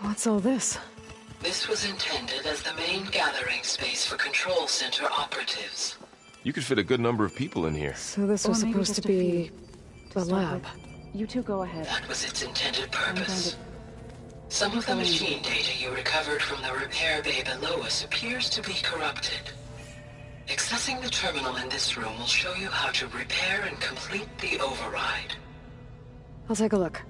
What's all this? This was intended as the main gathering space for control center operatives. You could fit a good number of people in here. So this was supposed to be the lab. You two go ahead. That was its intended purpose. Some of the machine data you recovered from the repair bay below us appears to be corrupted. Accessing the terminal in this room will show you how to repair and complete the override. I'll take a look.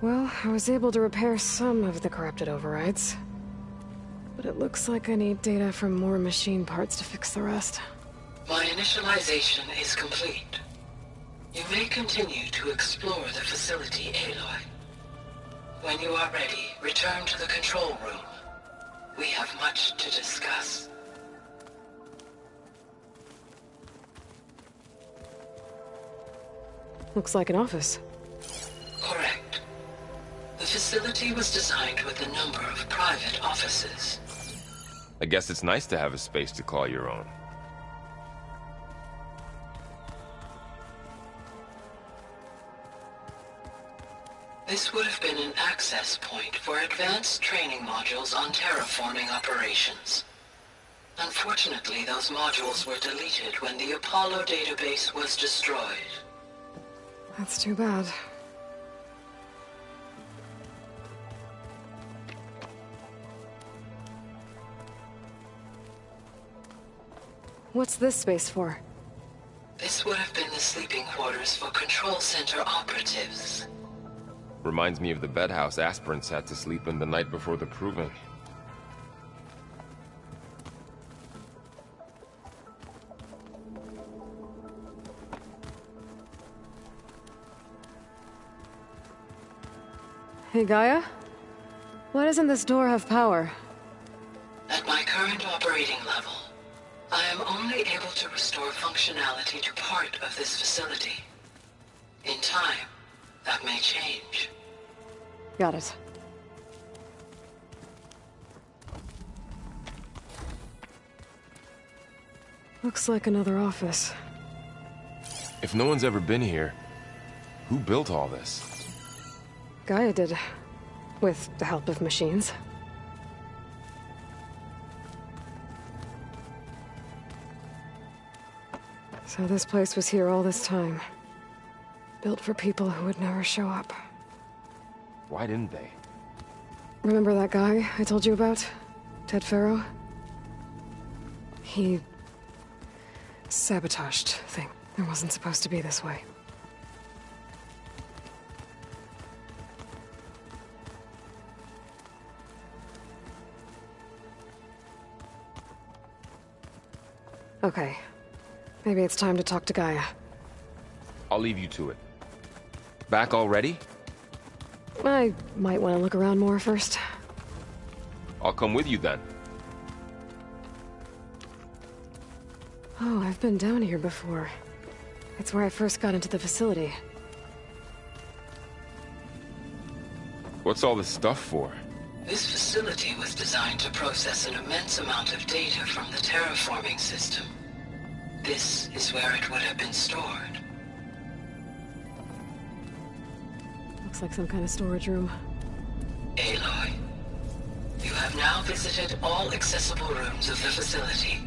Well, I was able to repair some of the corrupted overrides. But it looks like I need data from more machine parts to fix the rest. My initialization is complete. You may continue to explore the facility, Aloy. When you are ready, return to the control room. We have much to discuss. Looks like an office. Correct. The facility was designed with a number of private offices. I guess it's nice to have a space to call your own. This would have been an access point for advanced training modules on terraforming operations. Unfortunately, those modules were deleted when the Apollo database was destroyed. That's too bad. What's this space for? This would have been the sleeping quarters for control center operatives. Reminds me of the bedhouse aspirants had to sleep in the night before the proving. Hey, Gaia? Why doesn't this door have power? At my current operating level, I am only able to restore functionality to part of this facility. In time, that may change. Got it. Looks like another office. If no one's ever been here, who built all this? Gaia did. With the help of machines. So this place was here all this time. Built for people who would never show up. Why didn't they? Remember that guy I told you about? Ted Farrow? He sabotaged things. It wasn't supposed to be this way. Okay. Maybe it's time to talk to Gaia. I'll leave you to it. Back already? I might want to look around more first. I'll come with you then. Oh, I've been down here before. It's where I first got into the facility. What's all this stuff for? This facility was designed to process an immense amount of data from the terraforming system. This is where it would have been stored. Looks like some kind of storage room. Aloy, you have now visited all accessible rooms of the facility.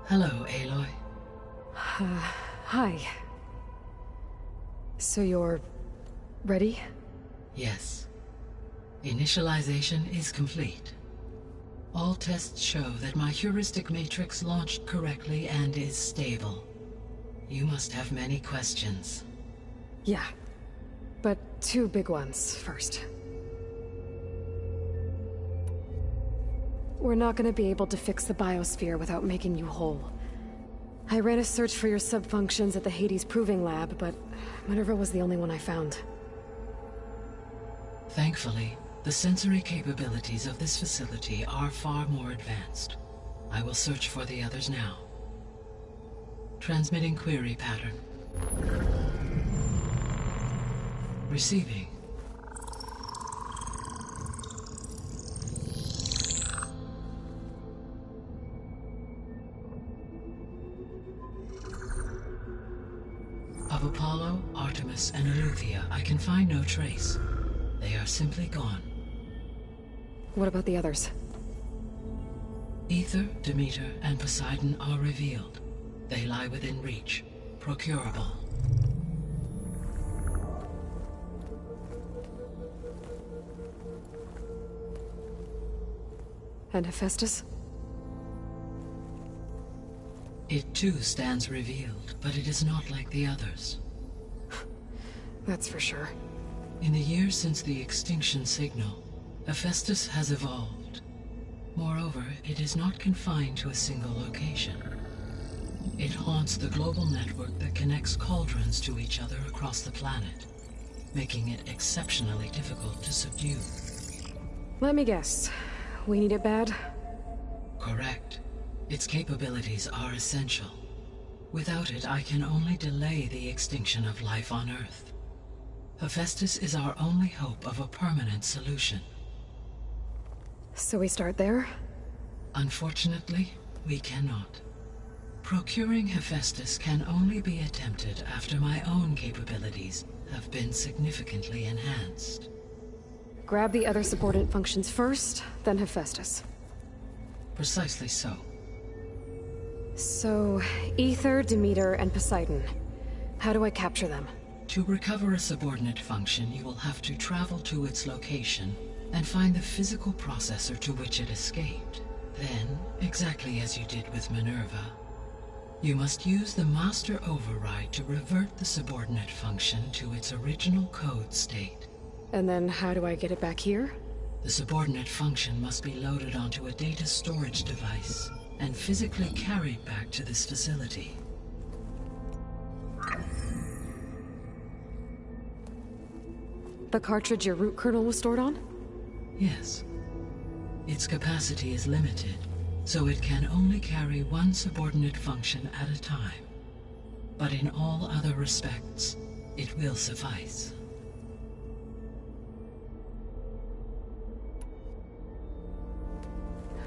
Hello, Aloy. Hi. So you're... ready? Yes. Initialization is complete. All tests show that my heuristic matrix launched correctly and is stable. You must have many questions. Yeah. But two big ones first. We're not gonna be able to fix the biosphere without making you whole. I ran a search for your subfunctions at the Hades Proving Lab, but Minerva was the only one I found. Thankfully, the sensory capabilities of this facility are far more advanced. I will search for the others now. Transmitting query pattern. Receiving. Of Apollo, Artemis, and Eleuthia, I can find no trace. They are simply gone. What about the others? Ether, Demeter, and Poseidon are revealed. They lie within reach, procurable. And Hephaestus? It too stands revealed, but it is not like the others. That's for sure. In the years since the extinction signal, Hephaestus has evolved. Moreover, it is not confined to a single location. It haunts the global network that connects cauldrons to each other across the planet, making it exceptionally difficult to subdue. Let me guess. We need it bad? Correct. Its capabilities are essential. Without it, I can only delay the extinction of life on Earth. Hephaestus is our only hope of a permanent solution. So we start there? Unfortunately, we cannot. Procuring Hephaestus can only be attempted after my own capabilities have been significantly enhanced. Grab the other subordinate functions first, then Hephaestus. Precisely so. So, Ether, Demeter, and Poseidon. How do I capture them? To recover a subordinate function, you will have to travel to its location and find the physical processor to which it escaped. Then, exactly as you did with Minerva, you must use the master override to revert the subordinate function to its original code state. And then how do I get it back here? The subordinate function must be loaded onto a data storage device and physically carried back to this facility. The cartridge your root kernel was stored on? Yes. Its capacity is limited, so it can only carry one subordinate function at a time. But in all other respects, it will suffice.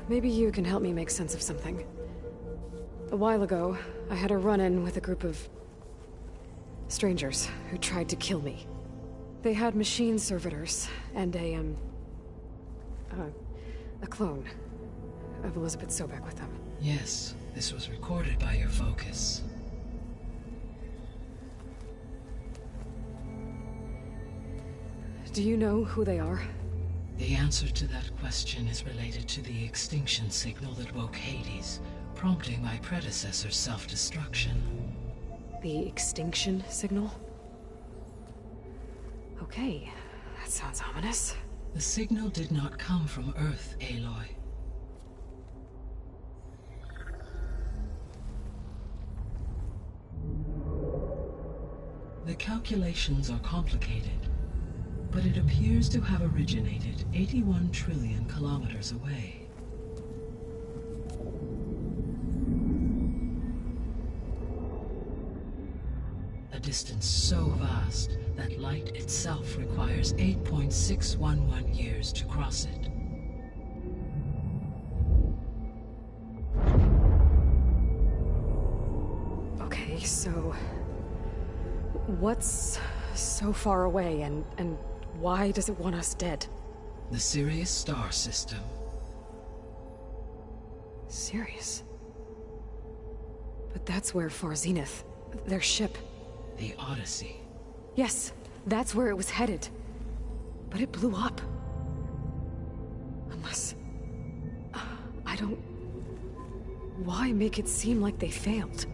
Maybe you can help me make sense of something. A while ago, I had a run-in with a group of strangers who tried to kill me. They had machine servitors and a clone of Elizabeth Sobek with them. Yes, this was recorded by your focus. Do you know who they are? The answer to that question is related to the extinction signal that woke Hades, prompting my predecessor's self-destruction. The extinction signal? Okay, that sounds ominous. The signal did not come from Earth, Aloy. The calculations are complicated, but it appears to have originated 81 trillion kilometers away. A distance so vast that light itself requires 8.611 years to cross it. Okay, so... what's so far away, and why does it want us dead? The Sirius star system. Sirius? But that's where Far Zenith, their ship... The Odyssey. Yes, that's where it was headed. But it blew up. Unless... I don't... Why make it seem like they failed?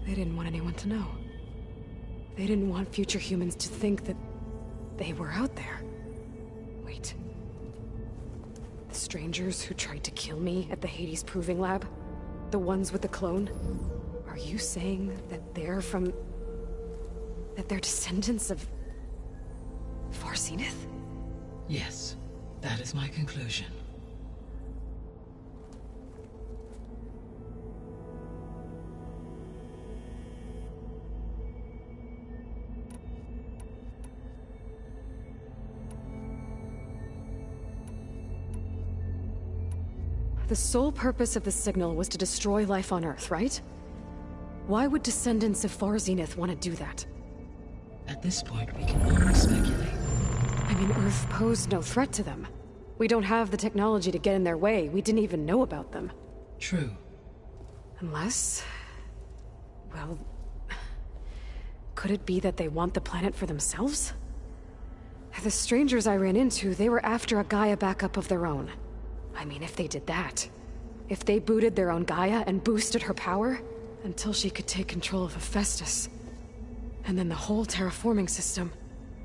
They didn't want anyone to know. They didn't want future humans to think that they were out there. Wait. The strangers who tried to kill me at the Hades Proving Lab? The ones with the clone? Are you saying that they're from... that they're descendants of... Far Zenith? Yes, that is my conclusion. The sole purpose of the signal was to destroy life on Earth, right? Why would descendants of Far Zenith want to do that? At this point, we can only speculate. I mean, Earth posed no threat to them. We don't have the technology to get in their way. We didn't even know about them. True. Unless... well... could it be that they want the planet for themselves? The strangers I ran into, they were after a Gaia backup of their own. I mean, if they did that... if they booted their own Gaia and boosted her power... until she could take control of Hephaestus... and then the whole terraforming system...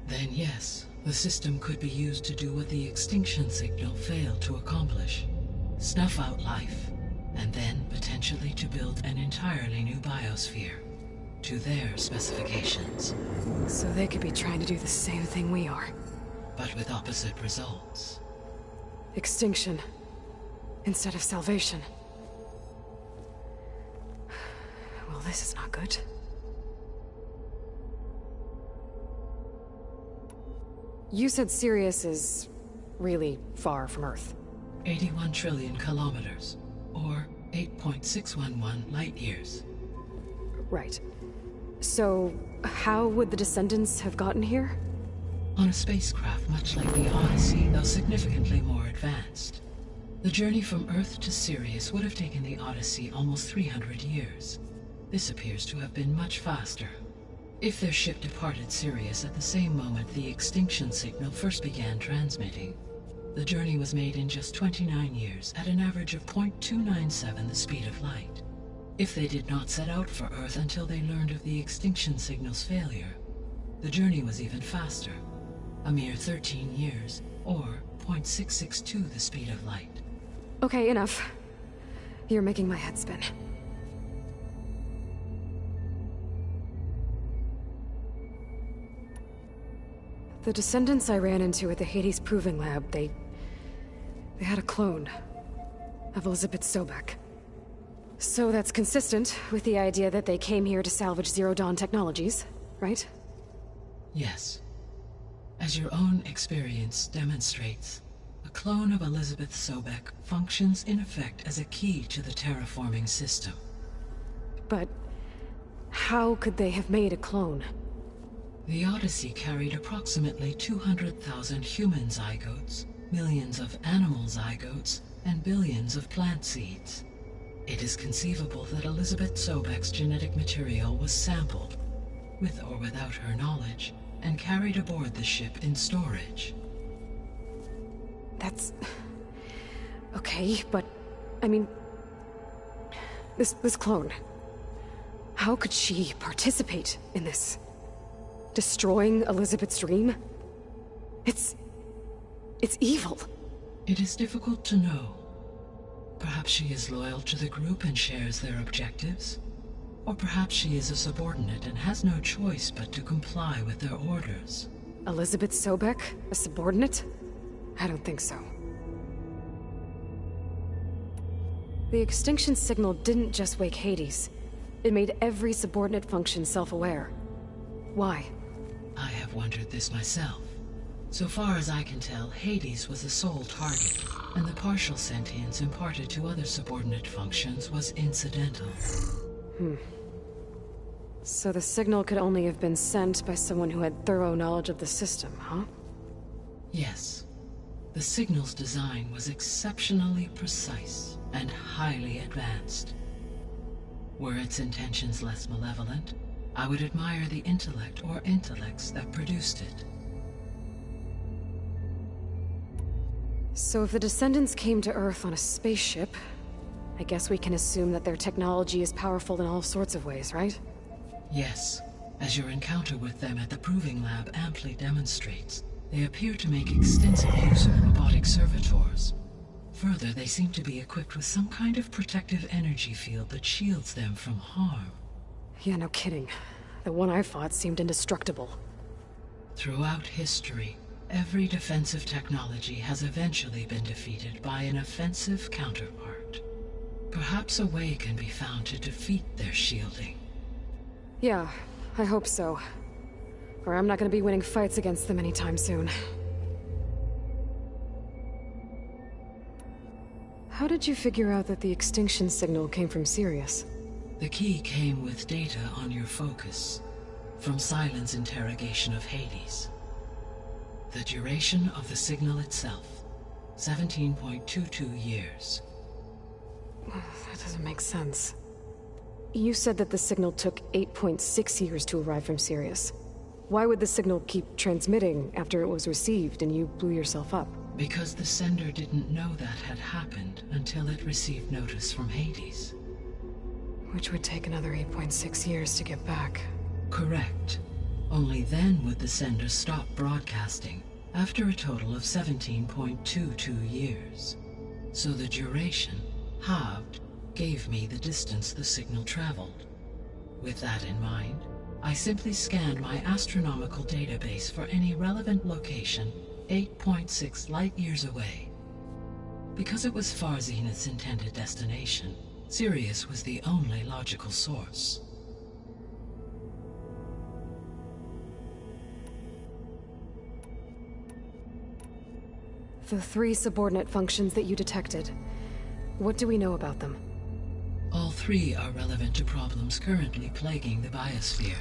Then yes, the system could be used to do what the extinction signal failed to accomplish. Snuff out life, and then potentially to build an entirely new biosphere. To their specifications. So they could be trying to do the same thing we are. But with opposite results. Extinction. Instead of salvation. Well, this is not good. You said Sirius is really far from Earth. 81 trillion kilometers, or 8.611 light years. Right. So, how would the descendants have gotten here? On a spacecraft much like the Odyssey, though significantly more advanced. The journey from Earth to Sirius would have taken the Odyssey almost 300 years. This appears to have been much faster. If their ship departed Sirius at the same moment the extinction signal first began transmitting, the journey was made in just 29 years at an average of 0.297 the speed of light. If they did not set out for Earth until they learned of the extinction signal's failure, the journey was even faster, a mere 13 years, or 0.662 the speed of light. Okay, enough. You're making my head spin. The descendants I ran into at the Hades Proving Lab, they had a clone of Elizabeth Sobek. So that's consistent with the idea that they came here to salvage Zero Dawn technologies, right? Yes. As your own experience demonstrates, a clone of Elizabeth Sobek functions in effect as a key to the terraforming system. But how could they have made a clone? The Odyssey carried approximately 200,000 human zygotes, millions of animal zygotes, and billions of plant seeds. It is conceivable that Elizabeth Sobek's genetic material was sampled, with or without her knowledge, and carried aboard the ship in storage. That's... okay, but... I mean... This clone... how could she participate in this? Destroying Elizabeth's dream? It's evil. It is difficult to know. Perhaps she is loyal to the group and shares their objectives. Or perhaps she is a subordinate and has no choice but to comply with their orders. Elizabeth Sobek? A subordinate? I don't think so. The extinction signal didn't just wake Hades. It made every subordinate function self-aware. Why? I have wondered this myself. So far as I can tell, Hades was the sole target, and the partial sentience imparted to other subordinate functions was incidental. So the signal could only have been sent by someone who had thorough knowledge of the system, huh? Yes. The signal's design was exceptionally precise, and highly advanced. Were its intentions less malevolent, I would admire the intellect or intellects that produced it. So if the descendants came to Earth on a spaceship, I guess we can assume that their technology is powerful in all sorts of ways, right? Yes, as your encounter with them at the Proving Lab amply demonstrates, they appear to make extensive use of robotic servitors. Further, they seem to be equipped with some kind of protective energy field that shields them from harm. Yeah, no kidding. The one I fought seemed indestructible. Throughout history, every defensive technology has eventually been defeated by an offensive counterpart. Perhaps a way can be found to defeat their shielding. Yeah, I hope so. Or I'm not gonna be winning fights against them anytime soon. How did you figure out that the extinction signal came from Sirius? The key came with data on your focus, from Silent's interrogation of Hades. The duration of the signal itself, 17.22 years. That doesn't make sense. You said that the signal took 8.6 years to arrive from Sirius. Why would the signal keep transmitting after it was received and you blew yourself up? Because the sender didn't know that had happened until it received notice from Hades. Which would take another 8.6 years to get back. Correct. Only then would the sender stop broadcasting, after a total of 17.22 years. So the duration, halved, gave me the distance the signal traveled. With that in mind, I simply scanned my astronomical database for any relevant location 8.6 light-years away. Because it was far Zenith's intended destination, Sirius was the only logical source. The 3 subordinate functions that you detected, what do we know about them? All 3 are relevant to problems currently plaguing the biosphere.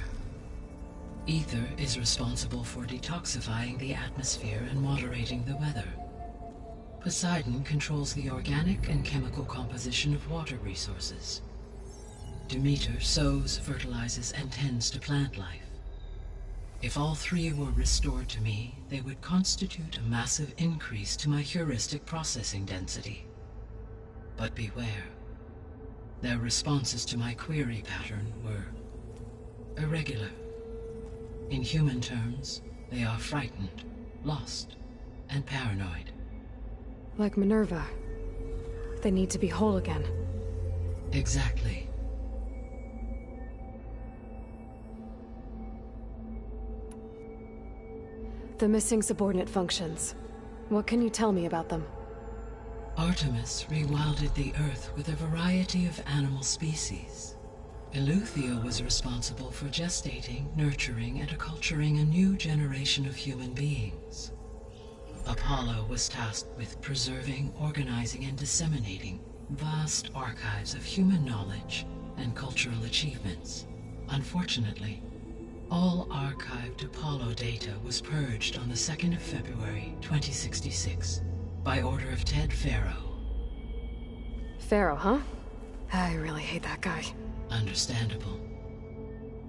Ether is responsible for detoxifying the atmosphere and moderating the weather. Poseidon controls the organic and chemical composition of water resources. Demeter sows, fertilizes, and tends to plant life. If all 3 were restored to me, they would constitute a massive increase to my heuristic processing density. But beware. Their responses to my query pattern were irregular. In human terms, they are frightened, lost, and paranoid. Like Minerva. They need to be whole again. Exactly. The missing subordinate functions. What can you tell me about them? Artemis rewilded the Earth with a variety of animal species. Eleuthia was responsible for gestating, nurturing, and acculturating a new generation of human beings. Apollo was tasked with preserving, organizing, and disseminating vast archives of human knowledge and cultural achievements. Unfortunately, all archived Apollo data was purged on the 2nd of February, 2066, by order of Ted Faro. Pharaoh, huh? I really hate that guy. Understandable.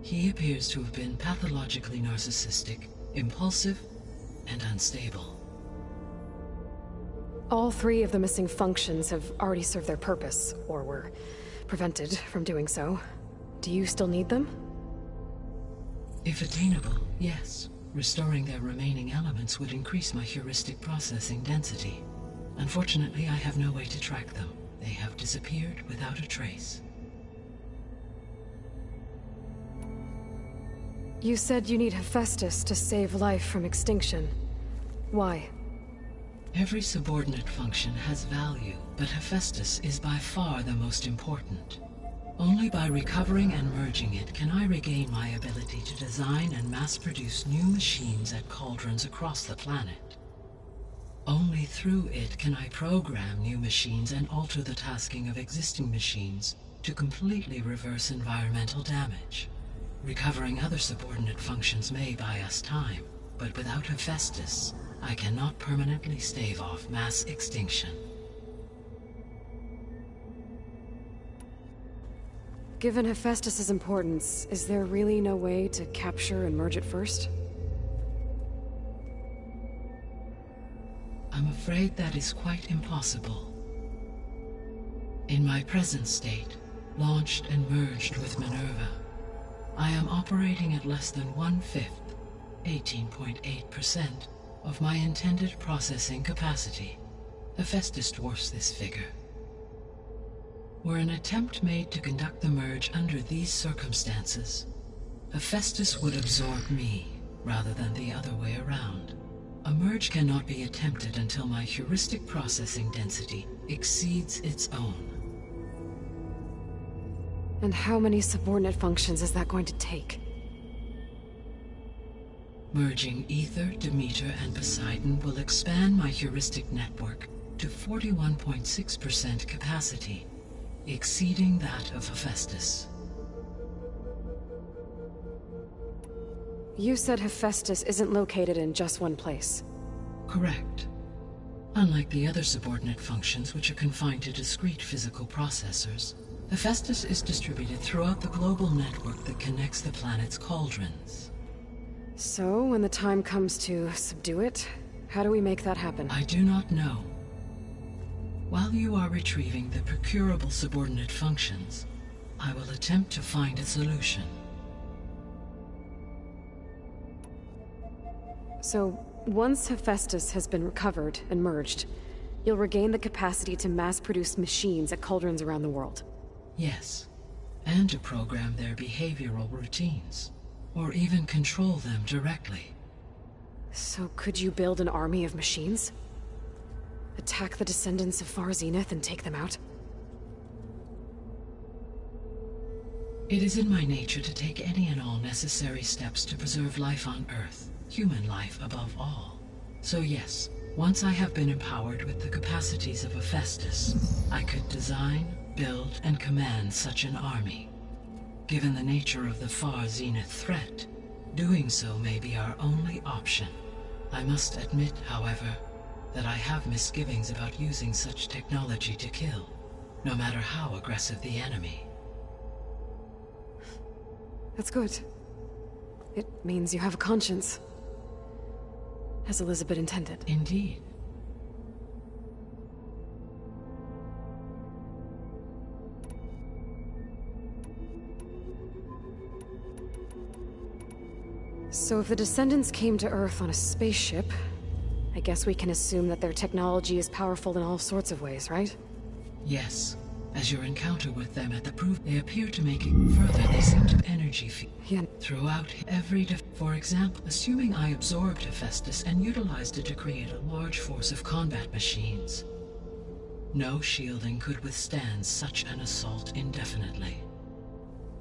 He appears to have been pathologically narcissistic, impulsive, and unstable. All 3 of the missing functions have already served their purpose, or were prevented from doing so. Do you still need them? If attainable, yes. Restoring their remaining elements would increase my heuristic processing density. Unfortunately, I have no way to track them. They have disappeared without a trace. You said you need Hephaestus to save life from extinction. Why? Every subordinate function has value, but Hephaestus is by far the most important. Only by recovering and merging it can I regain my ability to design and mass-produce new machines at cauldrons across the planet. Only through it can I program new machines and alter the tasking of existing machines to completely reverse environmental damage. Recovering other subordinate functions may buy us time, but without Hephaestus, I cannot permanently stave off mass extinction. Given Hephaestus's importance, is there really no way to capture and merge it first? I'm afraid that is quite impossible. In my present state, launched and merged with Minerva, I am operating at less than 1/5, 18.8%, of my intended processing capacity. Hephaestus dwarfs this figure. Were an attempt made to conduct the merge under these circumstances, Hephaestus would absorb me, rather than the other way around. A merge cannot be attempted until my heuristic processing density exceeds its own. And how many subordinate functions is that going to take? Merging Ether, Demeter, and Poseidon will expand my heuristic network to 41.6% capacity, exceeding that of Hephaestus. You said Hephaestus isn't located in just one place. Correct. Unlike the other subordinate functions, which are confined to discrete physical processors, Hephaestus is distributed throughout the global network that connects the planet's cauldrons. So, when the time comes to subdue it, how do we make that happen? I do not know. While you are retrieving the procurable subordinate functions, I will attempt to find a solution. So, once Hephaestus has been recovered and merged, you'll regain the capacity to mass-produce machines at cauldrons around the world. Yes, and to program their behavioral routines, or even control them directly. So could you build an army of machines? Attack the descendants of Far Zenith and take them out? It is in my nature to take any and all necessary steps to preserve life on Earth, human life above all. So yes, once I have been empowered with the capacities of Hephaestus, I could design, build, and command such an army. Given the nature of the Far Zenith threat, doing so may be our only option. I must admit, however, that I have misgivings about using such technology to kill, no matter how aggressive the enemy. That's good. It means you have a conscience. As Elizabeth intended. Indeed. So if the descendants came to Earth on a spaceship, I guess we can assume that their technology is powerful in all sorts of ways, right? Yes. As your encounter with them at the proof, they appear to make it further. They seem to energy feed throughout every for example, assuming I absorbed Hephaestus and utilized it to create a large force of combat machines. No shielding could withstand such an assault indefinitely.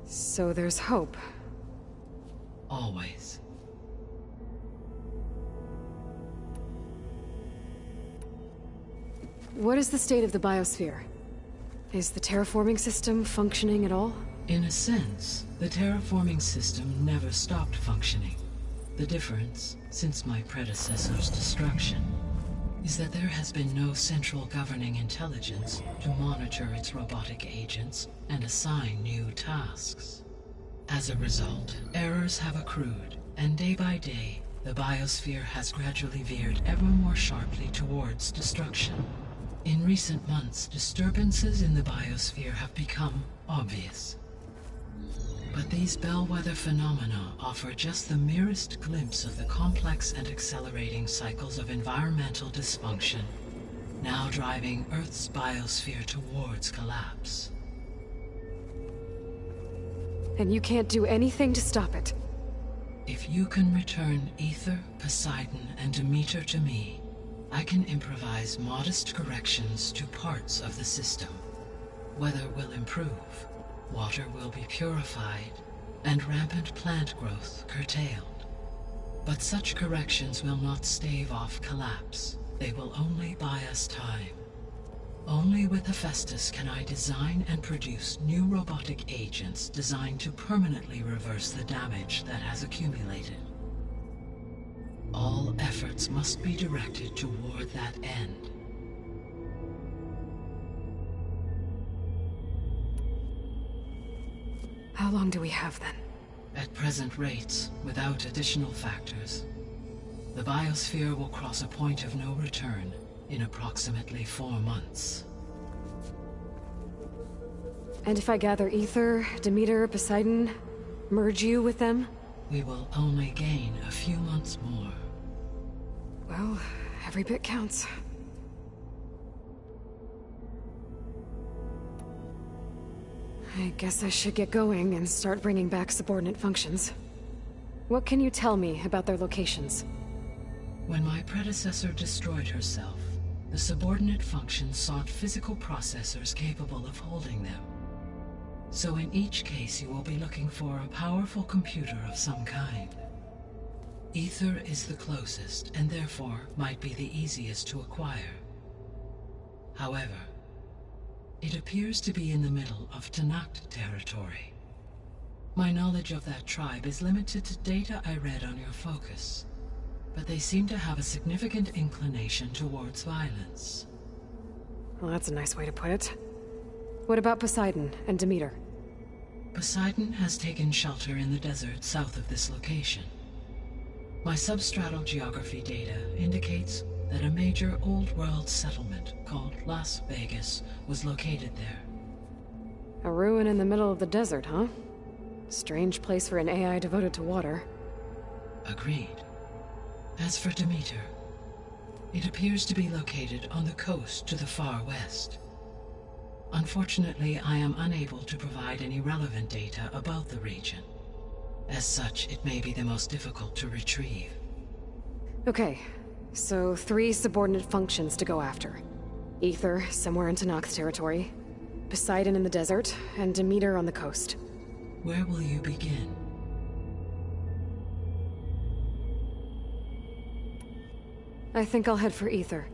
So there's hope. Always. What is the state of the biosphere? Is the terraforming system functioning at all? In a sense, the terraforming system never stopped functioning. The difference, since my predecessor's destruction, is that there has been no central governing intelligence to monitor its robotic agents and assign new tasks. As a result, errors have accrued, and day by day, the biosphere has gradually veered ever more sharply towards destruction. In recent months, disturbances in the biosphere have become obvious. But these bellwether phenomena offer just the merest glimpse of the complex and accelerating cycles of environmental dysfunction, now driving Earth's biosphere towards collapse. And you can't do anything to stop it? If you can return Ether, Poseidon, and Demeter to me, I can improvise modest corrections to parts of the system. Weather will improve, water will be purified, and rampant plant growth curtailed. But such corrections will not stave off collapse. They will only buy us time. Only with Hephaestus can I design and produce new robotic agents designed to permanently reverse the damage that has accumulated. All efforts must be directed toward that end. How long do we have then? At present rates, without additional factors, the biosphere will cross a point of no return in approximately 4 months. And if I gather Ether, Demeter, Poseidon, merge you with them? We will only gain a few months more. Well, every bit counts. I guess I should get going and start bringing back subordinate functions. What can you tell me about their locations? When my predecessor destroyed herself, the subordinate functions sought physical processors capable of holding them. So in each case you will be looking for a powerful computer of some kind. Ether is the closest, and therefore might be the easiest to acquire. However, it appears to be in the middle of Tanakh territory. My knowledge of that tribe is limited to data I read on your focus, but they seem to have a significant inclination towards violence. Well, that's a nice way to put it. What about Poseidon and Demeter? Poseidon has taken shelter in the desert south of this location. My substratal geography data indicates that a major old-world settlement called Las Vegas was located there. A ruin in the middle of the desert, huh? Strange place for an AI devoted to water. Agreed. As for Demeter, it appears to be located on the coast to the far west. Unfortunately, I am unable to provide any relevant data about the region. As such, it may be the most difficult to retrieve. Okay, so 3 subordinate functions to go after. Ether, somewhere in Tanakh territory. Poseidon in the desert, and Demeter on the coast. Where will you begin? I think I'll head for Ether.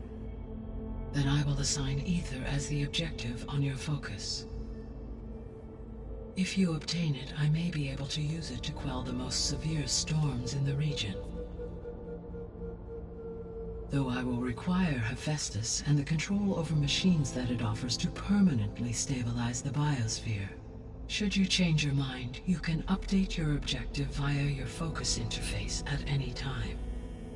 Then I will assign Ether as the objective on your focus. If you obtain it, I may be able to use it to quell the most severe storms in the region. Though I will require Hephaestus and the control over machines that it offers to permanently stabilize the biosphere. Should you change your mind, you can update your objective via your focus interface at any time.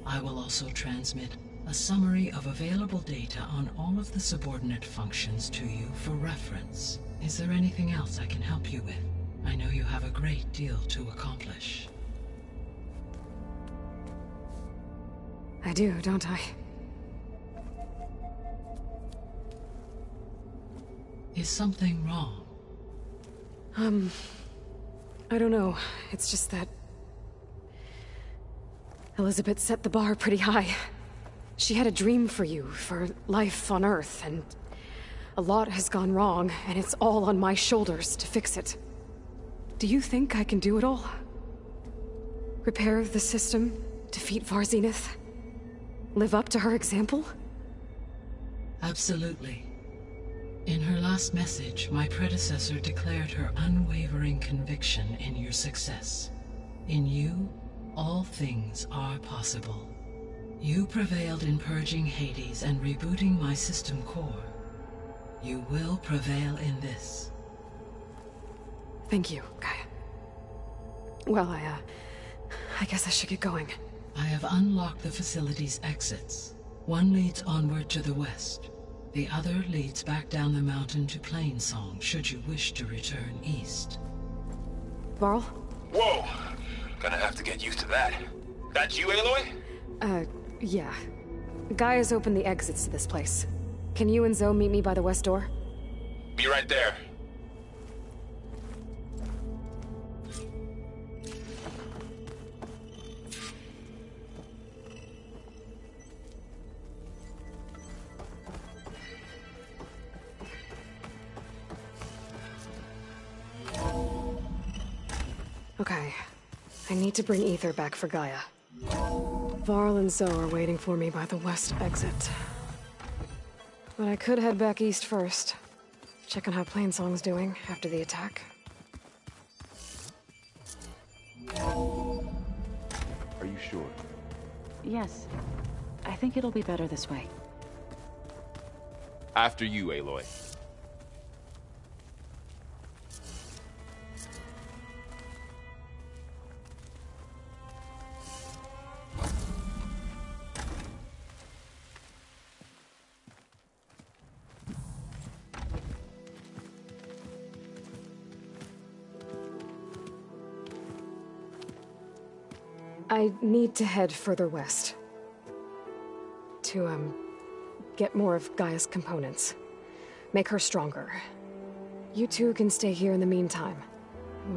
I will also transmit a summary of available data on all of the subordinate functions to you for reference. Is there anything else I can help you with? I know you have a great deal to accomplish. I do, don't I? Is something wrong? I don't know. It's just that Elizabeth set the bar pretty high. She had a dream for you, for life on Earth, and a lot has gone wrong, and it's all on my shoulders to fix it. Do you think I can do it all? Repair the system, defeat Varzenith, live up to her example? Absolutely. In her last message, my predecessor declared her unwavering conviction in your success. In you, all things are possible. You prevailed in purging Hades and rebooting my system core. You will prevail in this. Thank you, Gaia. Well, I guess I should get going. I have unlocked the facility's exits. One leads onward to the west. The other leads back down the mountain to Plainsong, should you wish to return east. Varl? Whoa! Gonna have to get used to that. That's you, Aloy? Yeah. Gaia's opened the exits to this place. Can you and Zoe meet me by the west door? Be right there. Okay. I need to bring Ether back for Gaia. Varl and Zoe are waiting for me by the west exit. But I could head back east first. Check on how Plainsong's doing after the attack. Are you sure? Yes. I think it'll be better this way. After you, Aloy. I need to head further west. To, get more of Gaia's components. Make her stronger. You two can stay here in the meantime.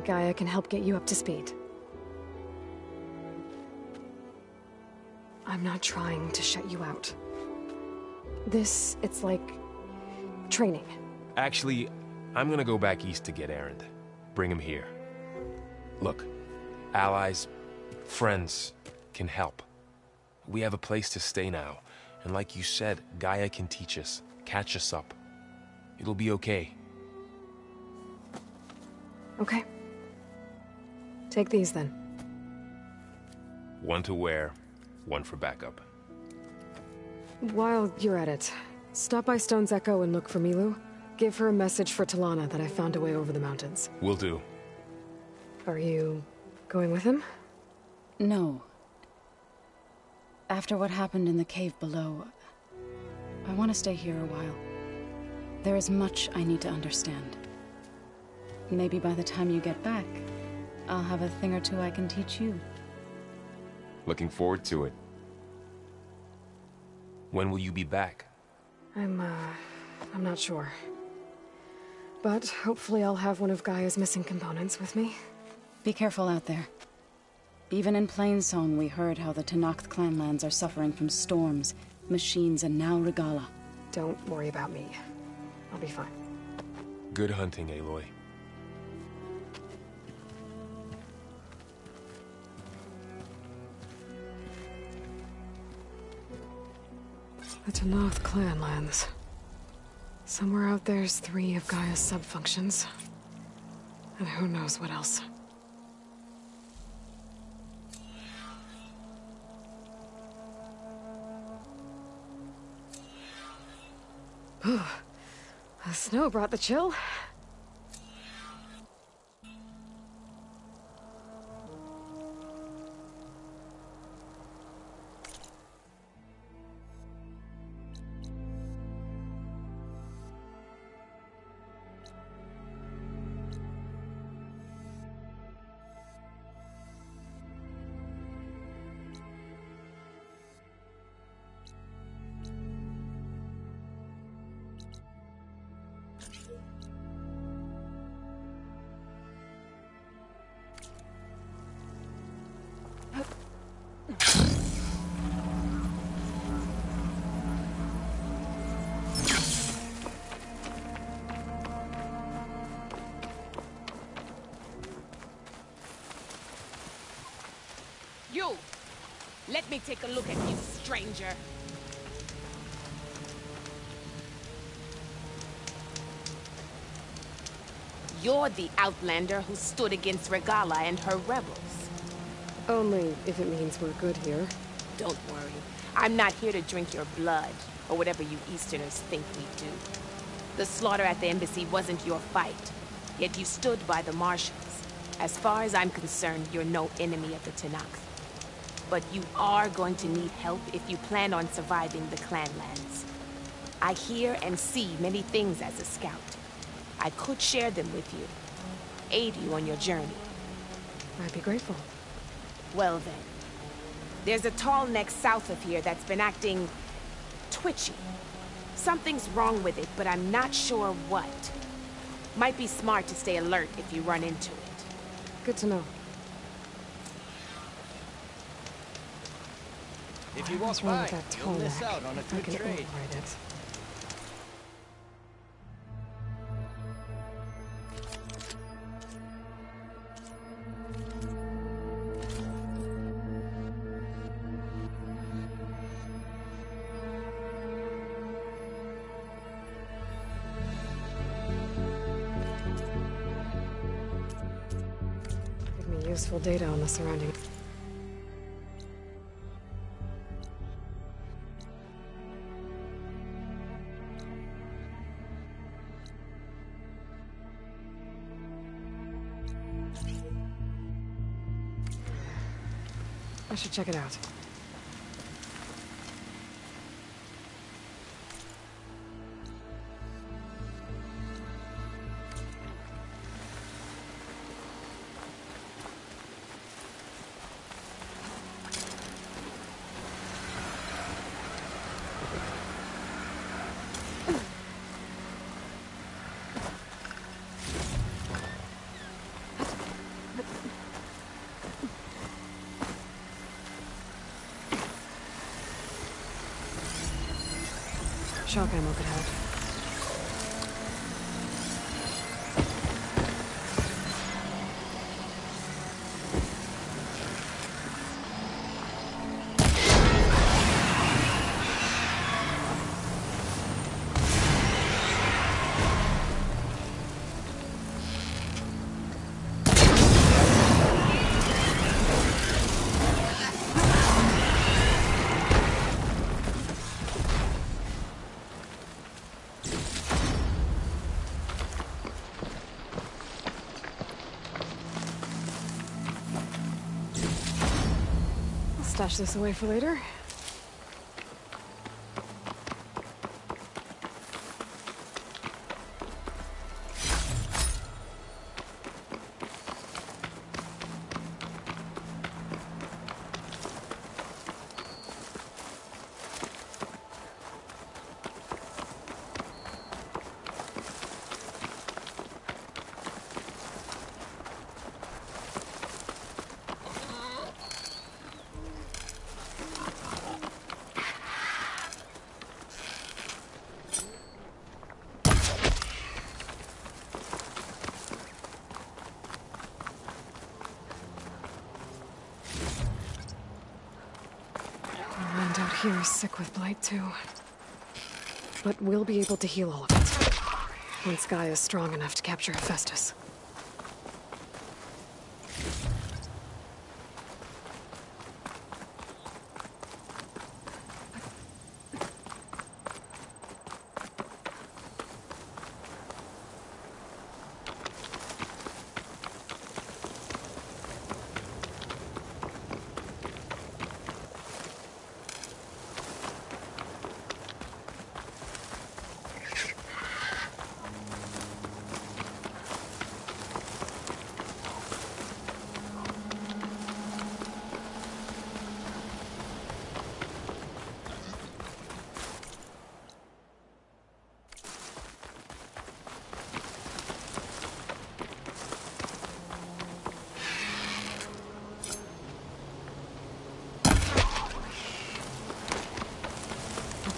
Gaia can help get you up to speed. I'm not trying to shut you out. It's like... training. Actually, I'm gonna go back east to get Erend. Bring him here. Look, allies, friends can help. We have a place to stay now, and like you said, Gaia can teach us, catch us up. It'll be okay. Okay. Take these then. One to wear, one for backup. While you're at it, stop by Stone's Echo and look for Milu. Give her a message for Talana that I found a way over the mountains. Will do. Are you going with him? No. After what happened in the cave below, I want to stay here a while. There is much I need to understand. Maybe by the time you get back, I'll have a thing or two I can teach you. Looking forward to it. When will you be back? I'm not sure. But hopefully I'll have one of Gaia's missing components with me. Be careful out there. Even in Plainsong, we heard how the Tenakth clanlands are suffering from storms, machines, and now Regala. Don't worry about me. I'll be fine. Good hunting, Aloy. The Tenakth clanlands. Somewhere out there's 3 of Gaia's sub-functions. And who knows what else. The snow brought the chill. You! Let me take a look at you, stranger. You're the outlander who stood against Regala and her rebels. Only if it means we're good here. Don't worry. I'm not here to drink your blood, or whatever you Easterners think we do. The slaughter at the embassy wasn't your fight, yet you stood by the Martians. As far as I'm concerned, you're no enemy of the Tenakth. But you are going to need help if you plan on surviving the clanlands. I hear and see many things as a scout. I could share them with you, aid you on your journey. I'd be grateful. Well then, there's a tall neck south of here that's been acting twitchy. Something's wrong with it, but I'm not sure what. Might be smart to stay alert if you run into it. Good to know. If you walk by, you'll miss out on a good trade. Give me useful data on the surroundings. I should check it out. Shock ammo could help. Stash this away for later. Here is sick with blight too. But we'll be able to heal all of it. Once Gaia is strong enough to capture Hephaestus.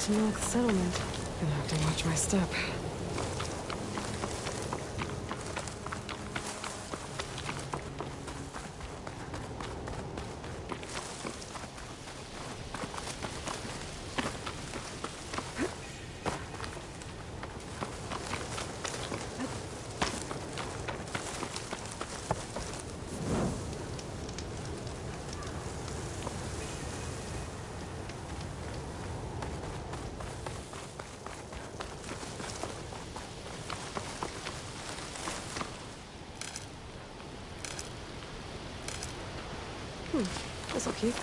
To knock the settlement. Gonna have to watch my step. This'll keep.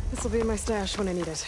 This'll be in my stash when I need it.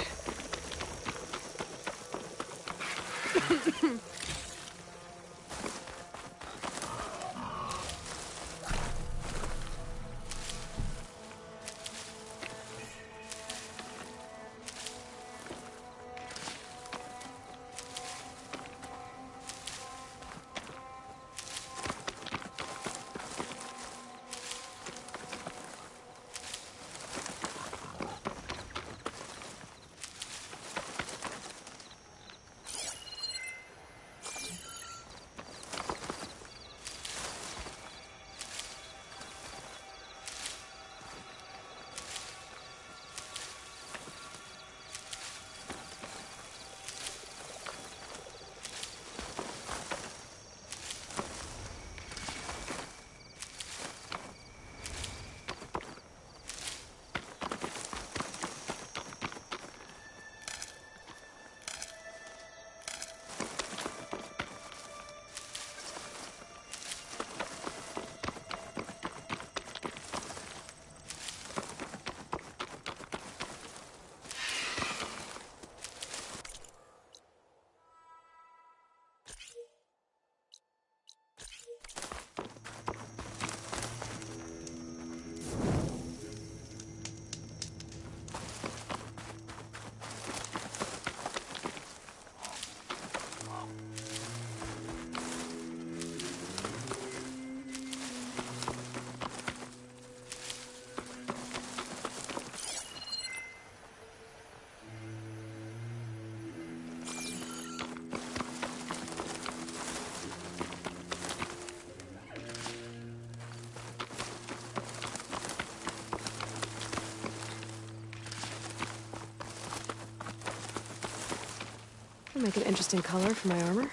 I'll make an interesting color for my armor.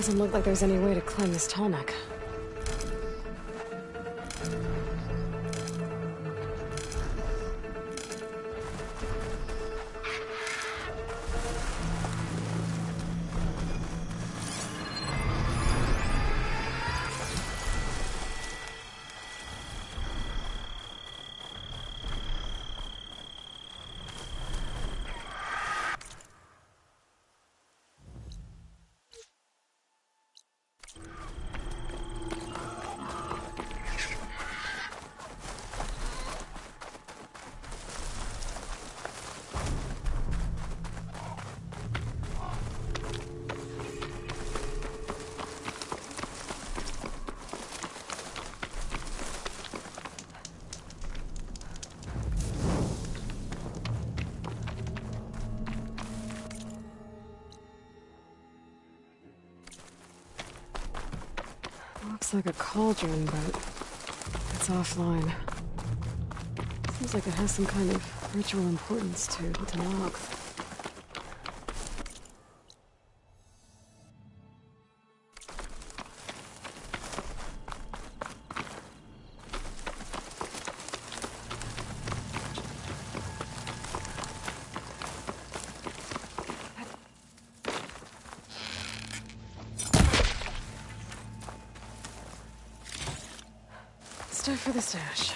Doesn't look like there's any way to climb this tall neck. Looks like a cauldron, but it's offline. Seems like it has some kind of ritual importance to Nog. Stuff for the stash.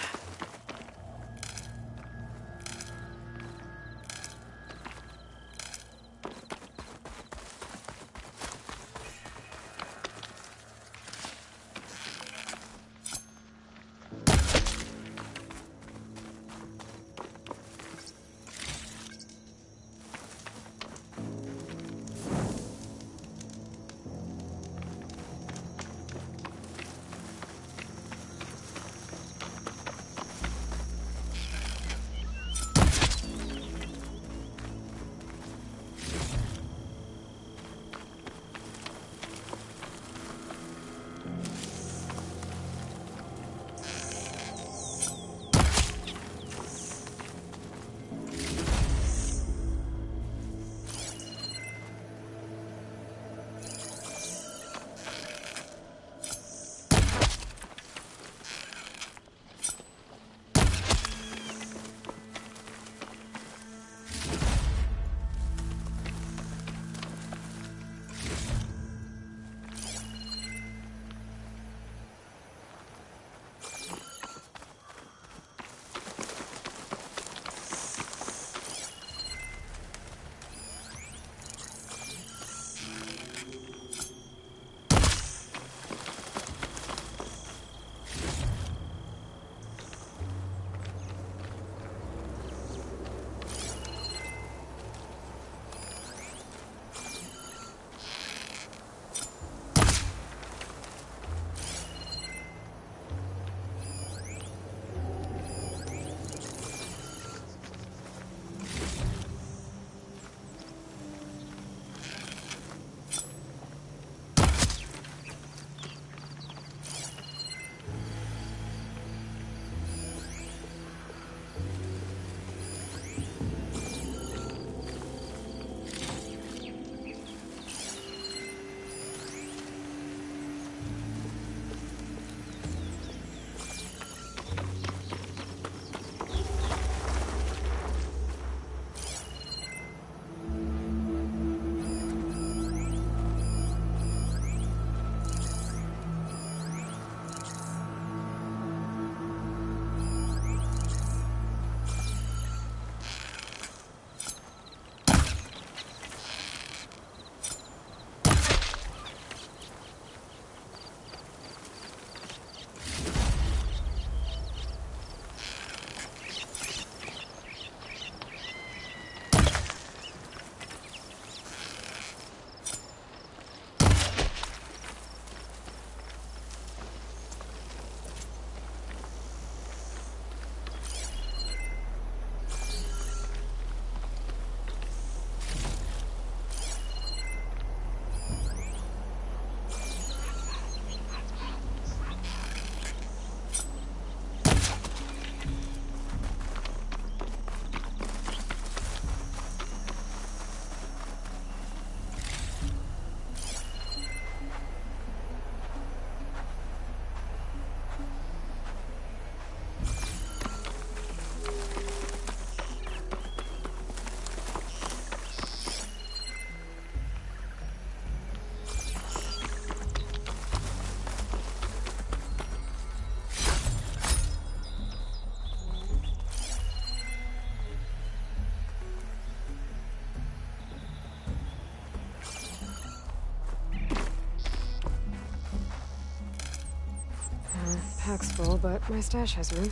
Pack's full, but my stash has room.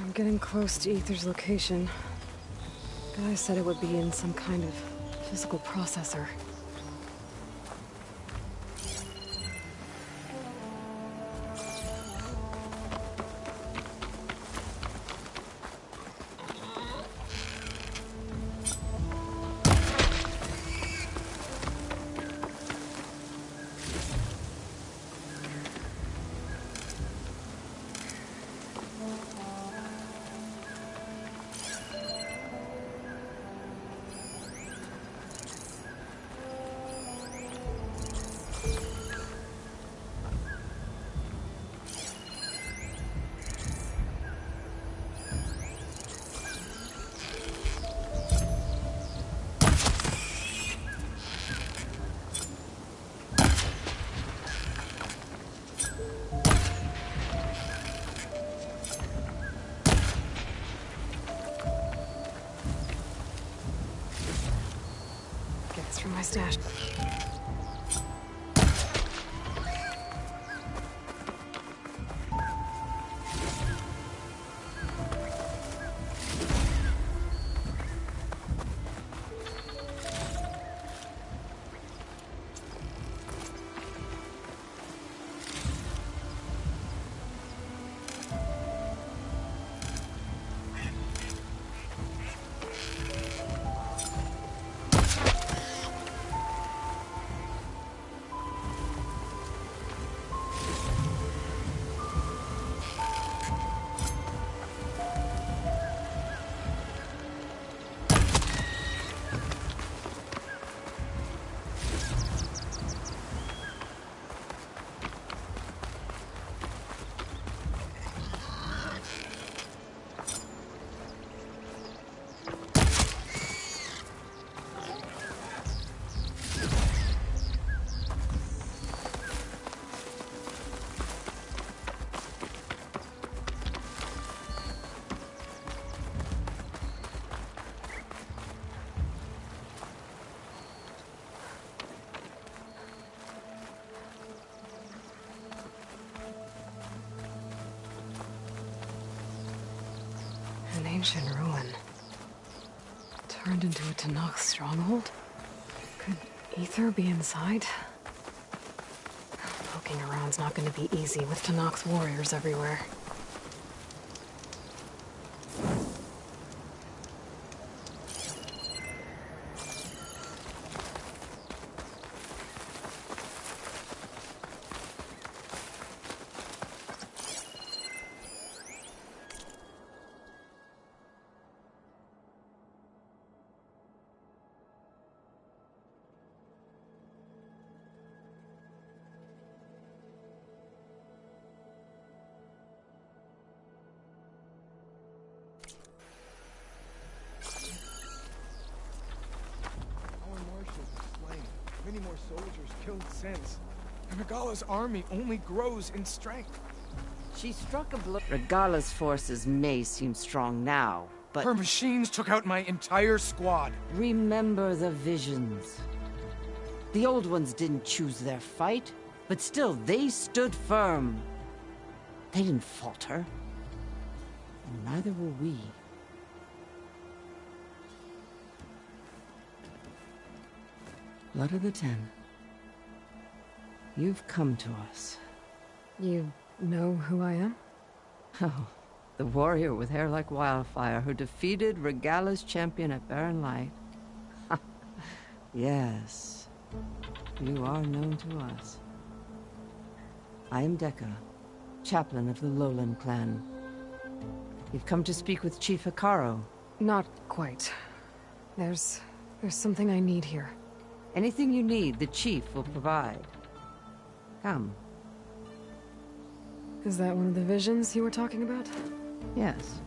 I'm getting close to Ether's location. Guy said it would be in some kind of physical processor. From my stash. An ancient ruin. Turned into a Tanakh stronghold? Could Ether be inside? Poking around's not gonna be easy with Tanakh's warriors everywhere. Many more soldiers killed since. And Regala's army only grows in strength. She struck a blow. Regala's forces may seem strong now, but... Her machines took out my entire squad. Remember the visions. The old ones didn't choose their fight, but still, they stood firm. They didn't falter. And neither will we. Blood of the Ten. You've come to us. You know who I am? Oh, the warrior with hair like wildfire who defeated Regala's champion at Barren Light. Yes, you are known to us. I am Dekka, chaplain of the Lowland clan. You've come to speak with Chief Hikaru. Not quite. There's something I need here. Anything you need, the chief will provide. Come. Is that one of the visions you were talking about? Yes.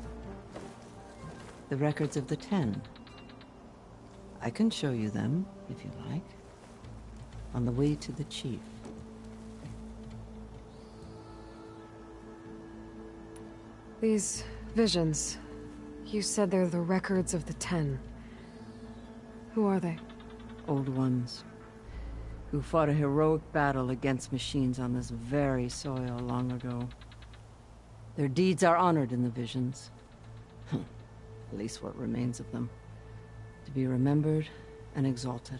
The records of the Ten. I can show you them, if you like. On the way to the chief. These visions... You said they're the records of the Ten. Who are they? Old ones, who fought a heroic battle against machines on this very soil long ago. Their deeds are honored in the visions. At least what remains of them. To be remembered and exalted.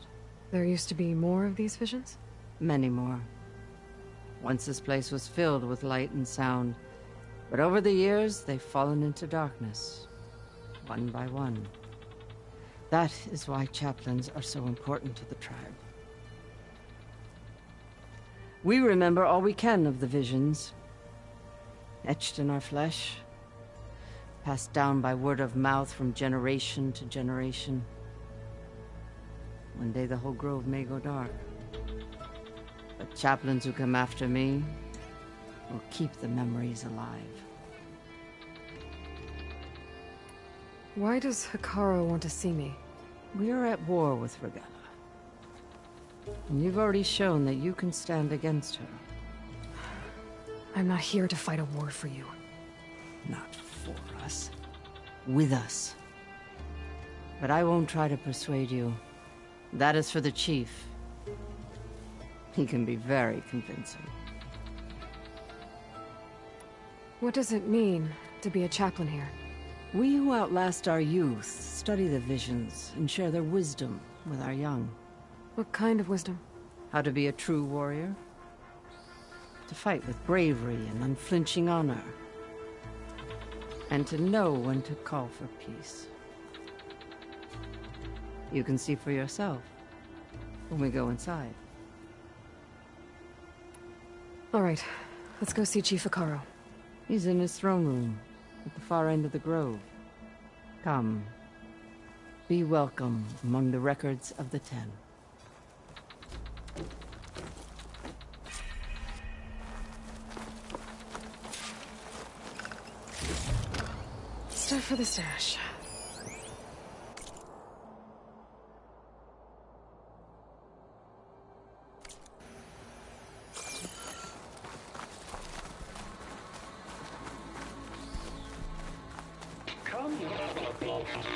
There used to be more of these visions? Many more. Once this place was filled with light and sound, but over the years they've fallen into darkness, one by one. That is why chaplains are so important to the tribe. We remember all we can of the visions, etched in our flesh, passed down by word of mouth from generation to generation. One day the whole grove may go dark, but chaplains who come after me will keep the memories alive. Why does Hikaru want to see me? We are at war with Regala. And you've already shown that you can stand against her. I'm not here to fight a war for you. Not for us. With us. But I won't try to persuade you. That is for the chief. He can be very convincing. What does it mean to be a chaplain here? We who outlast our youth study the visions and share their wisdom with our young. What kind of wisdom? How to be a true warrior. To fight with bravery and unflinching honor. And to know when to call for peace. You can see for yourself when we go inside. All right, let's go see Chief Hikaru. He's in his throne room, at the far end of the grove. Come. Be welcome among the records of the Ten. Stuff for the stash.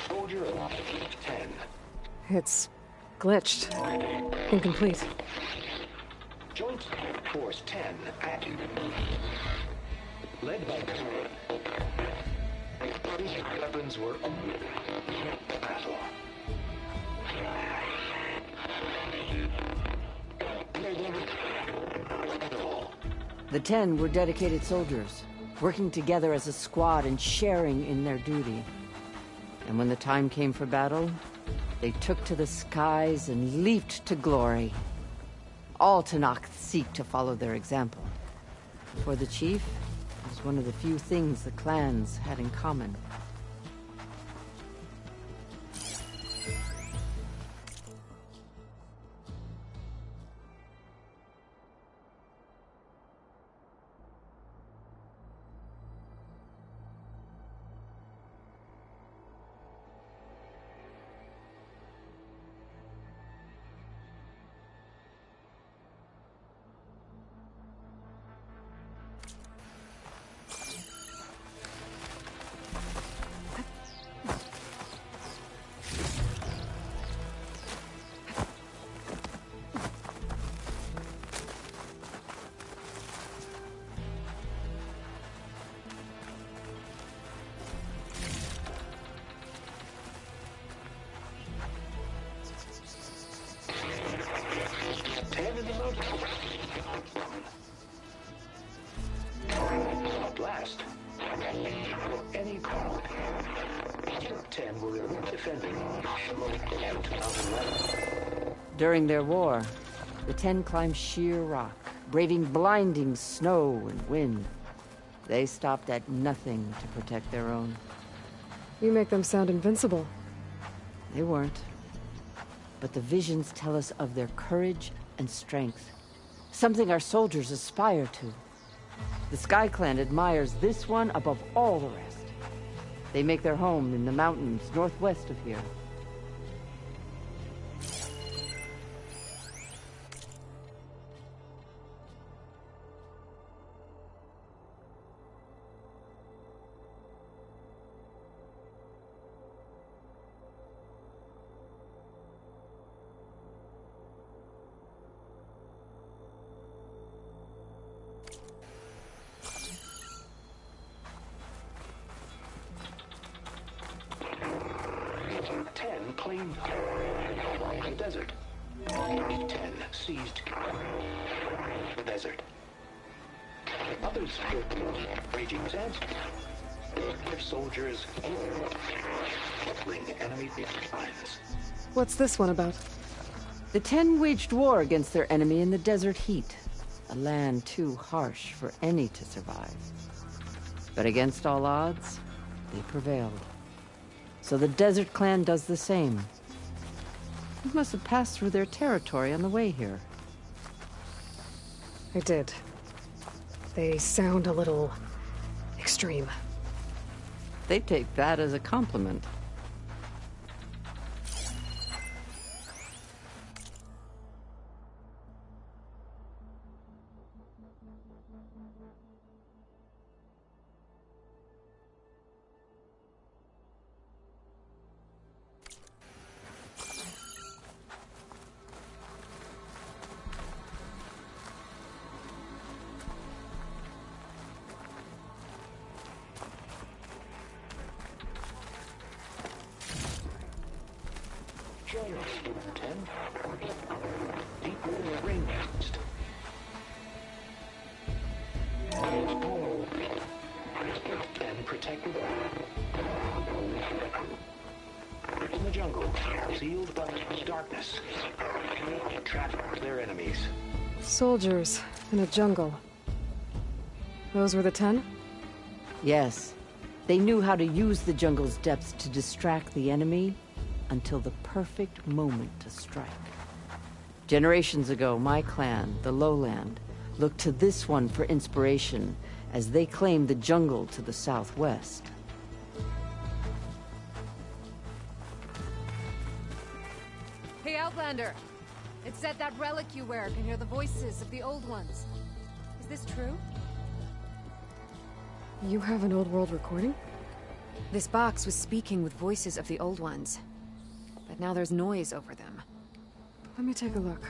Soldier 10. It's glitched. Incomplete. Joint Force 10 active. Led by Weapons were battle. The 10 were dedicated soldiers, working together as a squad and sharing in their duty. And when the time came for battle, they took to the skies and leaped to glory. All Tenakth seek to follow their example. For the chief, it was one of the few things the clans had in common. Blast. For any call. 10 were defending. During their war, the 10 climbed sheer rock, braving blinding snow and wind. They stopped at nothing to protect their own. You make them sound invincible. They weren't. But the visions tell us of their courage and strength, something our soldiers aspire to. The Sky Clan admires this one above all the rest. They make their home in the mountains northwest of here. Claimed the desert. 10 seized the desert. Others raging sands. Their soldiers killing enemy lines. What's this one about? The 10 waged war against their enemy in the desert heat, a land too harsh for any to survive. But against all odds, they prevailed. So the Desert Clan does the same. You must have passed through their territory on the way here. I did. They sound a little extreme. They take that as a compliment. And protected in the jungle, sealed by darkness, trapped their enemies. Soldiers in a jungle. Those were the 10? Yes. They knew how to use the jungle's depths to distract the enemy until the perfect moment to strike. Generations ago, my clan, the Lowland, looked to this one for inspiration as they claimed the jungle to the southwest. Hey, Outlander! It said that relic you wear can hear the voices of the old ones. Is this true? You have an old world recording? This box was speaking with voices of the old ones. But now there's noise over them. Let me take a look.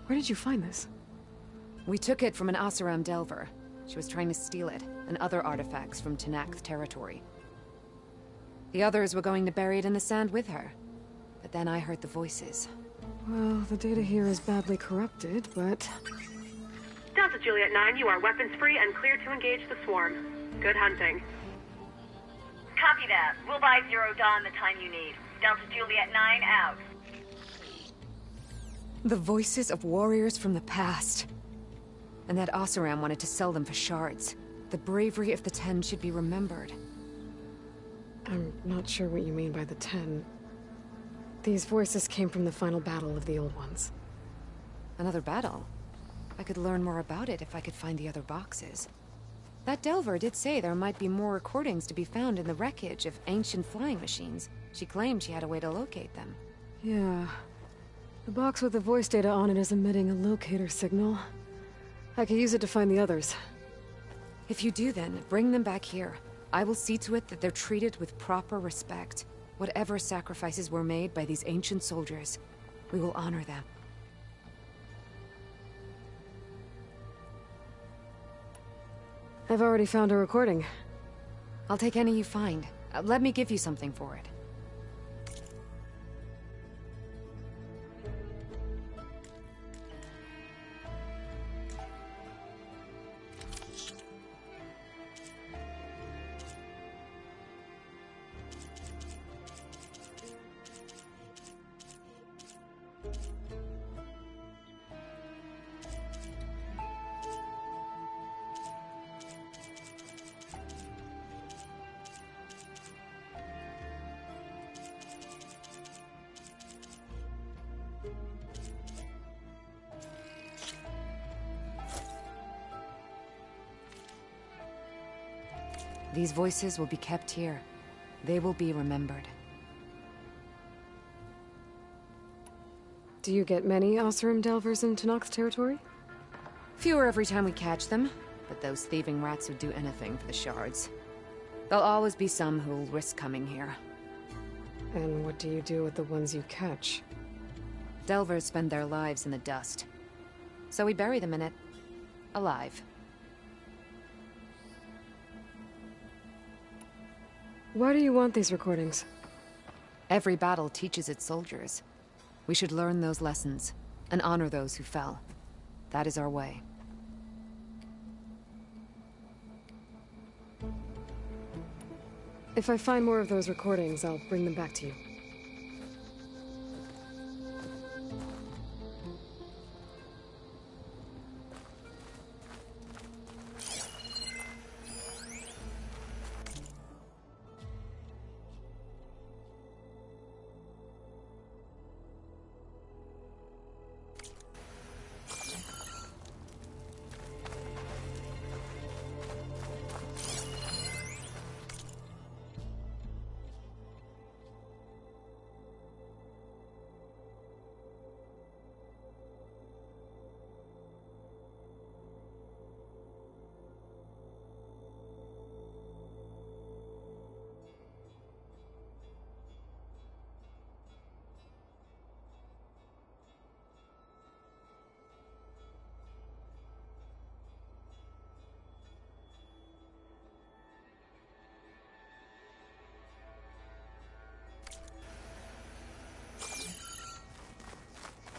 Where did you find this? We took it from an Oseram delver. She was trying to steal it, and other artifacts from Tenakth territory. The others were going to bury it in the sand with her. But then I heard the voices. Well, the data here is badly corrupted, but... Delta Juliet 9, you are weapons-free and clear to engage the swarm. Good hunting. Copy that. We'll buy Zero Dawn the time you need. Delta Juliet 9 out. The voices of warriors from the past. And that Oseram wanted to sell them for shards. The bravery of the 10 should be remembered. I'm not sure what you mean by the 10. These voices came from the final battle of the Old Ones. Another battle? I could learn more about it if I could find the other boxes. That Delver did say there might be more recordings to be found in the wreckage of ancient flying machines. She claimed she had a way to locate them. Yeah. The box with the voice data on it is emitting a locator signal. I could use it to find the others. If you do then, bring them back here. I will see to it that they're treated with proper respect. Whatever sacrifices were made by these ancient soldiers, we will honor them. I've already found a recording. I'll take any you find. Let me give you something for it. These voices will be kept here. They will be remembered. Do you get many Oseram Delvers in Tenakth territory? Fewer every time we catch them, but those thieving rats would do anything for the shards. There'll always be some who'll risk coming here. And what do you do with the ones you catch? Delvers spend their lives in the dust. So we bury them in it. Alive. Why do you want these recordings? Every battle teaches its soldiers. We should learn those lessons, and honor those who fell. That is our way. If I find more of those recordings, I'll bring them back to you.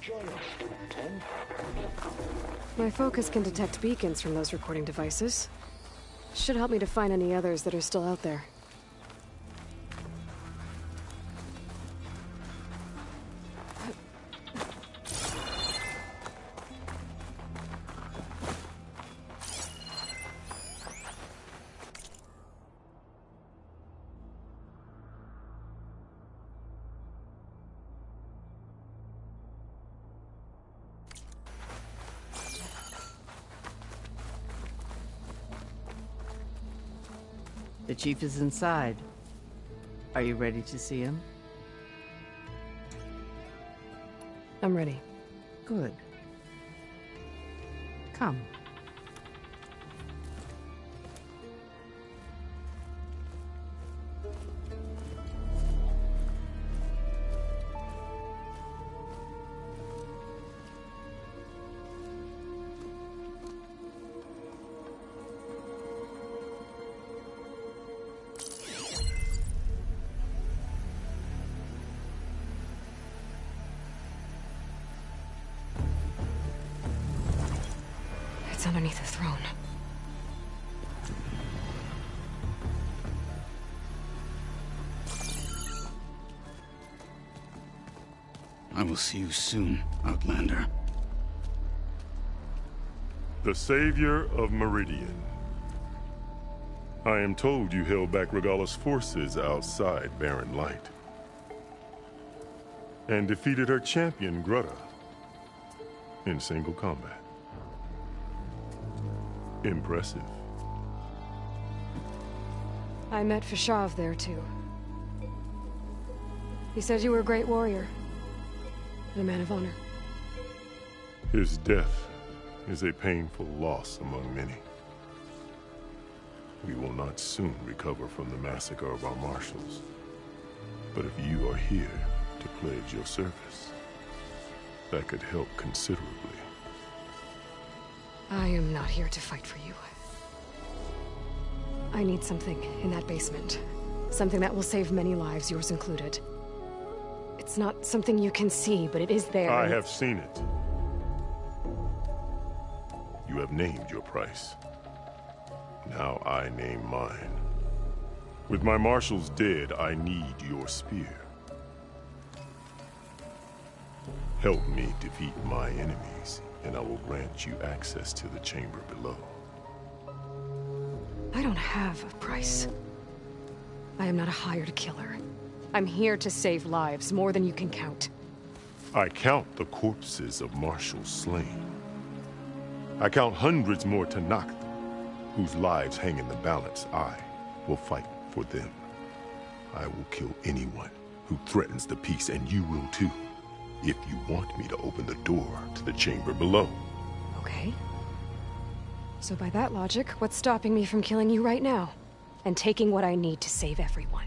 Join us, Student 10. My focus can detect beacons from those recording devices. Should help me to find any others that are still out there. The chief is inside. Are you ready to see him? I'm ready. Good. Come. underneath the throne. I will see you soon, Outlander. The savior of Meridian. I am told you held back Regalla's forces outside Barren Light. And defeated her champion, Grutta, in single combat. Impressive. I met Fashav there, too. He said you were a great warrior. And a man of honor. His death is a painful loss among many. We will not soon recover from the massacre of our marshals. But if you are here to pledge your service, that could help considerably. I am not here to fight for you. I need something in that basement. Something that will save many lives, yours included. It's not something you can see, but it is there. I have seen it. You have named your price. Now I name mine. With my marshals dead, I need your spear. Help me defeat my enemies, and I will grant you access to the chamber below. I don't have a price. I am not a hired killer. I'm here to save lives, more than you can count. I count the corpses of marshals slain. I count hundreds more Tanakh, whose lives hang in the balance. I will fight for them. I will kill anyone who threatens the peace, and you will too, if you want me to open the door to the chamber below. Okay. So by that logic, what's stopping me from killing you right now? And taking what I need to save everyone?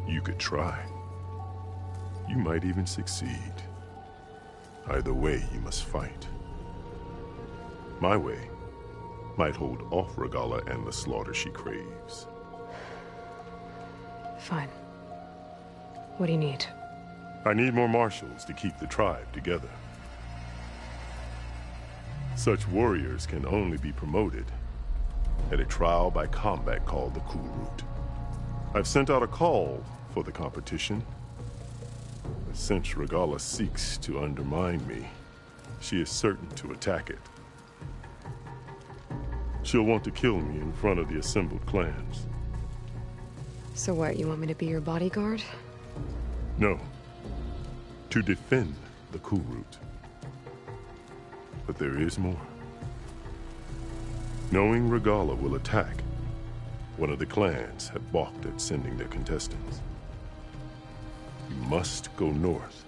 You could try. You might even succeed. Either way, you must fight. My way might hold off Regalla and the slaughter she craves. Fine. What do you need? I need more marshals to keep the tribe together. Such warriors can only be promoted at a trial by combat called the Cool Route. I've sent out a call for the competition. But since Regalla seeks to undermine me, she is certain to attack it. She'll want to kill me in front of the assembled clans. So what, you want me to be your bodyguard? No. To defend the Cool Route. But there is more. Knowing Regalla will attack, one of the clans had balked at sending their contestants. You must go north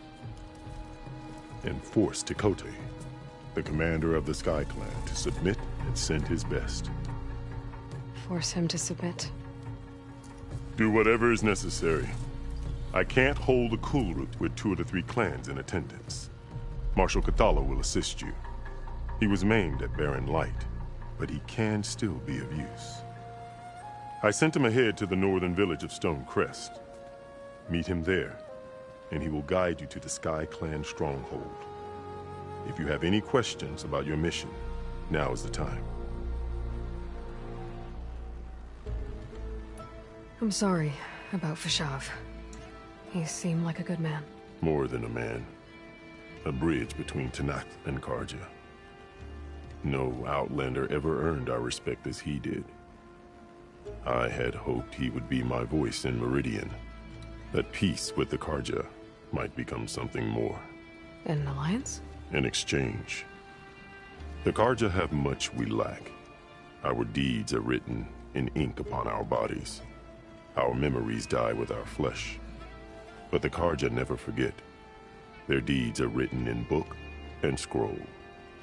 and force Tekote, the commander of the Sky Clan, to submit and send his best. Force him to submit? Do whatever is necessary. I can't hold the Cool Route with 2 of the 3 clans in attendance. Marshal Cathala will assist you. He was maimed at Barren Light, but he can still be of use. I sent him ahead to the northern village of Stone Crest. Meet him there, and he will guide you to the Sky Clan stronghold. If you have any questions about your mission, now is the time. I'm sorry about Fashav. He seemed like a good man. More than a man. A bridge between Tanakh and Karja. No Outlander ever earned our respect as he did. I had hoped he would be my voice in Meridian. That peace with the Karja might become something more. An alliance? An exchange. The Karja have much we lack. Our deeds are written in ink upon our bodies. Our memories die with our flesh. But the Karja never forget. Their deeds are written in book and scroll.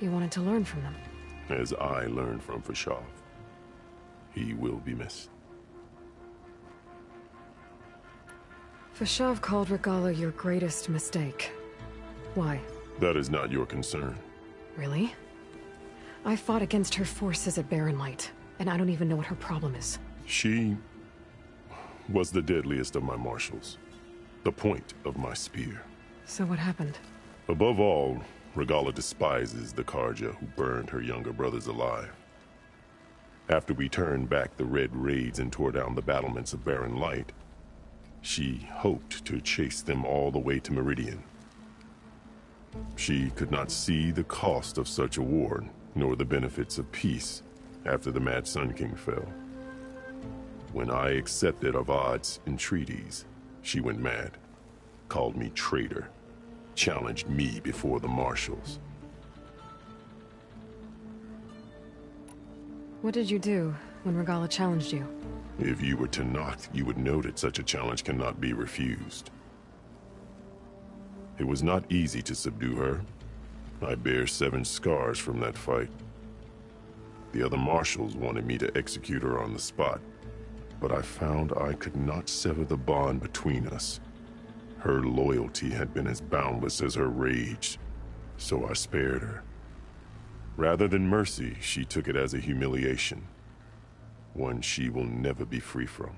You wanted to learn from them? As I learned from Fashav. He will be missed. Fashav called Regalla your greatest mistake. Why? That is not your concern. Really? I fought against her forces at Barren Light, and I don't even know what her problem is. She was the deadliest of my marshals. The point of my spear. So what happened? Above all, Regala despises the Karja who burned her younger brothers alive. After we turned back the red raids and tore down the battlements of Barren Light, she hoped to chase them all the way to Meridian. She could not see the cost of such a war, nor the benefits of peace after the Mad Sun King fell. When I accepted Avad's entreaties, she went mad, called me traitor, challenged me before the marshals. What did you do when Regala challenged you? If you were Tenakth, you would know that such a challenge cannot be refused. It was not easy to subdue her. I bear 7 scars from that fight. The other marshals wanted me to execute her on the spot, but I found I could not sever the bond between us. Her loyalty had been as boundless as her rage, so I spared her. Rather than mercy, she took it as a humiliation, one she will never be free from.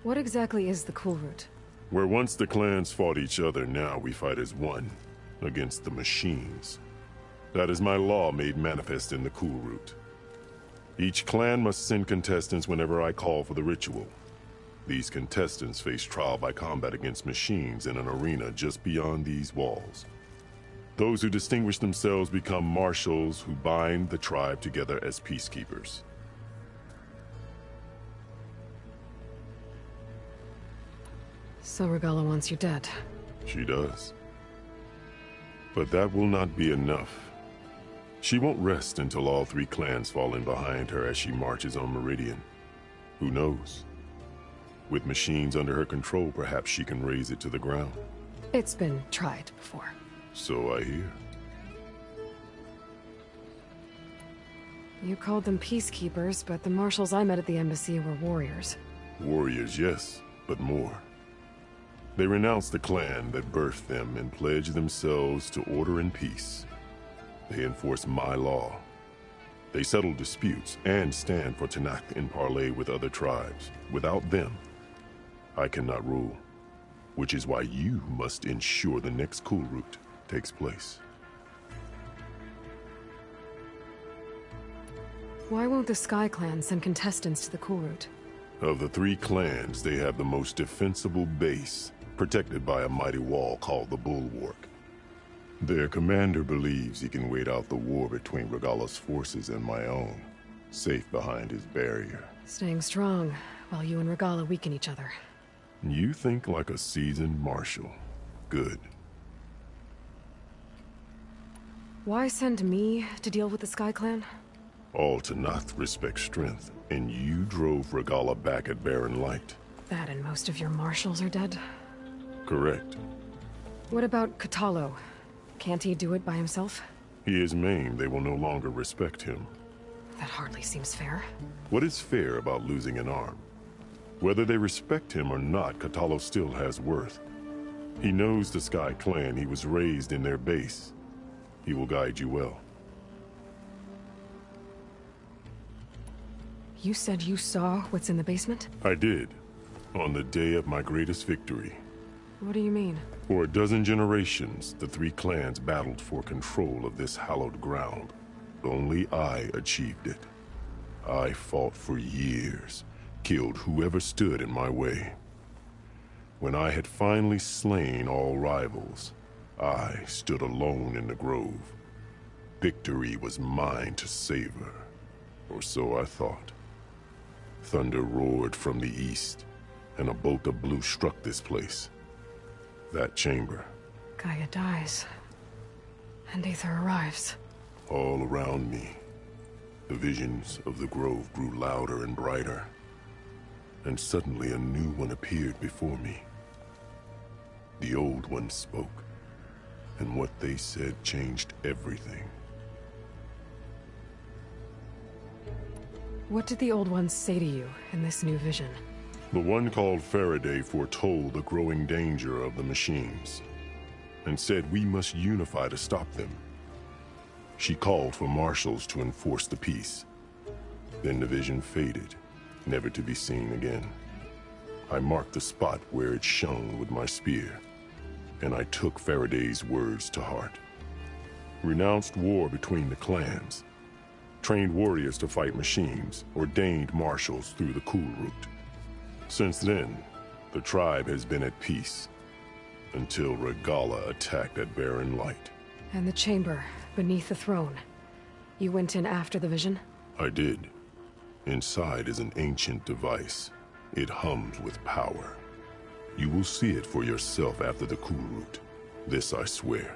What exactly is the Cool Route? Where once the clans fought each other, now we fight as one, against the machines. That is my law made manifest in the Cool Route. Each clan must send contestants whenever I call for the ritual. These contestants face trial by combat against machines in an arena just beyond these walls. Those who distinguish themselves become marshals who bind the tribe together as peacekeepers. So Regala wants you dead. She does. But that will not be enough. She won't rest until all 3 clans fall in behind her as she marches on Meridian. Who knows? With machines under her control, perhaps she can raise it to the ground. It's been tried before. So I hear. You called them peacekeepers, but the marshals I met at the embassy were warriors. Warriors, yes, but more. They renounce the clan that birthed them and pledge themselves to order and peace. They enforce my law. They settle disputes and stand for Tenakth in parley with other tribes. Without them, I cannot rule. Which is why you must ensure the next Cool Route takes place. Why won't the Sky Clan send contestants to the Cool Route? Of the 3 clans, they have the most defensible base, protected by a mighty wall called the Bulwark. Their commander believes he can wait out the war between Regala's forces and my own, safe behind his barrier. Staying strong, while you and Regala weaken each other. You think like a seasoned marshal. Good. Why send me to deal with the Sky Clan? All Tenakth respect strength, and you drove Regala back at Barren Light. That and most of your marshals are dead? Correct. What about Kotallo? Can't he do it by himself? He is maimed. They will no longer respect him. That hardly seems fair. What is fair about losing an arm? Whether they respect him or not, Kotallo still has worth. He knows the Sky Clan. He was raised in their base. He will guide you well. You said you saw what's in the basement? I did. On the day of my greatest victory. What do you mean? For a dozen generations, the 3 clans battled for control of this hallowed ground. Only I achieved it. I fought for years, killed whoever stood in my way. When I had finally slain all rivals, I stood alone in the grove. Victory was mine to savor, or so I thought. Thunder roared from the east, and a bolt of blue struck this place. That chamber. Gaia dies, and Aether arrives. All around me, the visions of the grove grew louder and brighter, and suddenly a new one appeared before me. The old one spoke, and what they said changed everything. What did the old ones say to you in this new vision? The one called Faraday foretold the growing danger of the machines, and said we must unify to stop them. She called for marshals to enforce the peace. Then the vision faded, never to be seen again. I marked the spot where it shone with my spear, and I took Faraday's words to heart. Renounced war between the clans, trained warriors to fight machines, ordained marshals through the cool route. Since then, the tribe has been at peace, until Regala attacked at Barren Light. And the chamber, beneath the throne. You went in after the vision? I did. Inside is an ancient device. It hums with power. You will see it for yourself after the cool route. This I swear.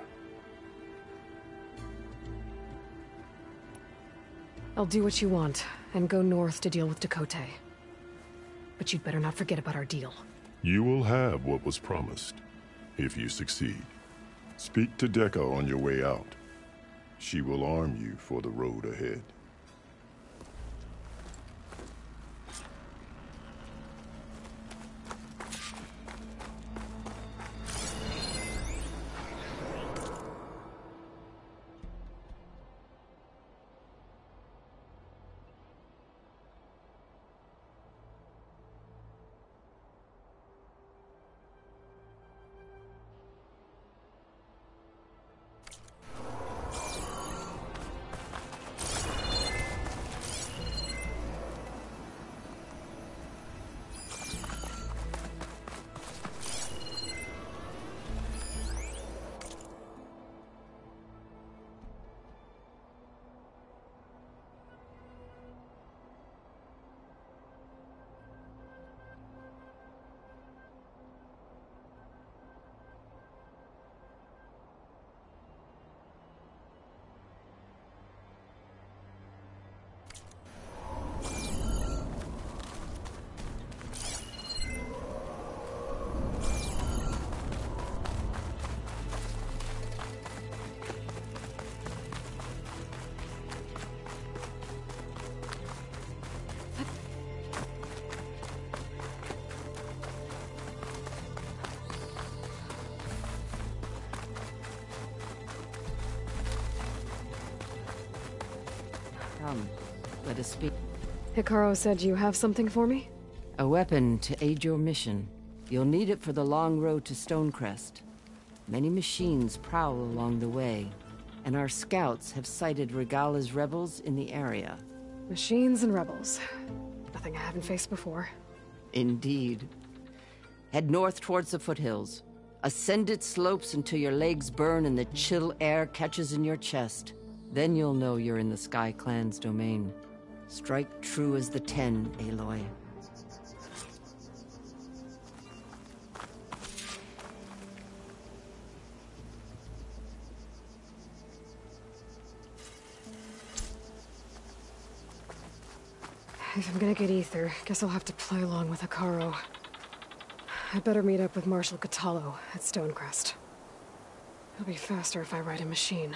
I'll do what you want, and go north to deal with Dakota. But you'd better not forget about our deal. You will have what was promised, if you succeed. Speak to Dekka on your way out. She will arm you for the road ahead. Come, let us speak. Hikaru said you have something for me? A weapon to aid your mission. You'll need it for the long road to Stonecrest. Many machines prowl along the way, and our scouts have sighted Regala's rebels in the area. Machines and rebels. Nothing I haven't faced before. Indeed. Head north towards the foothills. Ascend its slopes until your legs burn and the chill air catches in your chest. Then you'll know you're in the Sky Clan's domain. Strike true as the 10, Aloy. If I'm gonna get ether, guess I'll have to play along with Hikaru. I'd better meet up with Marshal Catallo at Stonecrest. It'll be faster if I ride a machine.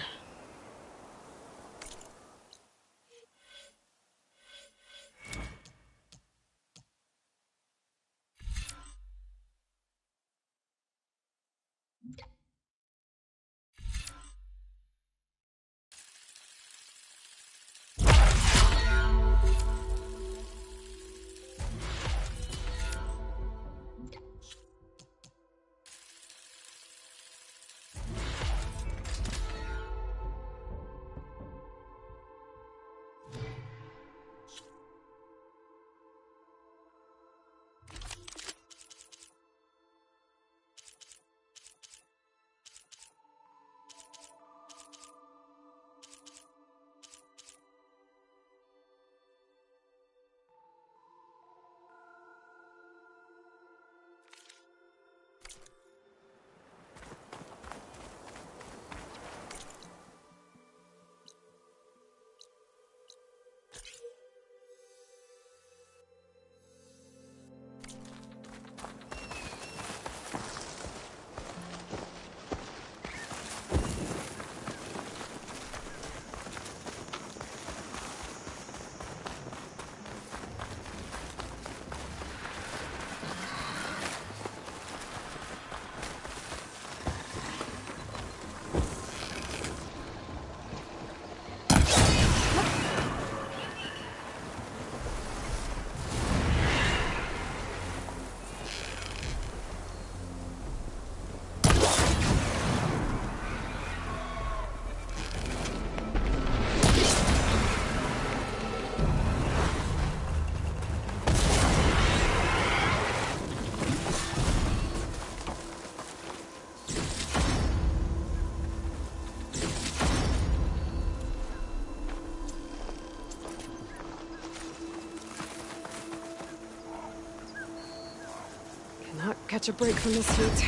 catch a break from this heat.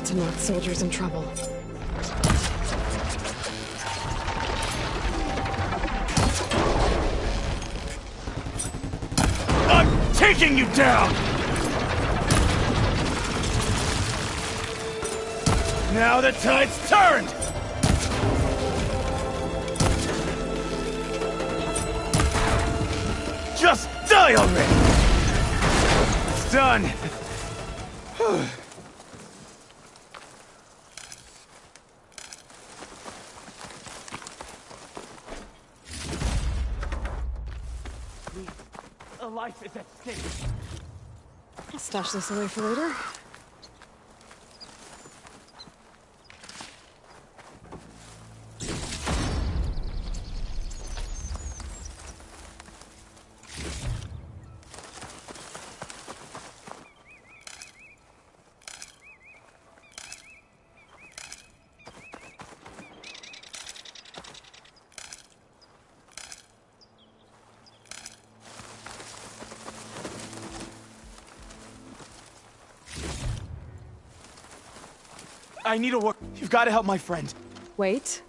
To knock soldiers in trouble. I'm taking you down! Now the tide's turned! Just die already! It's done! A life is at stake. I'll stash this away for later. I need to work. You've got to help my friend. Wait.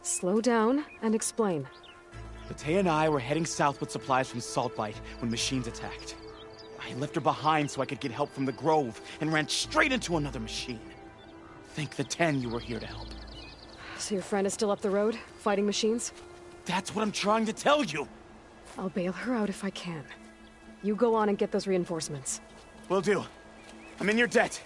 Slow down and explain. Tate and I were heading south with supplies from Saltbite when machines attacked. I left her behind so I could get help from the Grove and ran straight into another machine. Thank the 10 you were here to help. So your friend is still up the road, fighting machines? That's what I'm trying to tell you. I'll bail her out if I can. You go on and get those reinforcements. Will do. I'm in your debt.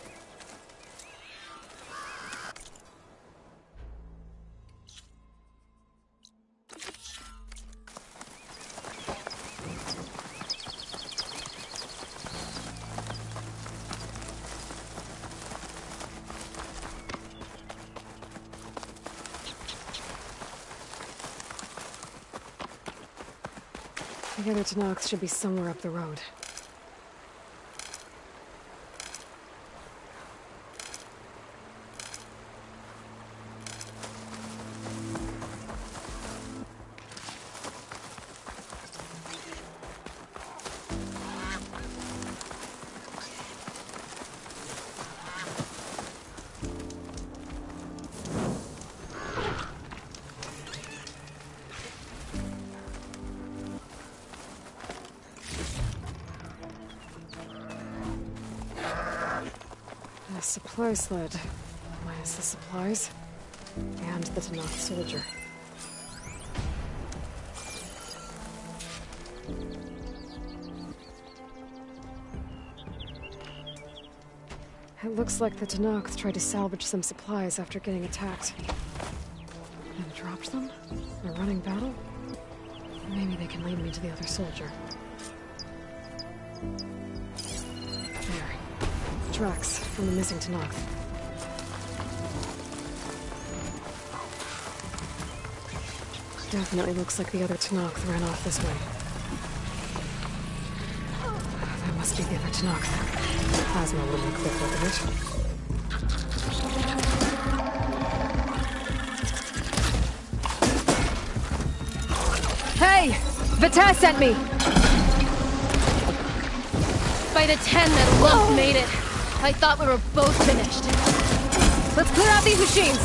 The other Tanox should be somewhere up the road. supply sled. Minus the supplies. And the Tanakh soldier. It looks like the Tanakh tried to salvage some supplies after getting attacked. And dropped them? In a running battle? Maybe they can lead me to the other soldier. There. Tracks from the missing Tanakh. Definitely looks like the other Tanakh ran off this way. That must be the other Tanakh. Plasma would have been quick, wouldn't it? Hey! Vita sent me! By the 10 that Lump made it. I thought we were both finished. Let's clear out these machines!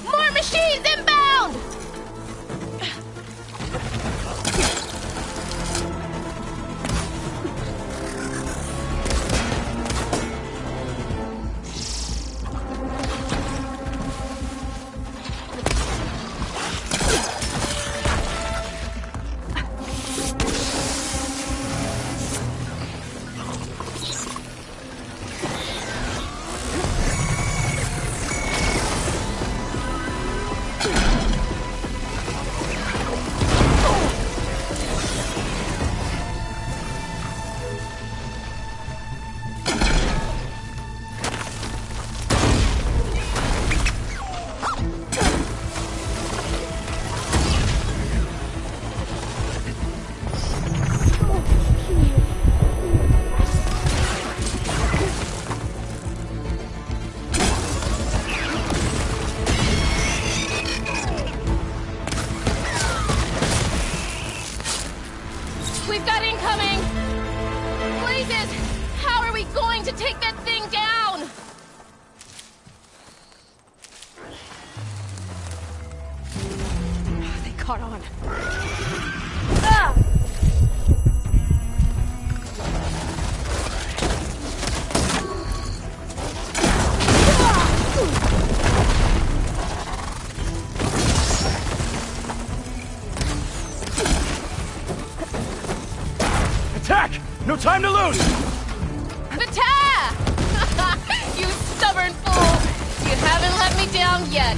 More machines inbound! We've got incoming! Blazes! How are we going to take that thing down? They caught on. Ah! Attack! No time to lose! Vita! You stubborn fool! You haven't let me down yet.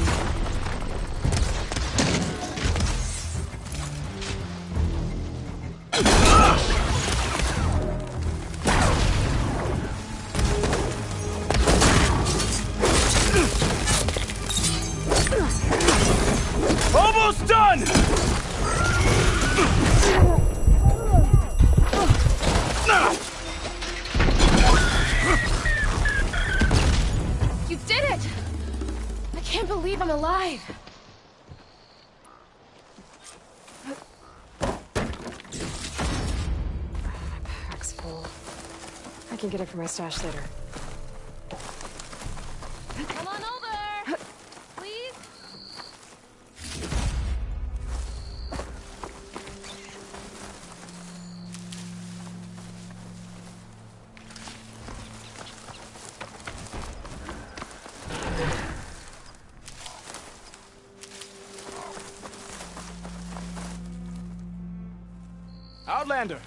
Almost done! You did it! I can't believe I'm alive. My pack's full. I can get it from my stash later. Come on over! Please? Outlander!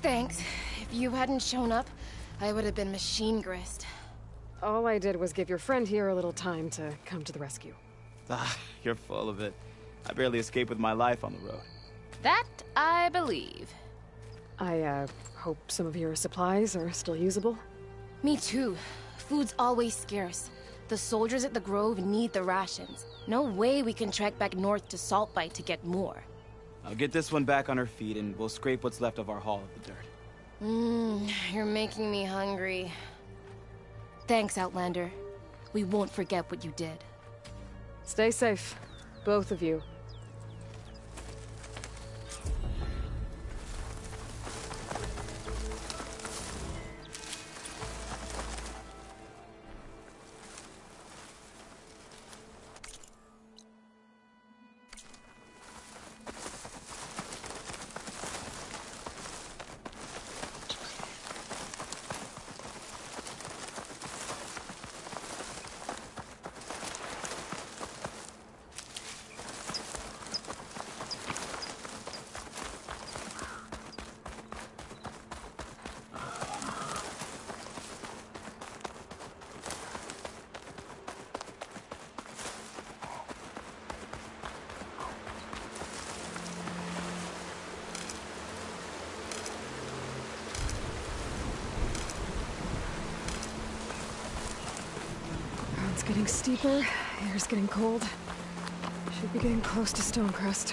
Thanks. If you hadn't shown up, I would have been machine grist. All I did was give your friend here a little time to come to the rescue. Ah, you're full of it. I barely escaped with my life on the road. That I believe. I, hope some of your supplies are still usable. Me too. Food's always scarce. The soldiers at the Grove need the rations. No way we can trek back north to Saltbite to get more. I'll get this one back on her feet and we'll scrape what's left of our haul of the dirt. You're making me hungry. Thanks, Outlander. We won't forget what you did. Stay safe, both of you. getting steeper, air's getting cold. Should be getting close to Stonecrest.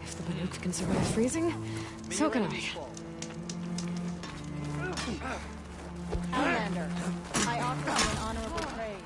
If the Banuk can survive freezing, so can I. Outlander, I offer you an honorable trade.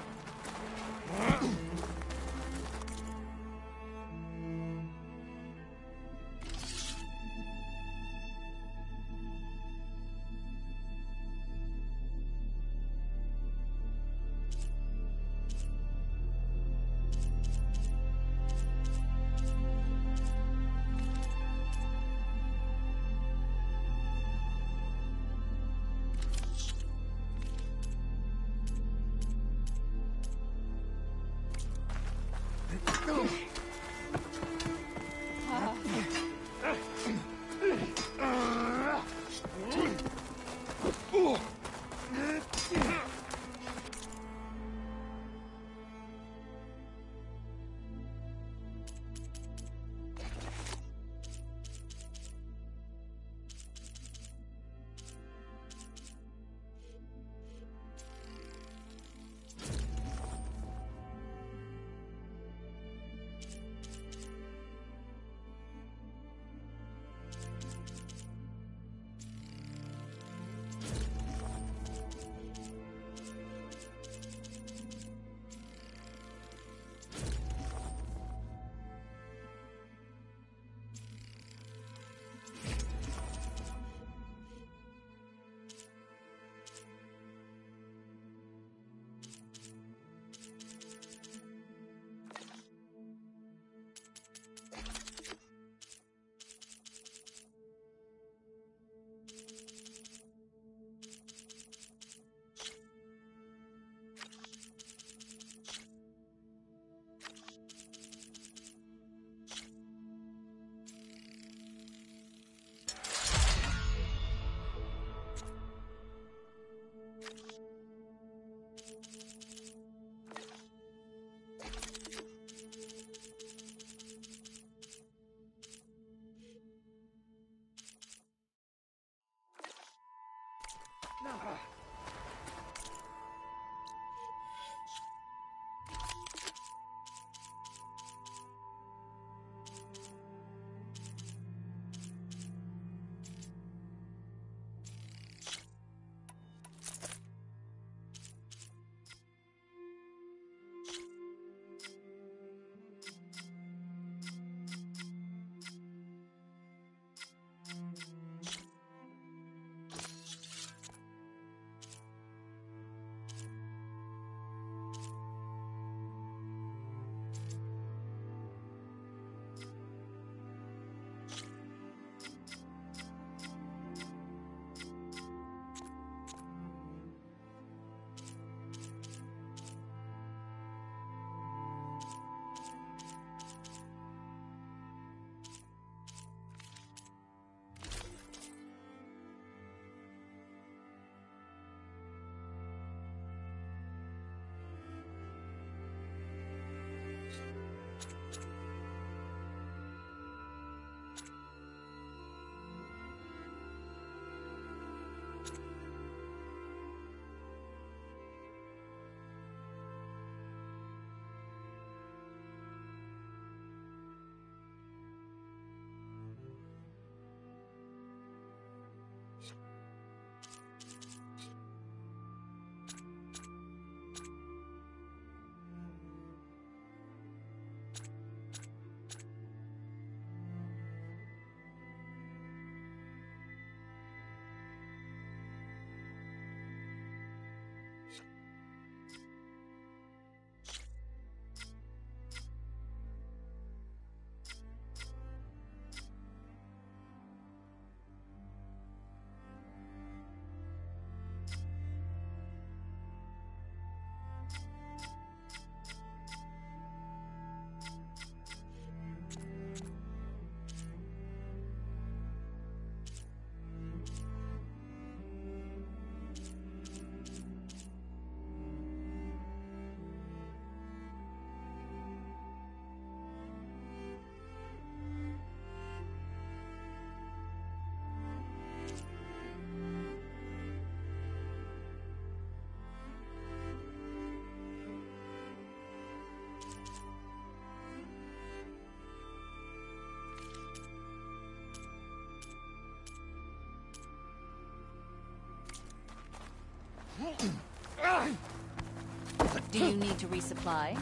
Do you need to resupply?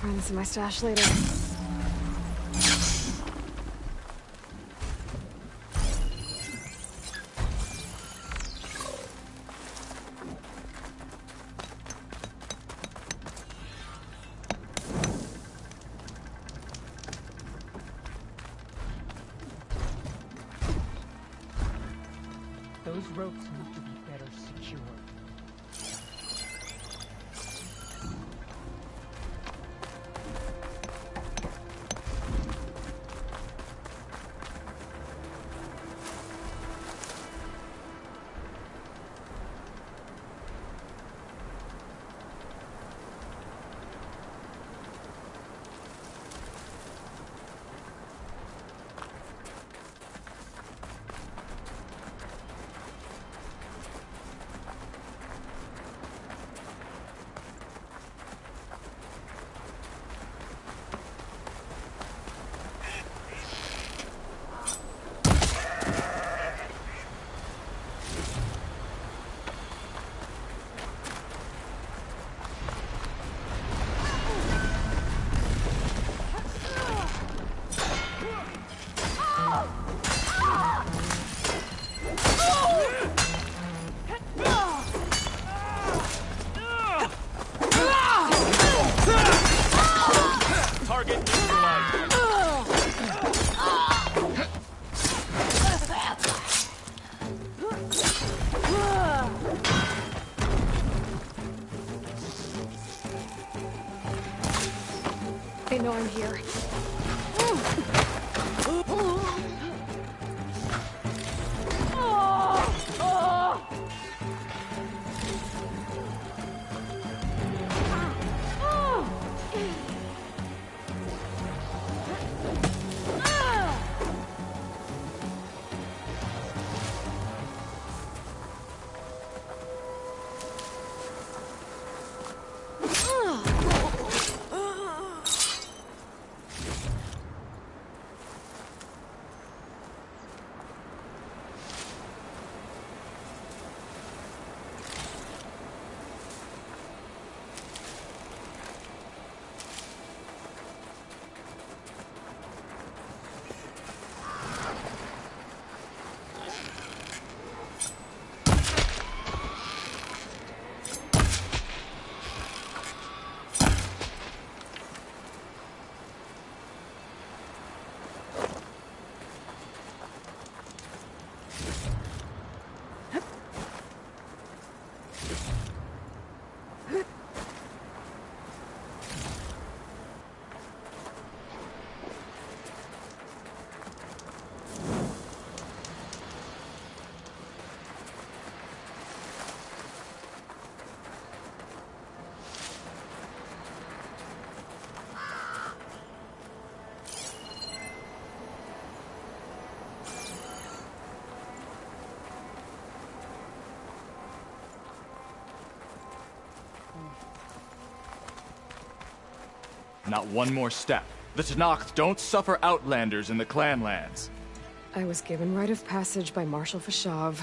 Find this in my stash later. Those ropes need to be better secured. They know I'm here. Not one more step. The Tenakth don't suffer outlanders in the Clanlands. I was given rite of passage by Marshal Fashav.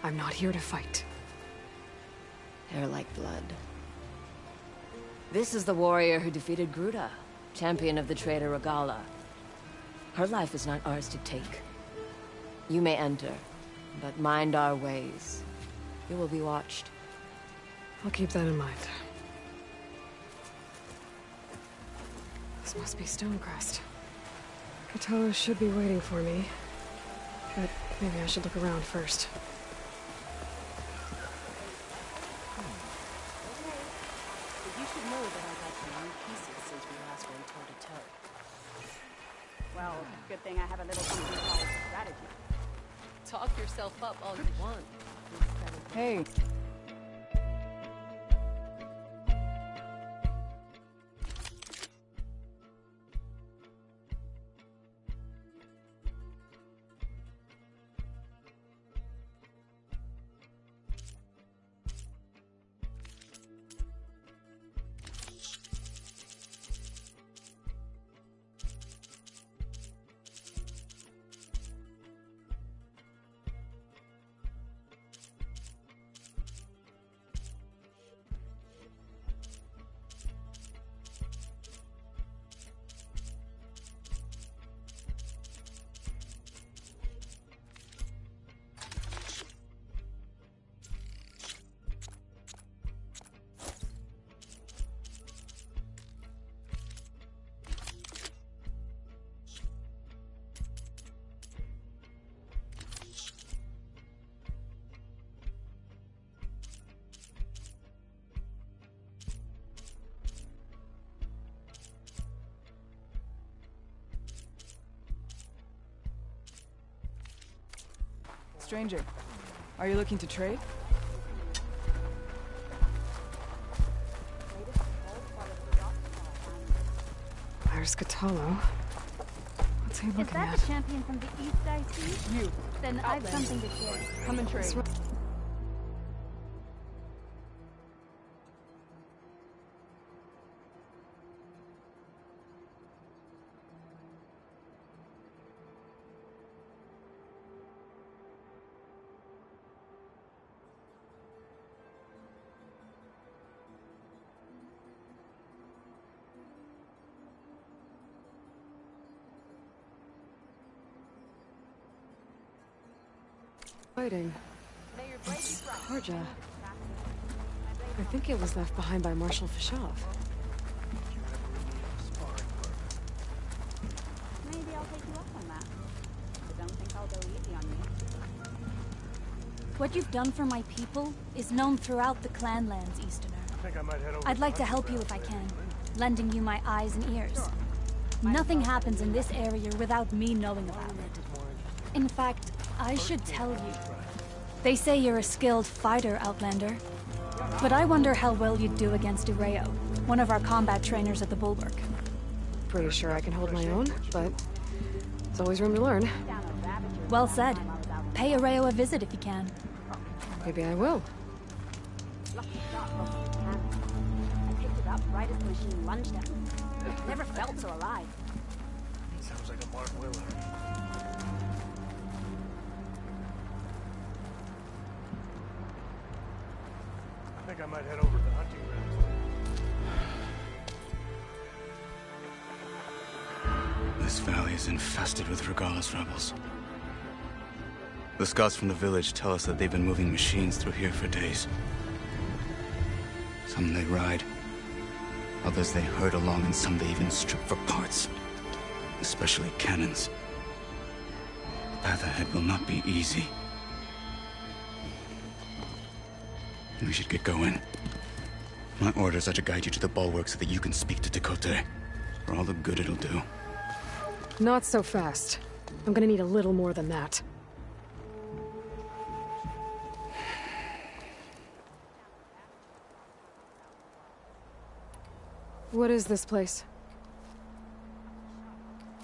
I'm not here to fight. Hair like blood. This is the warrior who defeated Gruda, champion of the traitor Regala. Her life is not ours to take. You may enter, but mind our ways. You will be watched. I'll keep that in mind. This must be Stonecrest. Katala should be waiting for me. But maybe I should look around first. You should know that I got some new pieces since we last went toe-to-toe. Well, good thing I have a little something called strategy. Talk yourself up all you want. Hey. Stranger, are you looking to trade? There's Katalo. What's he looking Is that at? the champion from the east I see? You. Then I've something to share. Come and trade. Fighting. It's Karja. I think it was left behind by Marshal Fashav. Maybe I'll take you up on that. But don't think I'll go easy on you. What you've done for my people is known throughout the Clanlands, Easterner. I think I might head over I'd like to help you if I can, lending you my eyes and ears. Nothing happens in this area without me knowing about it. In fact, I should tell you. They say you're a skilled fighter, Outlander. But I wonder how well you'd do against Ireo, one of our combat trainers at the Bulwark. Pretty sure I can hold my own, but there's always room to learn. Well said. Pay Ireo a visit if you can. Maybe I will. I picked it up right as the machine lunged at me. Never felt so alive. Sounds like a Mark Willer. I think I might head over to the hunting grounds. This valley is infested with Regala's rebels. The scouts from the village tell us that they've been moving machines through here for days. Some they ride, others they herd along, and some they even strip for parts. Especially cannons. The path ahead will not be easy. We should get going. My orders are to guide you to the bulwark so that you can speak to Tekote. For all the good it'll do. Not so fast. I'm gonna need a little more than that. What is this place?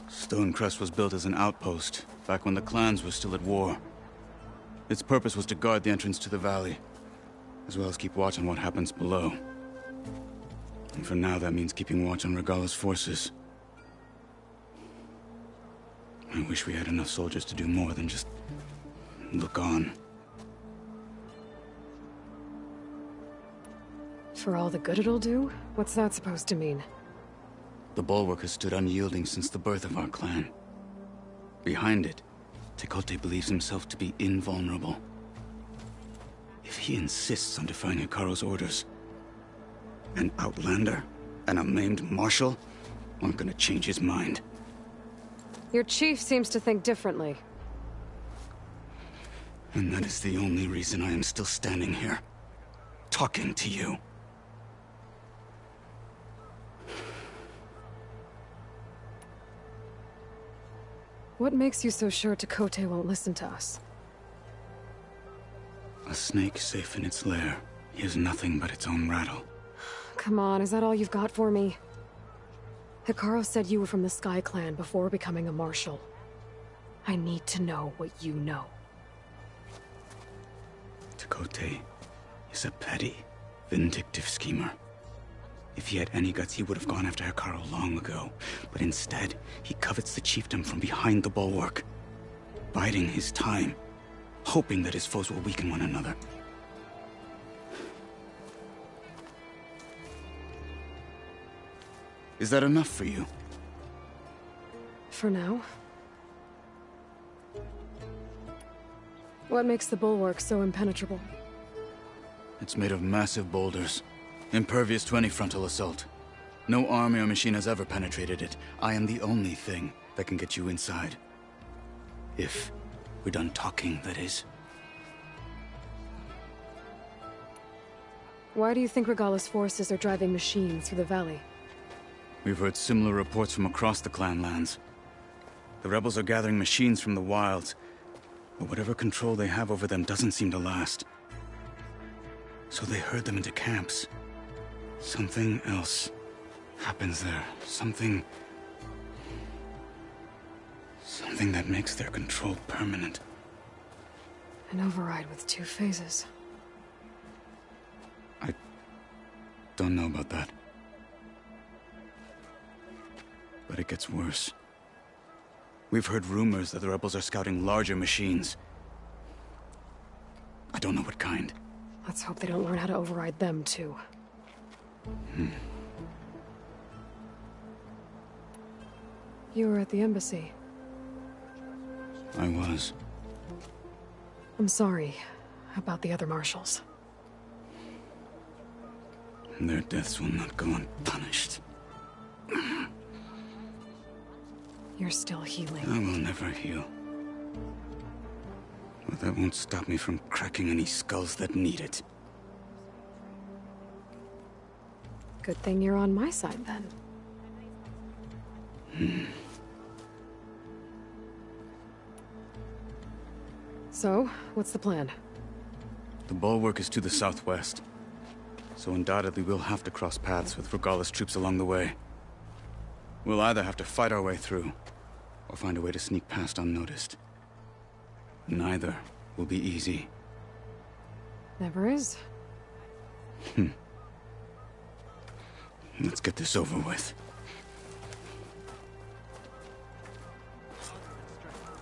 Stonecrest was built as an outpost, back when the clans were still at war. Its purpose was to guard the entrance to the valley, as well as keep watch on what happens below. And for now, that means keeping watch on Regala's forces. I wish we had enough soldiers to do more than just look on. For all the good it'll do? What's that supposed to mean? The Bulwark has stood unyielding since the birth of our clan. Behind it, Tekote believes himself to be invulnerable. If he insists on defying Hikaru's orders, an outlander and a maimed marshal aren't gonna change his mind. Your chief seems to think differently. And that is the only reason I am still standing here, talking to you. What makes you so sure Tekote won't listen to us? A snake safe in its lair hears nothing but its own rattle. Come on, is that all you've got for me? Hikaru said you were from the Sky Clan before becoming a marshal. I need to know what you know. Tekote is a petty, vindictive schemer. If he had any guts, he would have gone after Hikaru long ago. But instead, he covets the chiefdom from behind the bulwark, biding his time, hoping that his foes will weaken one another. Is that enough for you? For now. What makes the bulwark so impenetrable? It's made of massive boulders, impervious to any frontal assault. No army or machine has ever penetrated it. I am the only thing that can get you inside. If we're done talking, that is. Why do you think Regala's forces are driving machines through the valley? We've heard similar reports from across the clan lands. The rebels are gathering machines from the wilds, but whatever control they have over them doesn't seem to last. So they herd them into camps. Something else happens there. Something that makes their control permanent. An override with 2 phases. I don't know about that. But it gets worse. We've heard rumors that the rebels are scouting larger machines. I don't know what kind. Let's hope they don't learn how to override them, too. You were at the embassy. I was. I'm sorry about the other marshals. Their deaths will not go unpunished. You're still healing. I will never heal. But that won't stop me from cracking any skulls that need it. Good thing you're on my side, then. So, what's the plan? The bulwark is to the southwest, so undoubtedly we'll have to cross paths with Regala's troops along the way. We'll either have to fight our way through, or find a way to sneak past unnoticed. Neither will be easy. Never is. Let's get this over with.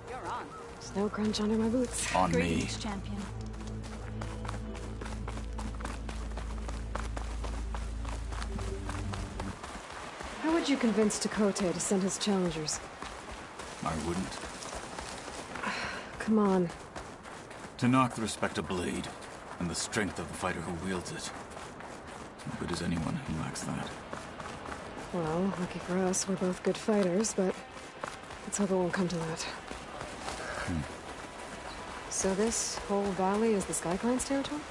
You're on. Snow crunch under my boots. On me. Greetings, champion. How would you convince Tekote to send his challengers? I wouldn't. Come on. To knock the respect of blade, and the strength of the fighter who wields it. As good as anyone who lacks that. Well, lucky for us, we're both good fighters, but let's hope it won't come to that. So this whole valley is the Sky Clan's territory?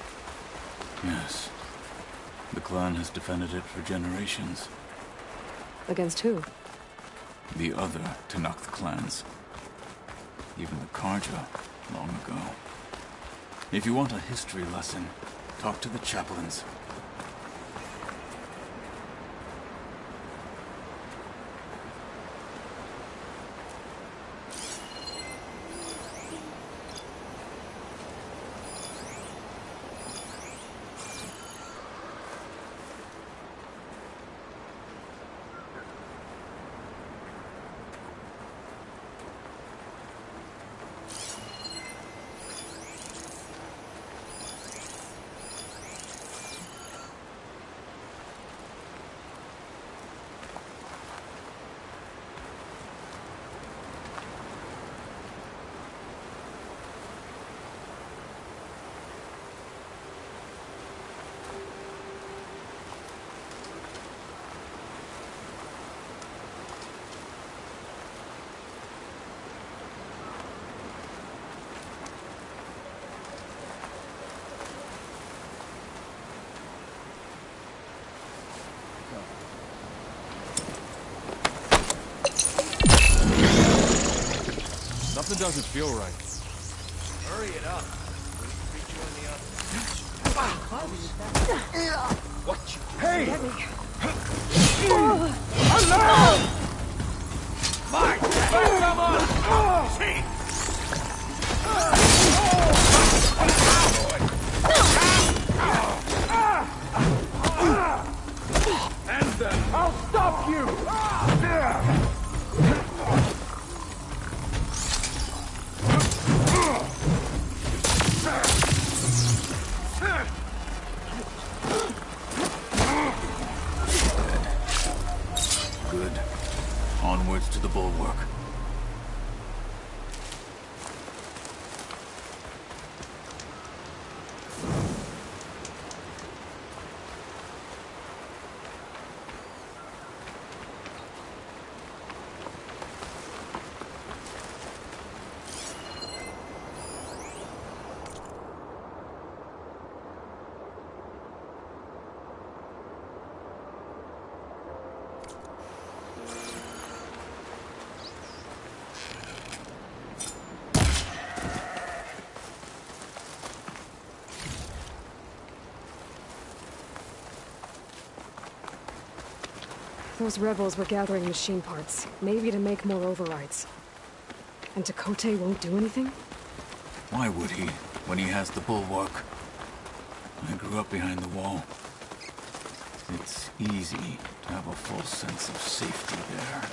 Yes. The clan has defended it for generations. Against who? The other Tanakh clans. Even the Karja, long ago. If you want a history lesson, talk to the chaplains. Something doesn't feel right. Hurry it up. We'll treat you in the other. What? Hey! Mike! Come on! See! And then I'll stop you! Good. Onwards to the bulwark. Those rebels were gathering machine parts, maybe to make more overrides. And Chakotay won't do anything? Why would he, when he has the bulwark? I grew up behind the wall. It's easy to have a false sense of safety there.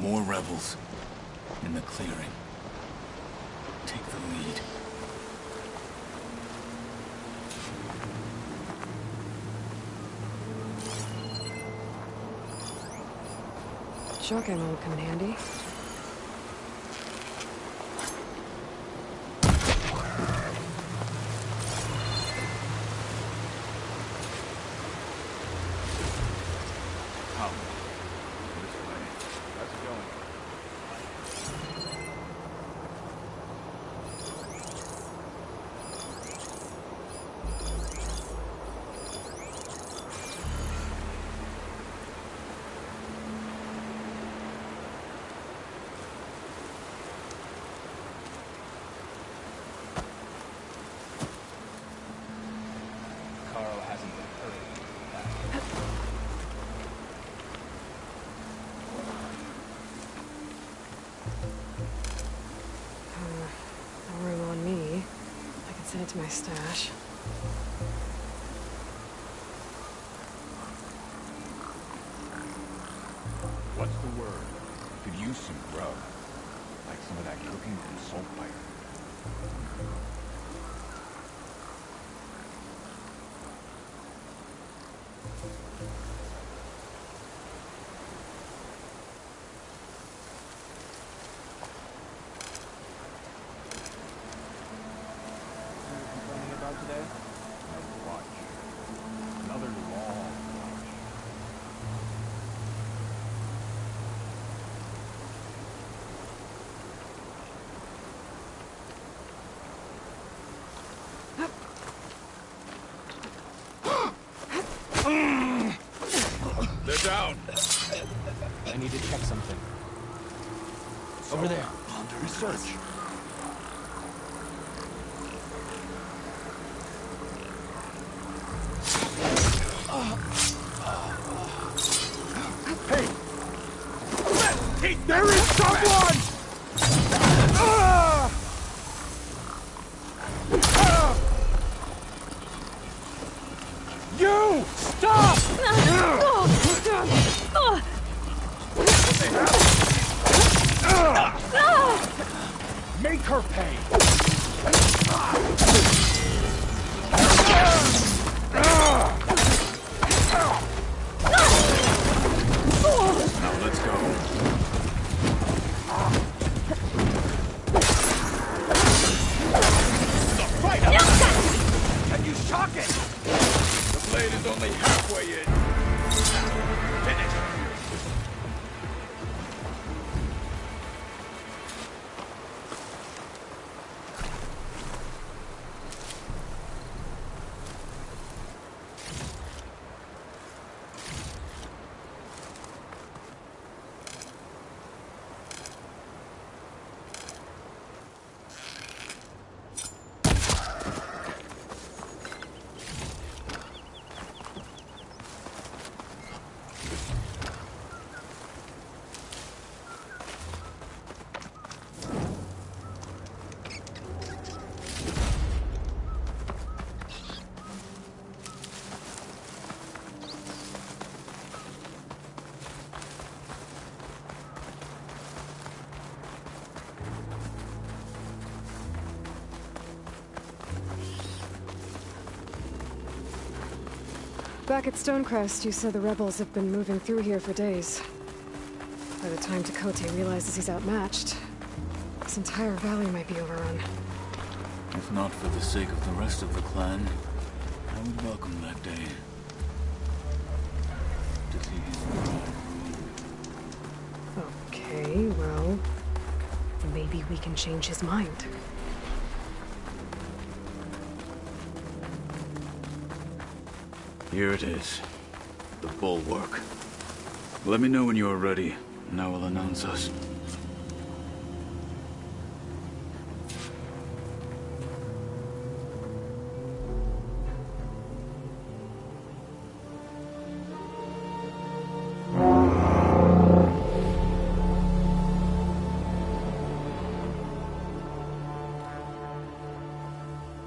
More rebels in the clearing. Take the lead. Shotgun will come in handy. Come. This way. Let's go. Carl hasn't been hurt. No room on me. I can send it to my stash. What's the word? Could use some grub. Like some of that cooking from Saltbite. About today? Watch. Another long watch. They're down. I need to check something. Over there. Research. Hey! There is someone! You! Stop! Make her pay! Now let's go. Right up! Can you shock it? The blade is only halfway in. Finish. Back at Stonecrest, you said the rebels have been moving through here for days. By the time Tekote realizes he's outmatched, this entire valley might be overrun. If not for the sake of the rest of the clan, I would welcome that day. To see his bride rule. Okay, well, maybe we can change his mind. Here it is. The bulwark. Let me know when you are ready, and I will announce us.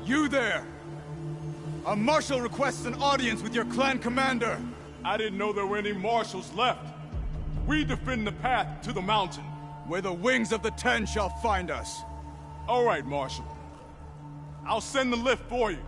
You there! A marshal requests an audience with your clan commander. I didn't know there were any marshals left. We defend the path to the mountain. Where the wings of the Ten shall find us. All right, Marshal. I'll send the lift for you.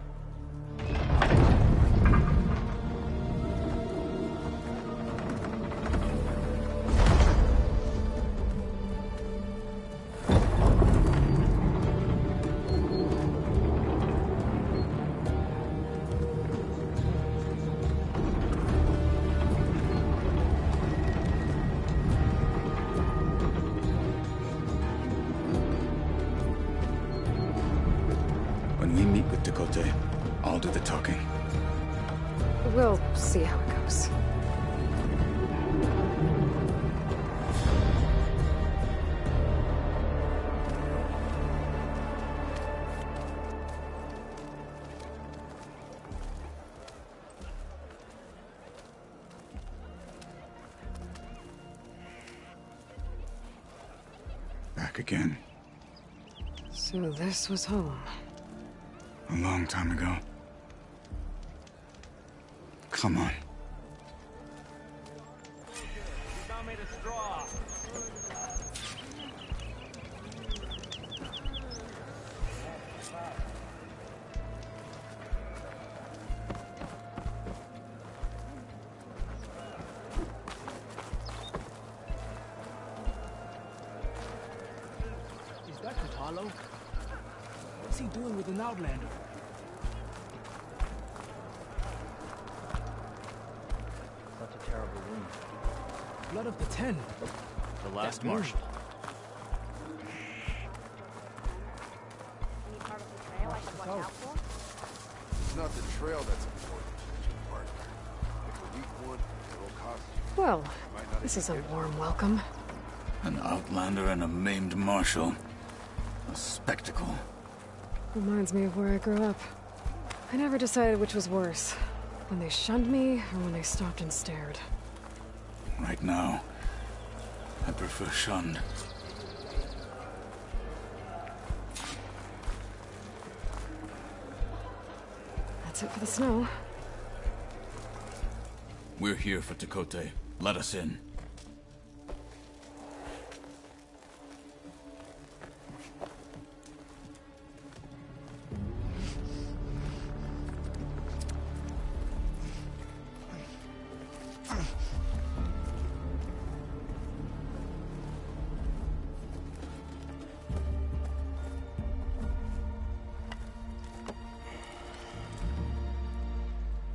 When we meet with Tekote, I'll do the talking. We'll see how it goes. Back again. So this was home. A long time ago. Come on. Is that Katalo? What's he doing with an Outlander? Such a terrible wound. Blood of the Ten. The last That marshal. Any part of the trail I should watch out for? It's not the trail that's important, partner. It's a weak one, it'll cost you. Well, this is a warm welcome. An outlander and a maimed marshal. A spectacle. Reminds me of where I grew up. I never decided which was worse. When they shunned me, or when they stopped and stared. Right now, I prefer shunned. That's it for the snow. We're here for Tekote. Let us in.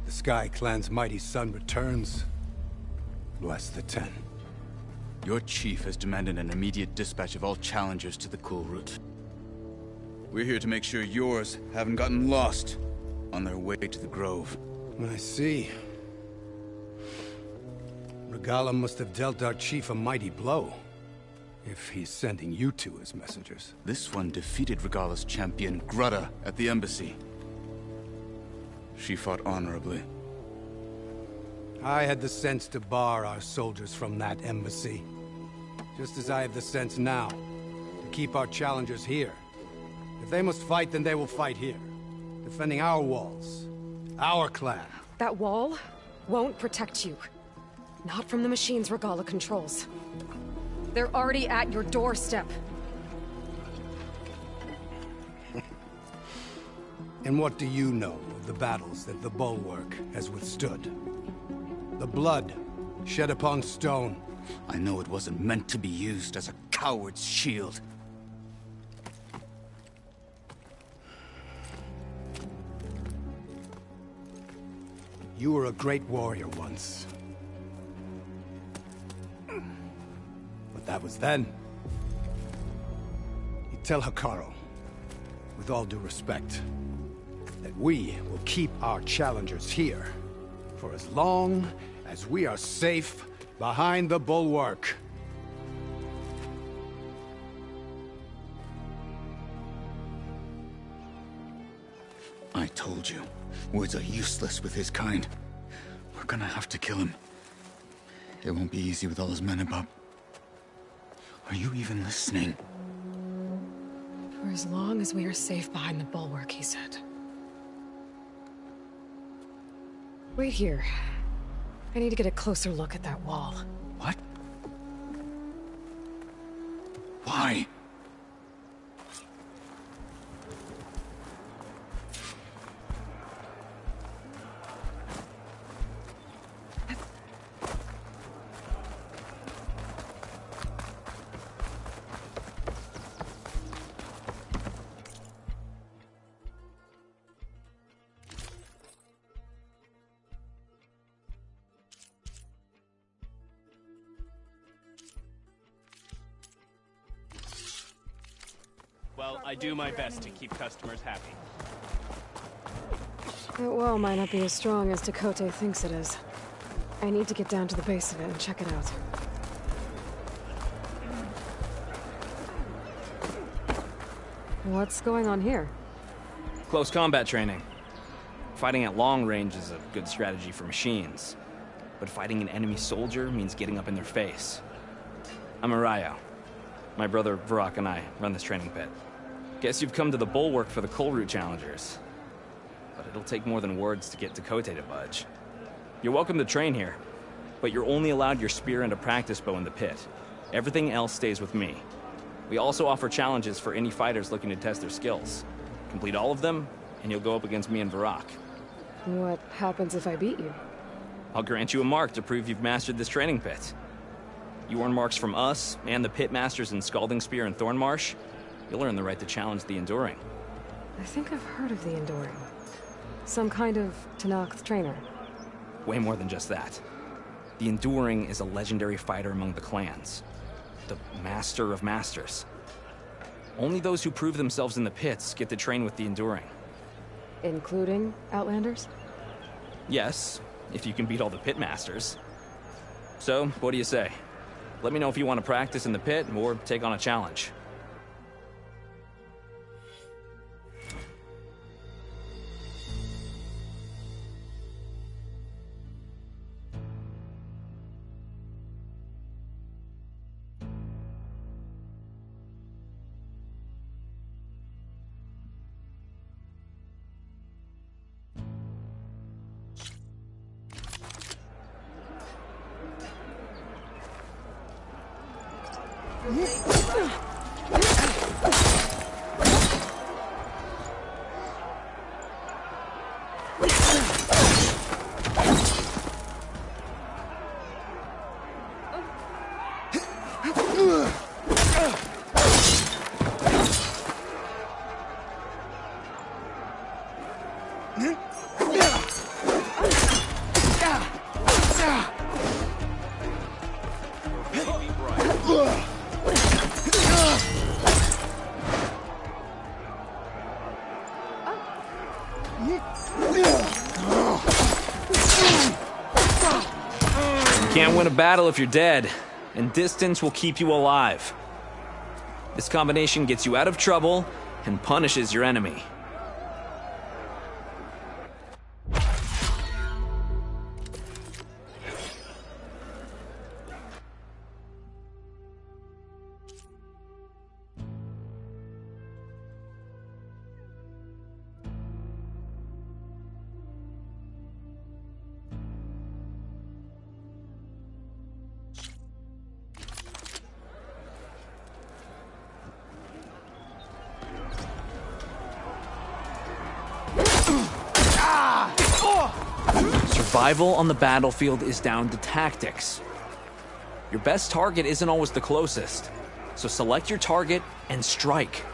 The Sky Clan's mighty son returns. Bless the Ten. Your chief has demanded an immediate dispatch of all challengers to the cool route. We're here to make sure yours haven't gotten lost on their way to the Grove. I see. Regala must have dealt our chief a mighty blow, if he's sending you two as messengers. This one defeated Regala's champion, Grudda, at the embassy. She fought honorably. I had the sense to bar our soldiers from that embassy. Just as I have the sense now, to keep our challengers here. If they must fight, then they will fight here. Defending our walls. Our clan. That wall won't protect you. Not from the machines Regala controls. They're already at your doorstep. And what do you know of the battles that the Bulwark has withstood? The blood shed upon stone. I know it wasn't meant to be used as a coward's shield. You were a great warrior once. But that was then. You tell Hikaru, with all due respect, that we will keep our challengers here for as long as we are safe behind the bulwark. I told you, words are useless with his kind. We're gonna have to kill him. It won't be easy with all his men about. Are you even listening? For as long as we are safe behind the bulwark, he said. Wait here. I need to get a closer look at that wall. What? Why? Well, I do my best to keep customers happy. That wall might not be as strong as Dakota thinks it is. I need to get down to the base of it and check it out. What's going on here? Close combat training. Fighting at long range is a good strategy for machines. But fighting an enemy soldier means getting up in their face. I'm Arayo. My brother Varrock and I run this training pit. Guess you've come to the bulwark for the coal route challengers. But it'll take more than words to get Dakota to budge. You're welcome to train here, but you're only allowed your spear and a practice bow in the pit. Everything else stays with me. We also offer challenges for any fighters looking to test their skills. Complete all of them, and you'll go up against me and Varrock. What happens if I beat you? I'll grant you a mark to prove you've mastered this training pit. You earn marks from us and the pit masters in Scalding Spear and Thornmarsh. You'll earn the right to challenge the Enduring. I think I've heard of the Enduring. Some kind of Tenakth trainer. Way more than just that. The Enduring is a legendary fighter among the clans. The Master of Masters. Only those who prove themselves in the pits get to train with the Enduring. Including Outlanders? Yes, if you can beat all the pit masters. So, what do you say? Let me know if you want to practice in the pit or take on a challenge. Can't win a battle if you're dead, and distance will keep you alive. This combination gets you out of trouble and punishes your enemy. Survival on the battlefield is down to tactics. Your best target isn't always the closest, so select your target and strike.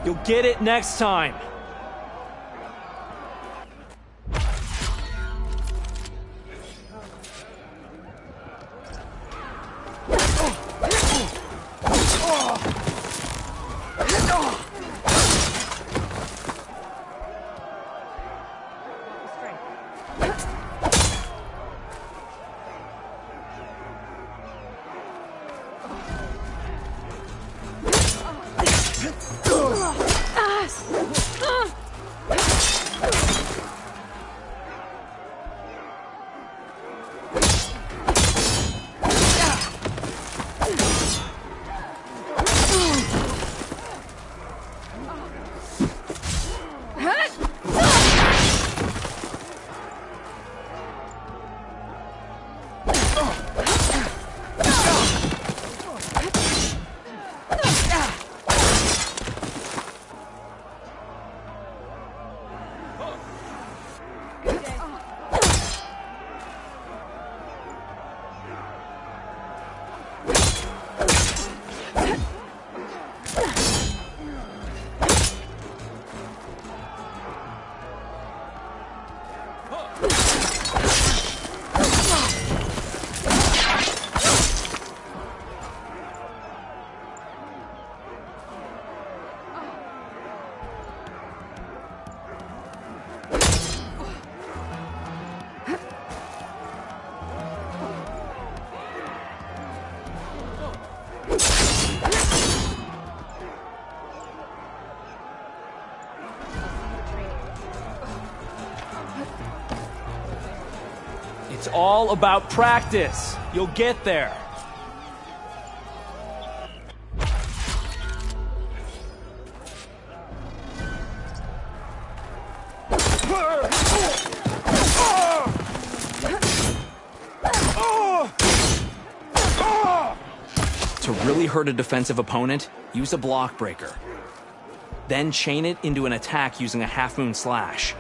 You'll get it next time. It's all about practice. You'll get there. To really hurt a defensive opponent, use a block breaker. Then chain it into an attack using a half-moon slash.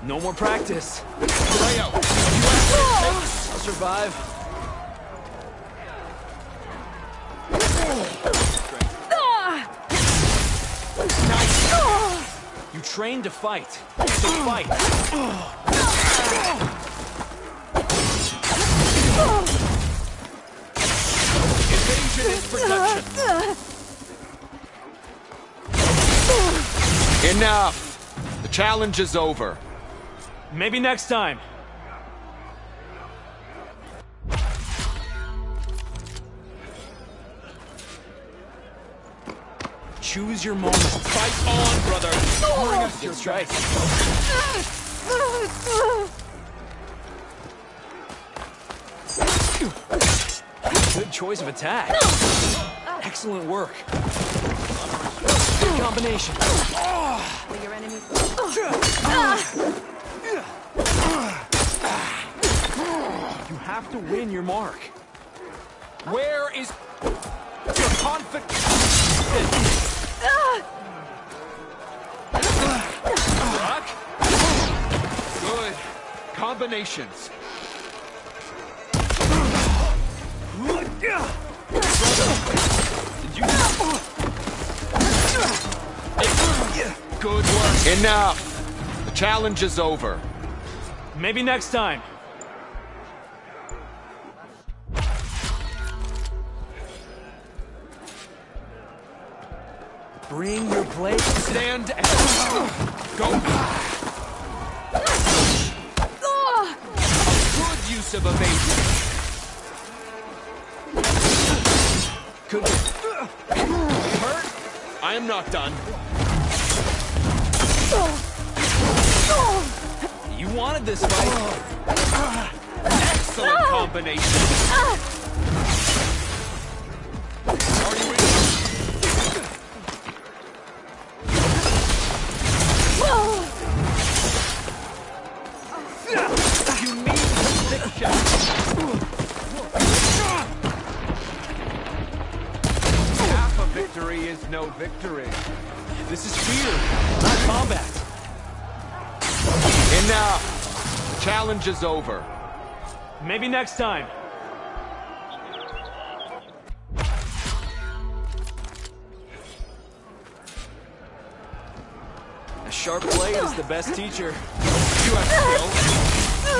No more practice. I'll survive. You train to fight. So fight. Evasion is protection. Enough! The challenge is over. Maybe next time. Choose your moment. Fight on, brother! Bring us your strike. Good choice of attack. Excellent work. Good combination. Will your enemies... You have to win your mark. Where is your confidence? Rock? Good. Combinations. Good work. Enough. The challenge is over. Maybe next time. Bring your blade. Stand and go. Good use of evasion. Good. Hurt? I am not done. You wanted this fight. Excellent combination. Are you in? You need conviction. Half a victory is no victory. This is fear, not combat. Enough. Challenge is over. Maybe next time. A sharp blade is the best teacher. You have skill.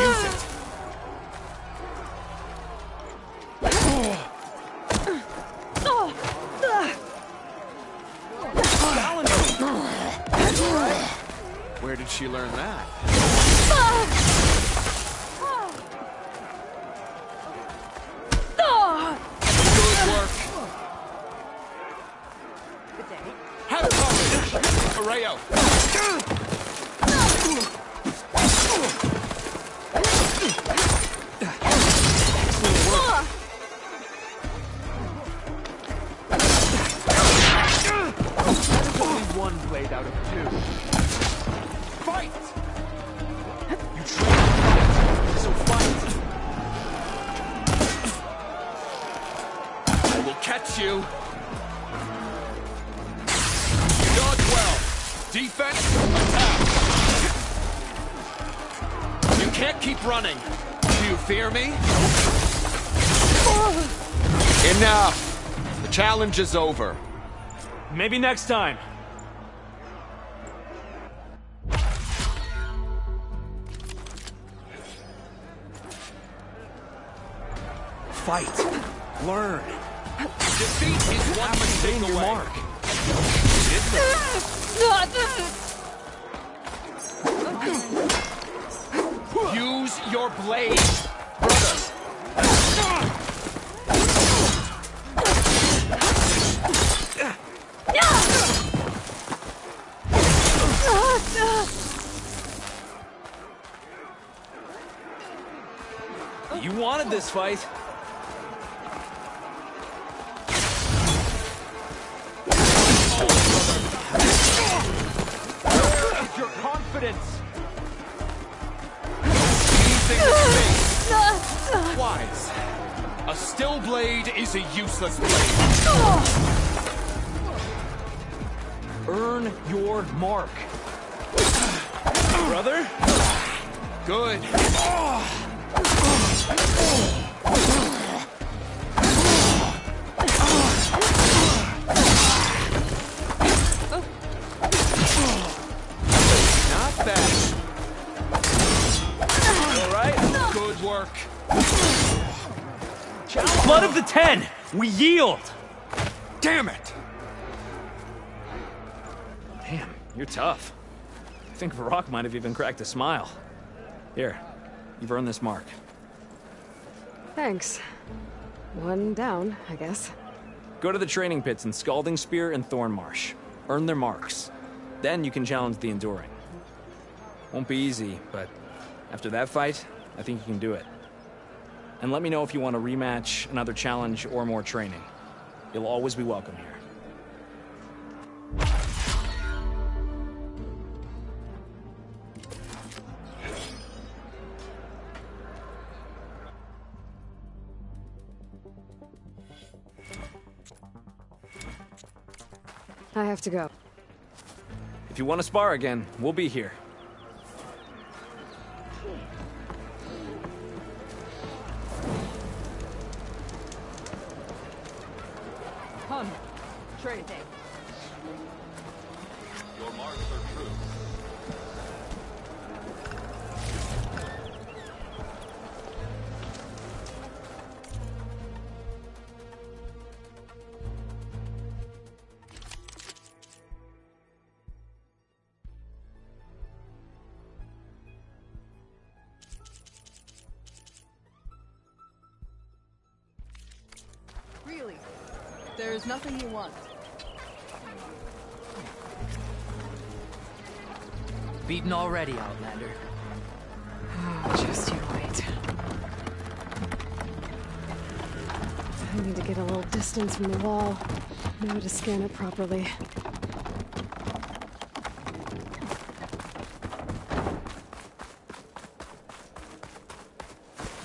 Use it. Where did she learn that? Good work. Have courage, Areo. Only one blade out of two. Fight! You trained, so fight. I will catch you. You dodge well. Defense, attack. You can't keep running. Do you fear me? Enough. The challenge is over. Maybe next time. Fight. Learn. Defeat is one mistake away. Mark. Use your blade, brothers. You wanted this fight. Where is your confidence? Using the face. Wise. A still blade is a useless blade. Earn your mark. Brother? Good. Not bad. All right. Good work. Blood of the Ten! We yield! Damn it! Damn. You're tough. I think Varrock might have even cracked a smile. Here, you've earned this mark. Thanks. One down, I guess. Go to the training pits in Scalding Spear and Thornmarsh. Earn their marks. Then you can challenge the Enduring. Won't be easy, but after that fight, I think you can do it. And let me know if you want a rematch, another challenge, or more training. You'll always be welcome here. I have to go. If you want to spar again, we'll be here. Come, trade. Your marks are true. Really? There's nothing you want. Beaten already, Outlander. Oh, just you wait. I need to get a little distance from the wall. Know to scan it properly.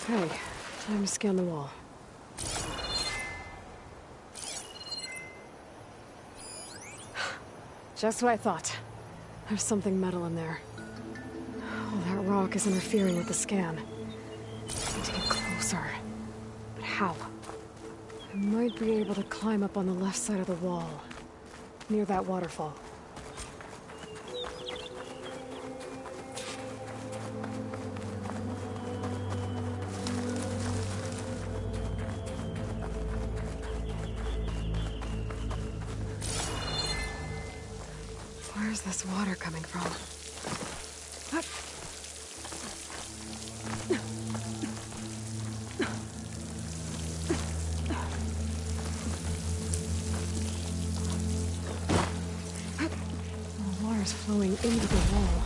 Okay, time to scan the wall. Just what I thought. There's something metal in there. Oh, that rock is interfering with the scan. I need to get closer. But how? I might be able to climb up on the left side of the wall, near that waterfall. Where's this water coming from? What? The water's flowing into the wall.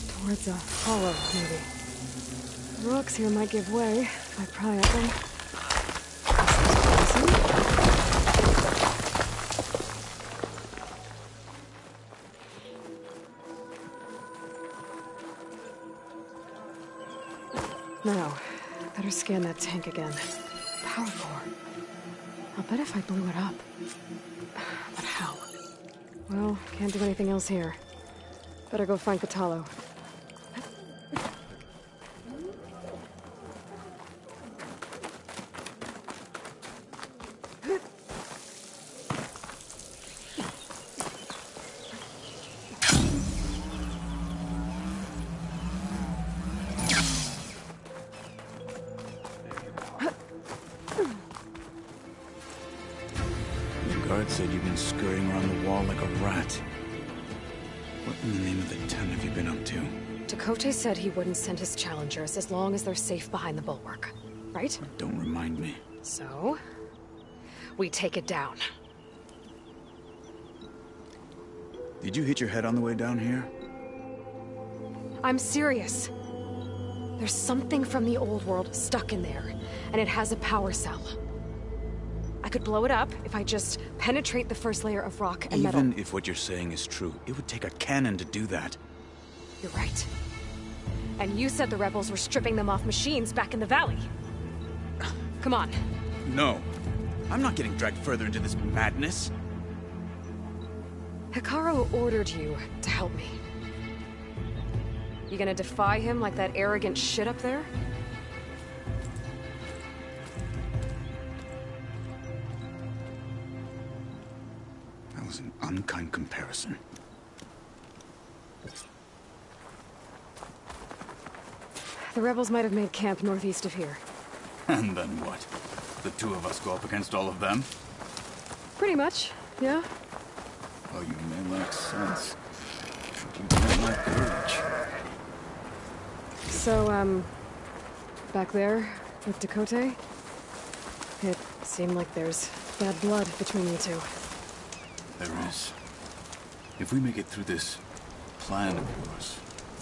Towards a hollow, maybe. The rocks here might give way if I pry at them. Now, better scan that tank again. Power core. I'll bet if I blew it up. But how? Well, can't do anything else here. Better go find Katalo. Said you've been scurrying around the wall like a rat. What in the name of the ten have you been up to? Tekote said he wouldn't send his challengers as long as they're safe behind the bulwark, right? Don't remind me. So, we take it down. Did you hit your head on the way down here? I'm serious. There's something from the old world stuck in there, and it has a power cell. I could blow it up if I just penetrate the first layer of rock and metal. Even if what you're saying is true, it would take a cannon to do that. You're right. And you said the rebels were stripping them off machines back in the valley. Come on. No. I'm not getting dragged further into this madness. Hikaru ordered you to help me. You gonna defy him like that arrogant shit up there? That was an unkind comparison. The rebels might have made camp northeast of here. And then what? The two of us go up against all of them? Pretty much, yeah. Oh, you may lack sense, but you don't lack courage. So, back there with Dakota, it seemed like there's bad blood between you two. There is. If we make it through this plan of yours,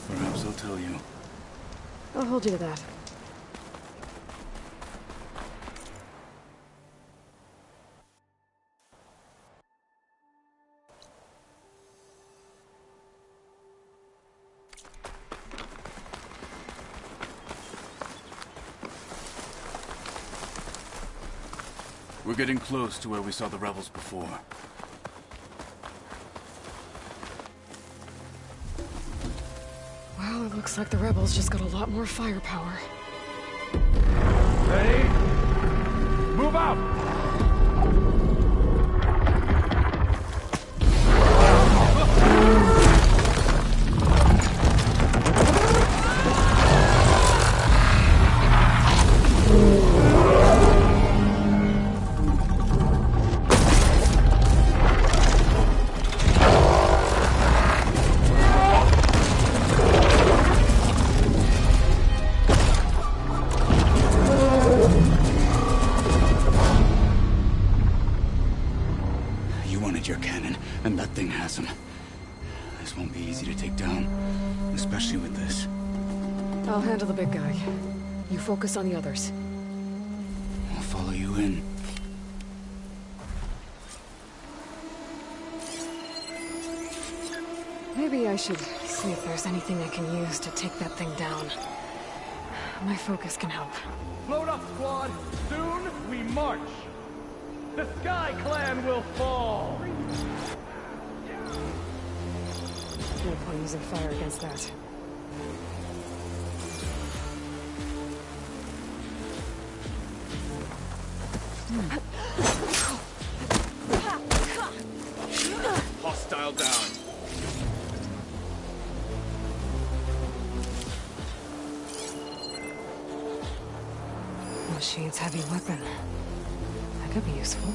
perhaps I'll tell you. I'll hold you to that. We're getting close to where we saw the rebels before. Well, it looks like the rebels just got a lot more firepower. Ready? Move out! Your cannon, and that thing has him. This won't be easy to take down, especially with this. I'll handle the big guy. You focus on the others. I'll follow you in. Maybe I should see if there's anything I can use to take that thing down. My focus can help. Load up, squad! Soon we march! The Sky Clan will fall! No point using fire against that. Hostile down. Machine's heavy weapon. That could be useful.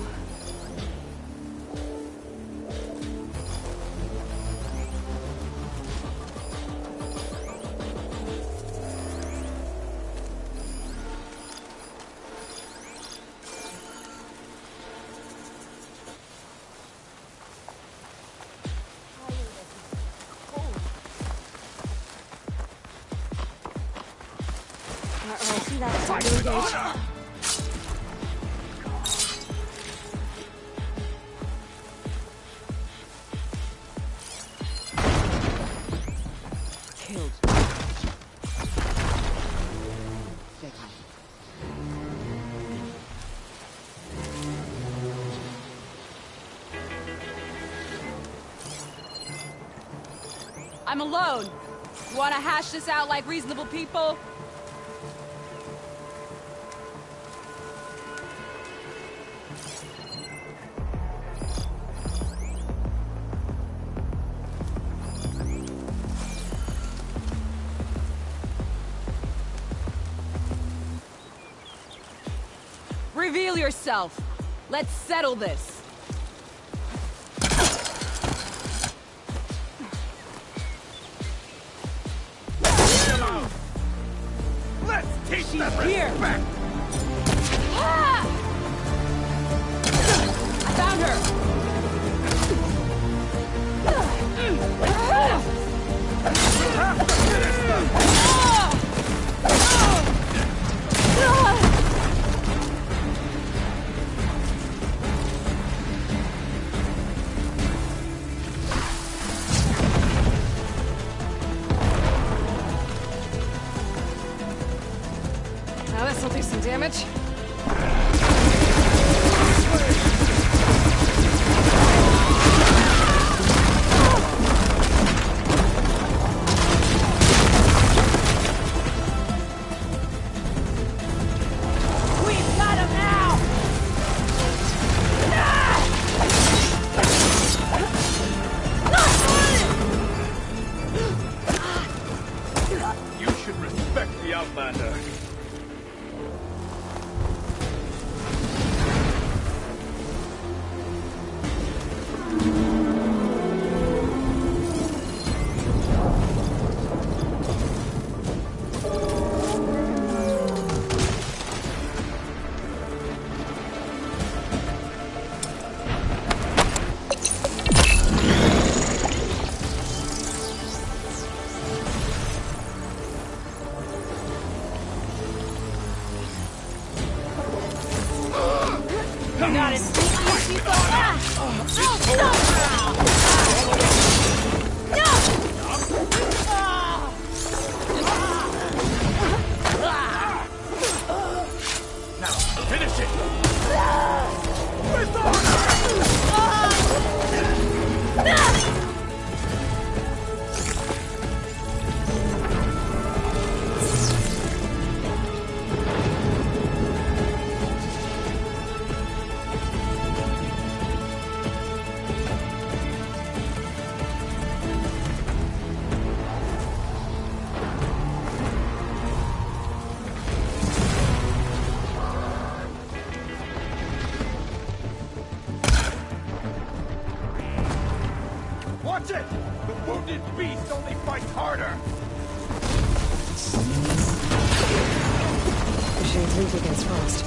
See that? Time to engage. Killed. I'm alone. You wanna hash this out like reasonable people? Reveal yourself. Let's settle this. Let's teach them Here. respect! Ah! I found her. We'll have to finish them! Now this'll do some damage. We've got him now. You should respect the Outlander. Watch it! The wounded beast only fights harder! Machine's weak against frost.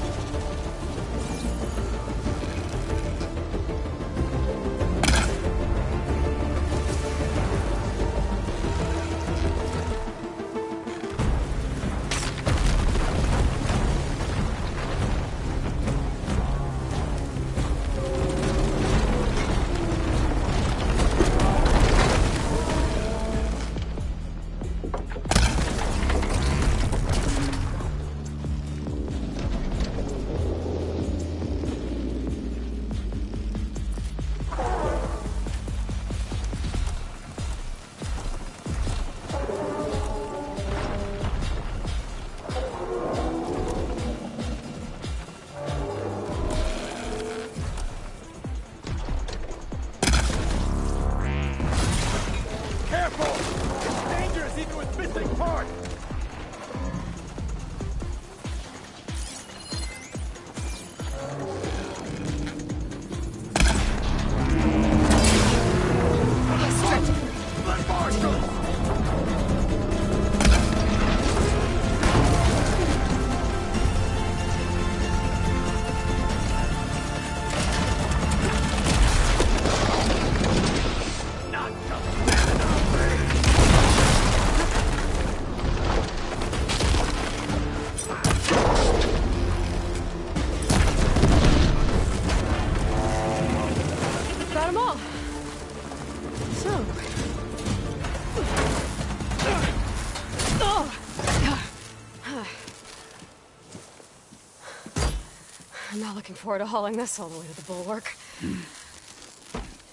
I'm not looking forward to hauling this all the way to the bulwark.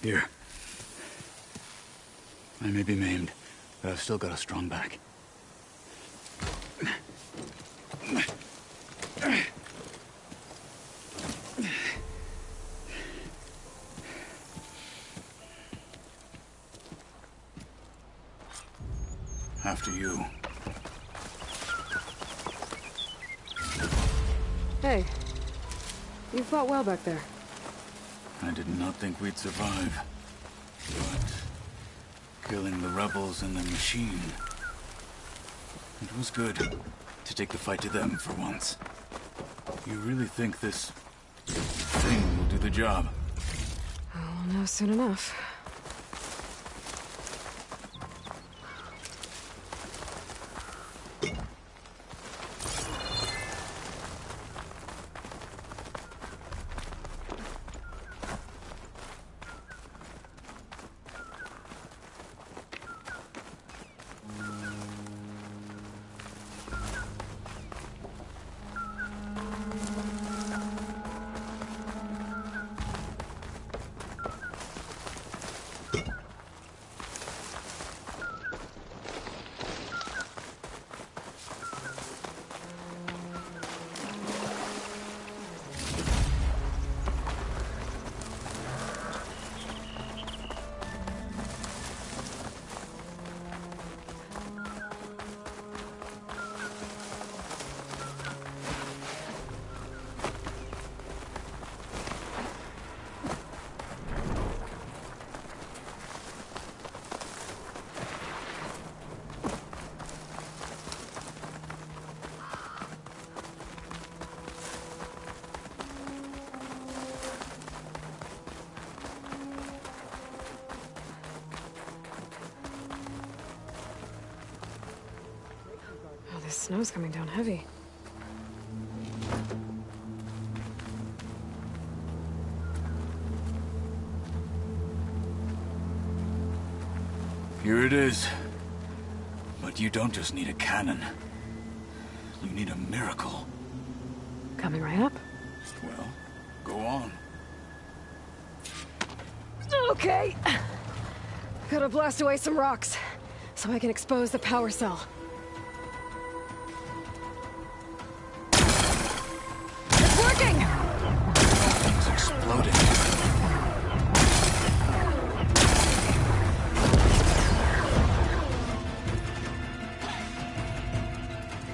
Here. I may be maimed, but I've still got a strong back. After you. Hey. You fought well back there. I did not think we'd survive. But killing the rebels and the machine, it was good to take the fight to them for once. You really think this thing will do the job? We'll know soon enough. The snow's coming down heavy. Here it is. But you don't just need a cannon. You need a miracle. Coming right up. Well, go on. Okay. Gotta blast away some rocks, so I can expose the power cell. Exploding.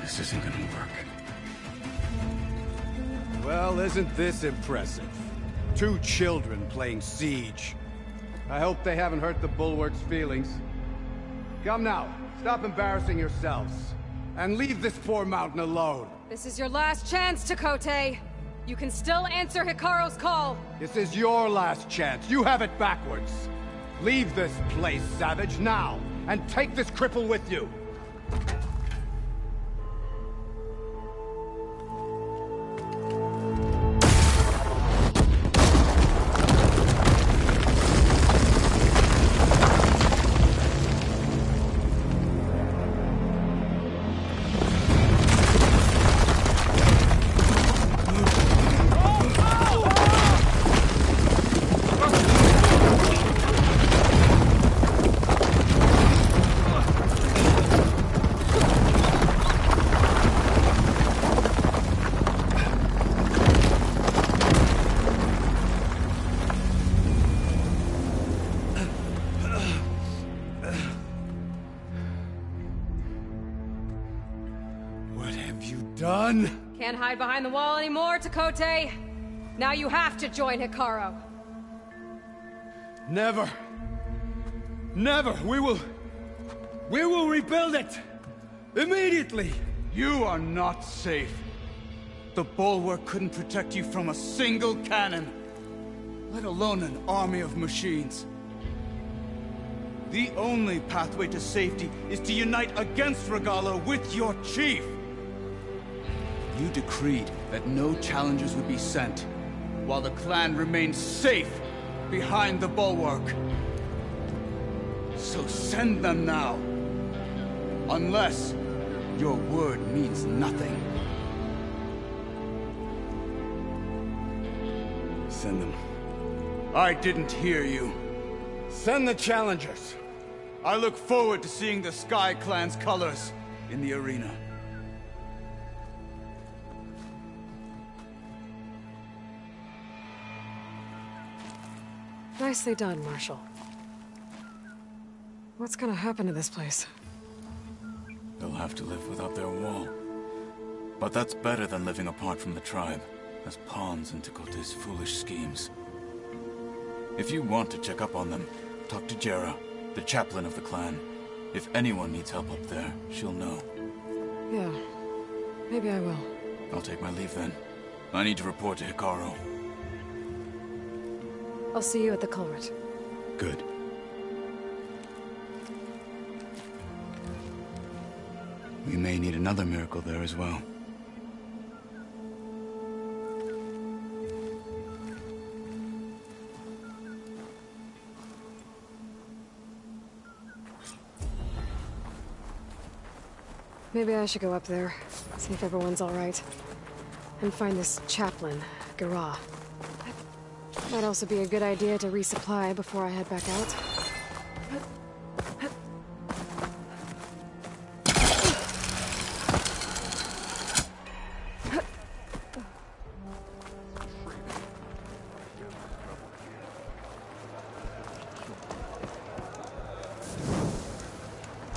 This isn't gonna work. Well, isn't this impressive? 2 children playing siege. I hope they haven't hurt the Bulwark's feelings. Come now, stop embarrassing yourselves. And leave this poor mountain alone. This is your last chance, Chakotay. You can still answer Hikaru's call. This is your last chance. You have it backwards. Leave this place, Savage, now. And take this cripple with you. Can't hide behind the wall anymore, Chakotay. Now you have to join Hikaru. Never. Never. We will rebuild it. Immediately. You are not safe. The Bulwark couldn't protect you from a single cannon, let alone an army of machines. The only pathway to safety is to unite against Regala with your chief. You decreed that no challengers would be sent, while the clan remained safe behind the Bulwark. So send them now. Unless your word means nothing. Send them. I didn't hear you. Send the challengers. I look forward to seeing the Sky Clan's colors in the arena. Nicely done, Marshal. What's gonna happen to this place? They'll have to live without their wall. But that's better than living apart from the tribe, as pawns in Chakotay's foolish schemes. If you want to check up on them, talk to Jera, the chaplain of the clan. If anyone needs help up there, she'll know. Yeah, maybe I will. I'll take my leave then. I need to report to Hikaru. I'll see you at the culvert. Good. We may need another miracle there as well. Maybe I should go up there, see if everyone's all right. And find this chaplain, Gara. Might also be a good idea to resupply before I head back out.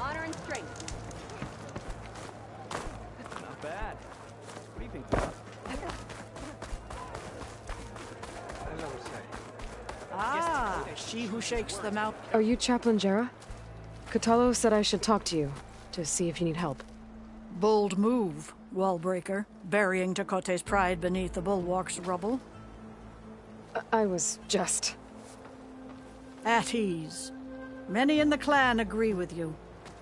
Honor and strength. Not bad. What do you think, Bob? Ah, she who shakes them out. Are you Chaplain Jera? Kotallo said I should talk to you, to see if you need help. Bold move, Wallbreaker, burying Chakotay's pride beneath the Bulwark's rubble. I was just... At ease. Many in the clan agree with you,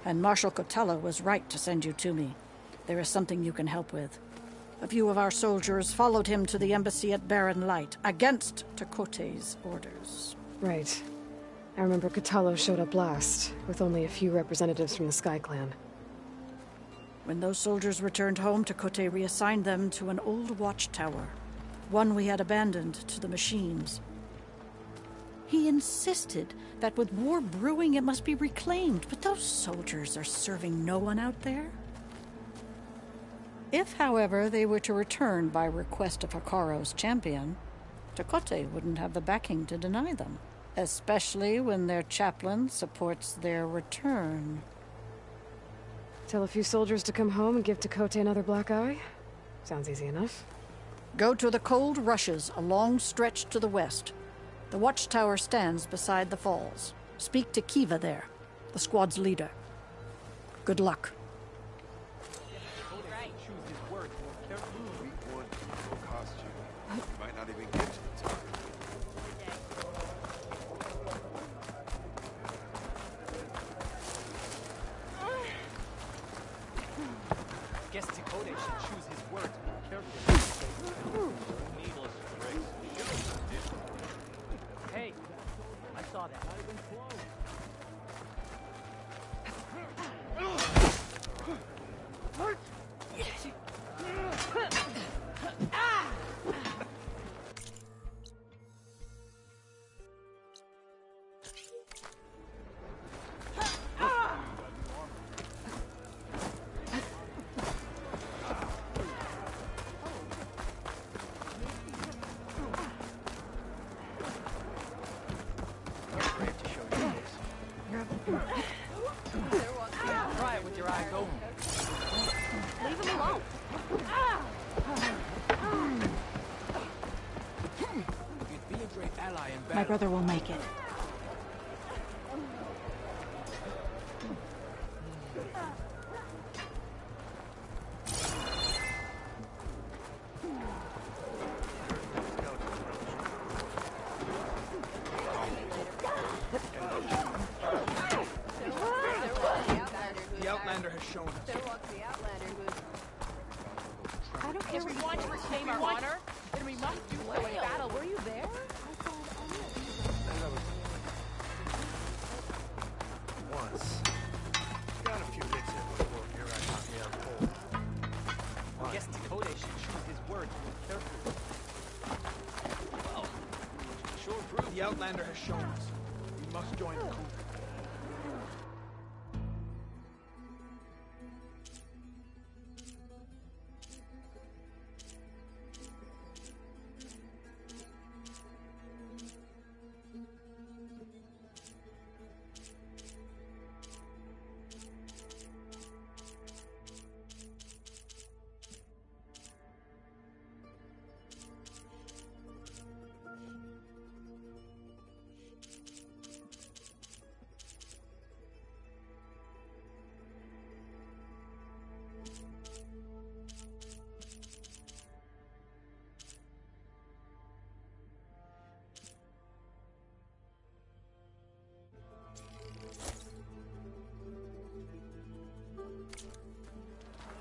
and Marshal Kotallo was right to send you to me. There is something you can help with. A few of our soldiers followed him to the embassy at Barren Light, against Chakotay's orders. Right. I remember Kotallo showed up last, with only a few representatives from the Sky Clan. When those soldiers returned home, Chakotay reassigned them to an old watchtower, one we had abandoned to the machines. He insisted that with war brewing it must be reclaimed, but those soldiers are serving no one out there. If, however, they were to return by request of Hikaru's champion, Chakotay wouldn't have the backing to deny them, especially when their chaplain supports their return. Tell a few soldiers to come home and give Chakotay another black eye? Sounds easy enough. Go to the cold rushes, a long stretch to the west. The watchtower stands beside the falls. Speak to Kiva there, the squad's leader. Good luck. Might not even get to the target. Guess Dakota should choose his words more carefully. Needless tricks. Hey, I saw that. Try it with your eyes open. Leave him alone. You'd be a great ally in battle. My brother will make it. The Outlander has shown us. I don't care if we want to reclaim our honor, then we must do so in battle. Were you there? Once. Got a few hits in before here I got me on hold. I guess Dakota should choose his words more carefully. Well, sure proved the Outlander has shown us. We must join the coup.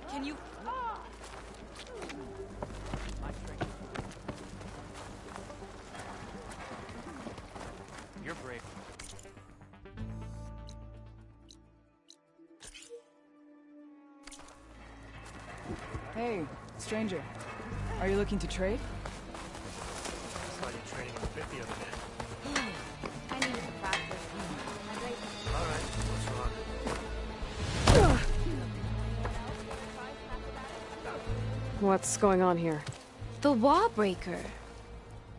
Can you... You're brave. Hey, stranger. Are you looking to trade? Saw you training in the pit the other day. I need to practice. All right, what's wrong? What's going on here? The wall breaker.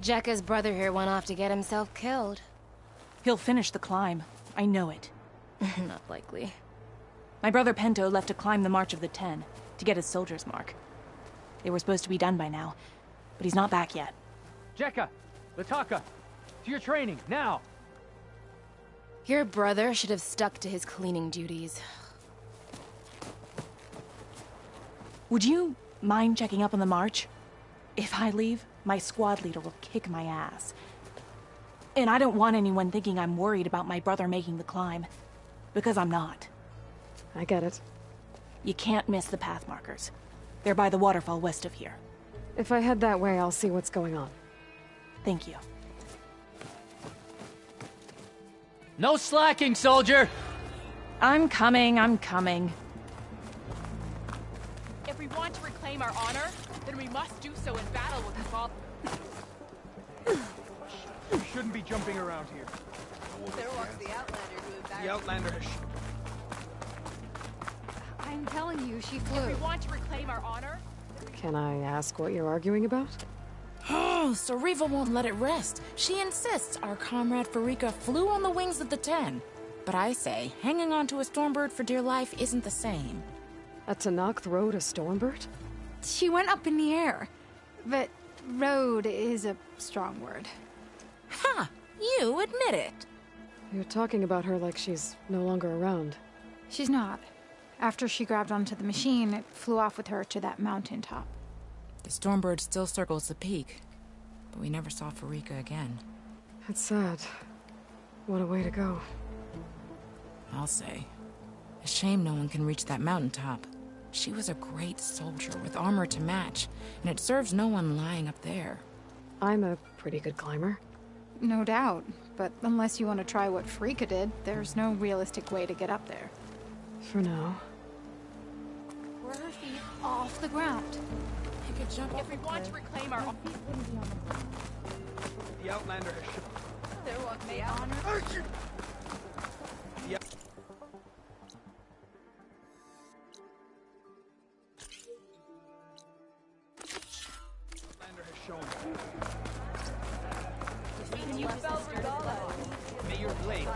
Jekka's brother here went off to get himself killed. He'll finish the climb. I know it. Not likely. My brother Pento left to climb the March of the Ten, to get his soldier's mark. They were supposed to be done by now, but he's not back yet. Jekka! Lataka! To your training, now! Your brother should have stuck to his cleaning duties. Would you mind checking up on the march? If I leave, my squad leader will kick my ass. And I don't want anyone thinking I'm worried about my brother making the climb. Because I'm not. I get it. You can't miss the path markers. They're by the waterfall west of here. If I head that way, I'll see what's going on. Thank you. No slacking, soldier! I'm coming, I'm coming. If we want to reclaim our honor, then we must do so in battle with the fall. You shouldn't be jumping around here. There walks the Outlander who embarrassed The Outlander has... I'm telling you, she flew. If we want to reclaim our honor... Can I ask what you're arguing about? Oh, Sariva won't let it rest. She insists our comrade Farika flew on the wings of the Ten. But I say, hanging on to a Stormbird for dear life isn't the same. A Tanakh rode a Stormbird? She went up in the air. But rode is a strong word. Ha! You admit it. You're talking about her like she's no longer around. She's not. After she grabbed onto the machine, it flew off with her to that mountaintop. The Stormbird still circles the peak, but we never saw Farika again. It's sad. What a way to go. I'll say. A shame no one can reach that mountaintop. She was a great soldier with armor to match, and it serves no one lying up there. I'm a pretty good climber. No doubt, but unless you want to try what Farika did, there's no realistic way to get up there. For now. Were her feet off the ground? You could jump off. If we want to reclaim our feet wouldn't be on the ground. The Outlander has shown. There won't be honor. The Outlander has shown. Can you spell Regala? May your blade.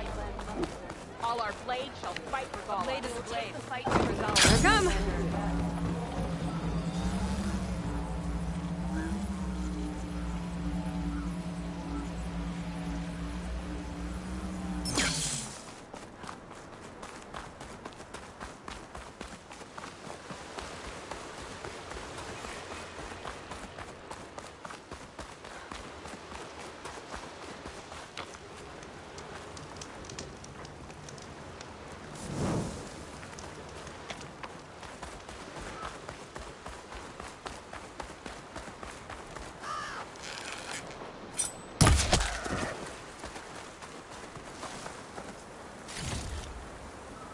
All our blades shall fight Regala. Blade is a blade. Fight Regala. Here I come!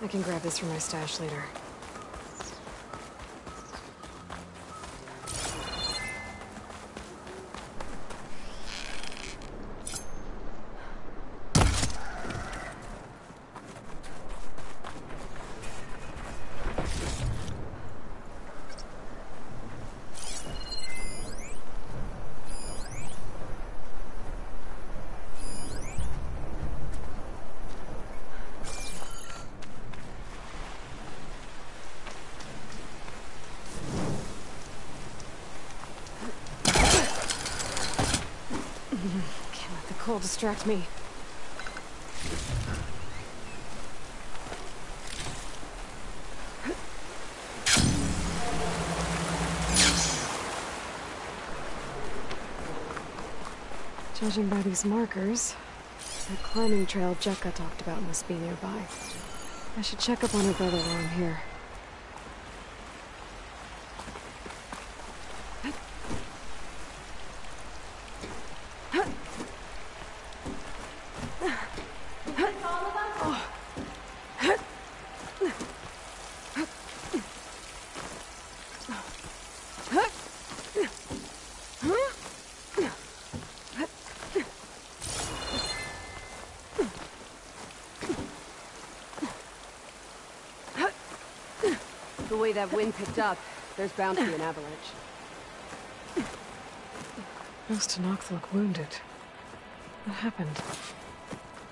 I can grab this from my stash later. Can't let the cold distract me. Judging by these markers, that climbing trail Jekka talked about must be nearby. I should check up on her brother while I'm here. The way that wind picked up, there's bound to be an avalanche. Most Tenakth look wounded. What happened?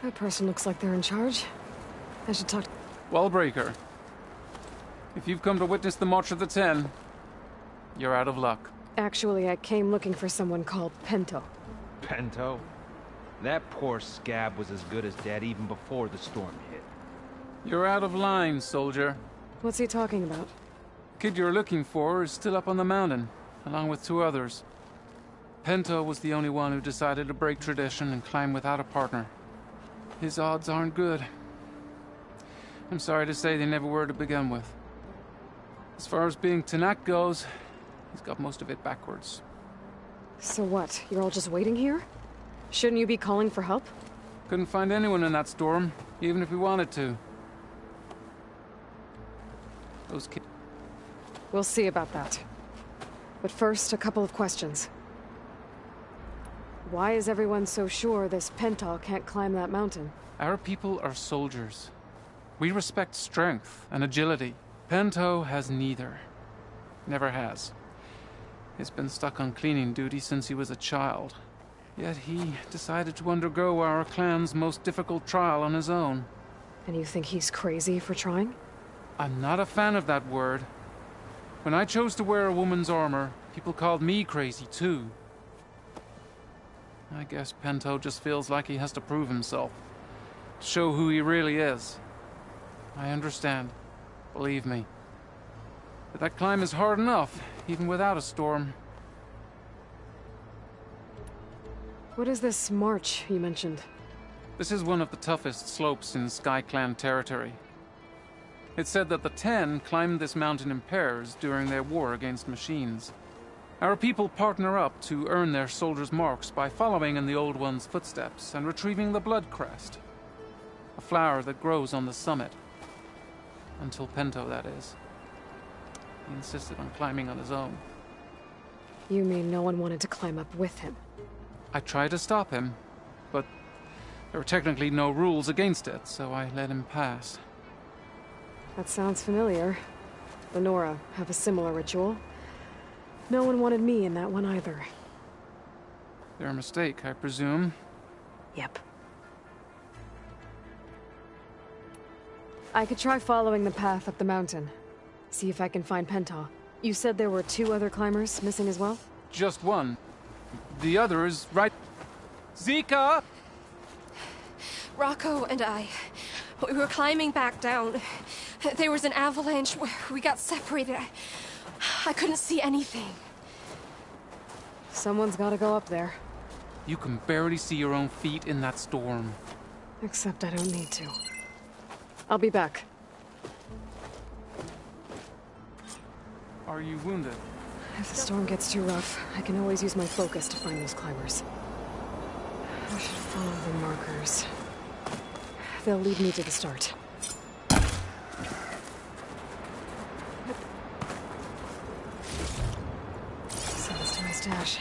That person looks like they're in charge. I should talk. Wallbreaker. If you've come to witness the March of the Ten, you're out of luck. Actually, I came looking for someone called Pento. Pento? That poor scab was as good as dead even before the storm hit. You're out of line, soldier. What's he talking about? The kid you're looking for is still up on the mountain, along with 2 others. Pento was the only one who decided to break tradition and climb without a partner. His odds aren't good. I'm sorry to say they never were to begin with. As far as being Tenakth goes, he's got most of it backwards. So what? You're all just waiting here? Shouldn't you be calling for help? Couldn't find anyone in that storm, even if we wanted to. Those kids. We'll see about that. But first, a couple of questions. Why is everyone so sure this Pento can't climb that mountain? Our people are soldiers. We respect strength and agility. Pento has neither. Never has. He's been stuck on cleaning duty since he was a child. Yet he decided to undergo our clan's most difficult trial on his own. And you think he's crazy for trying? I'm not a fan of that word. When I chose to wear a woman's armor, people called me crazy too. I guess Pento just feels like he has to prove himself. Show who he really is. I understand. Believe me. But that climb is hard enough, even without a storm. What is this march you mentioned? This is one of the toughest slopes in Sky Clan territory. It's said that the Ten climbed this mountain in pairs during their war against machines. Our people partner up to earn their soldiers' marks by following in the Old One's footsteps and retrieving the Blood Crest, a flower that grows on the summit. Until Pento, that is. He insisted on climbing on his own. You mean no one wanted to climb up with him? I tried to stop him, but there were technically no rules against it, so I let him pass. That sounds familiar. The Nora have a similar ritual. No one wanted me in that one either. Their mistake, I presume. Yep. I could try following the path up the mountain. See if I can find Penta. You said there were 2 other climbers missing as well? Just one. The other is right... Zika! Rocco and I, we were climbing back down. There was an avalanche where we got separated. I couldn't see anything. Someone's gotta go up there. You can barely see your own feet in that storm. Except I don't need to. I'll be back. Are you wounded? If the storm gets too rough, I can always use my focus to find those climbers. I should follow the markers. They'll lead me to the start. Send this to my stash.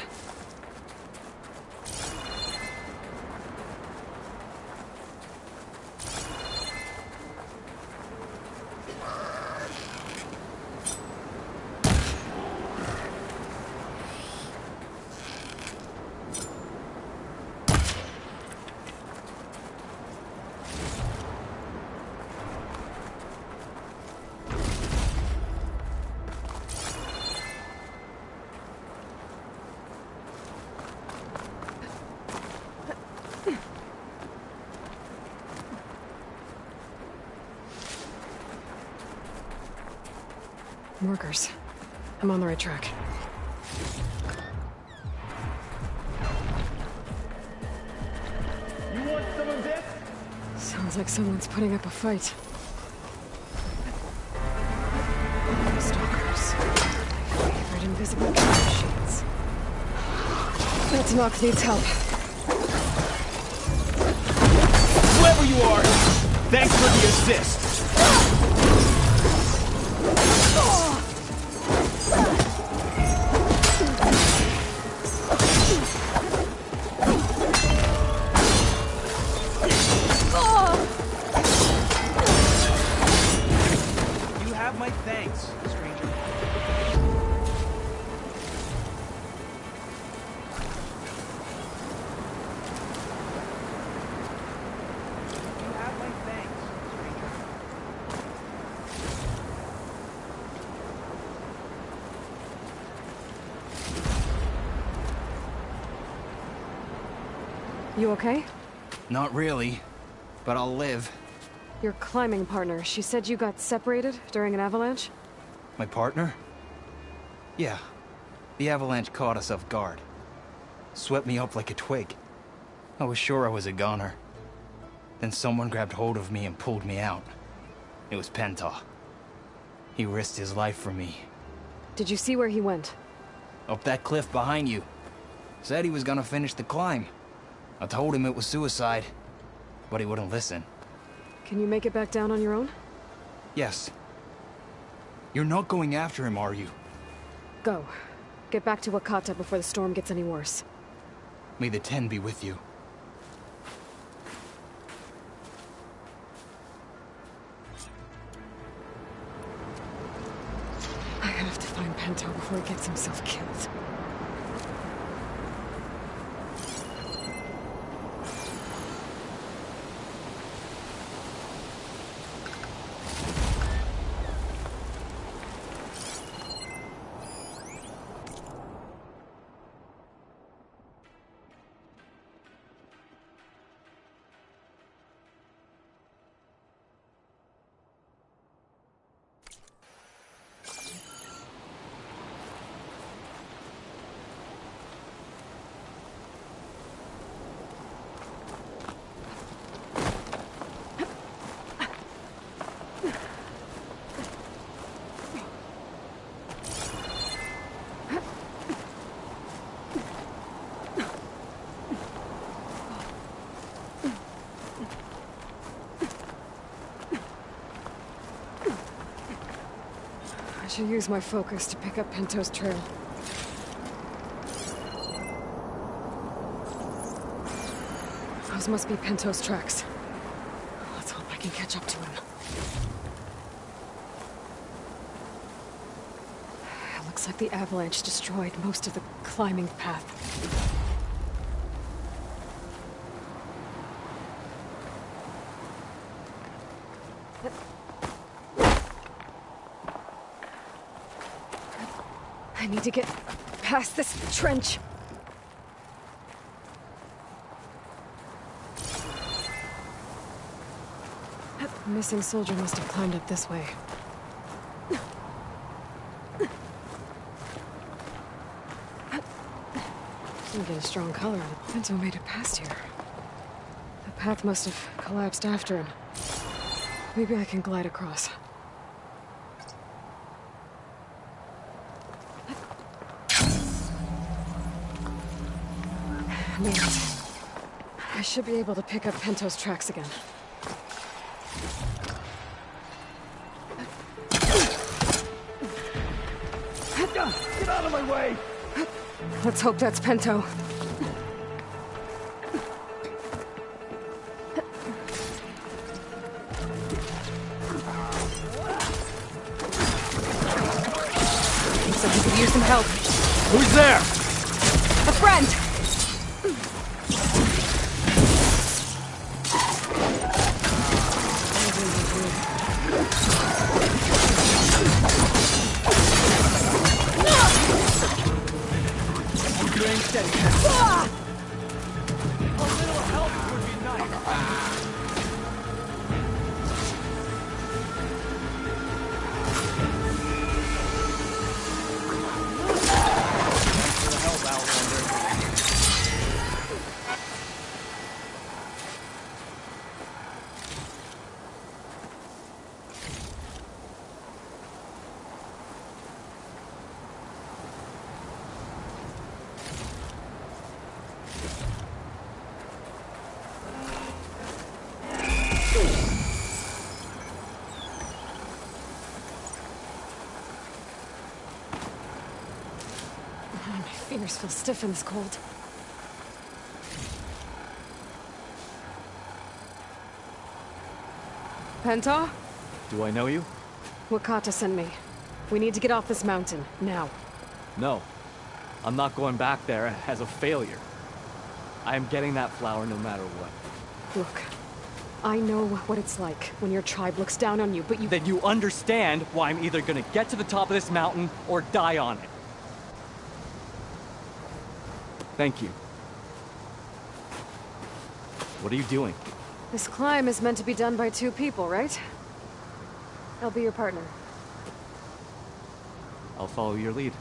Markers. I'm on the right track. You want some of this? Sounds like someone's putting up a fight. Stalkers. My favorite invisible killing machines. That Nox needs help. Whoever you are, thanks for the assist. You have my thanks, stranger. You have my thanks, stranger. You okay? Not really, but I'll live. Your climbing partner, she said you got separated during an avalanche? My partner? Yeah. The avalanche caught us off guard. Swept me up like a twig. I was sure I was a goner. Then someone grabbed hold of me and pulled me out. It was Penta. He risked his life for me. Did you see where he went? Up that cliff behind you. Said he was gonna finish the climb. I told him it was suicide, but he wouldn't listen. Can you make it back down on your own? Yes. You're not going after him, are you? Go. Get back to Wakata before the storm gets any worse. May the Ten be with you. I have to find Pento before he gets himself killed. should use my focus to pick up Pinto's trail. Those must be Pinto's tracks. Let's hope I can catch up to him. It looks like the avalanche destroyed most of the climbing path. I need to get past this trench. The missing soldier must have climbed up this way. Didn't get a strong color on it. Pinto made it past here. The path must have collapsed after him. Maybe I can glide across. Made it. I should be able to pick up Pinto's tracks again. Get out of my way! Let's hope that's Pinto. Looks like he could use some help. Who's there? A friend! My fingers feel stiff in this cold. Pinto? Do I know you? Wakata sent me. We need to get off this mountain, now. No. I'm not going back there as a failure. I am getting that flower no matter what. Look, I know what it's like when your tribe looks down on you, but you— Then you understand why I'm either gonna get to the top of this mountain or die on it. Thank you. What are you doing? This climb is meant to be done by two people, right? I'll be your partner. I'll follow your lead.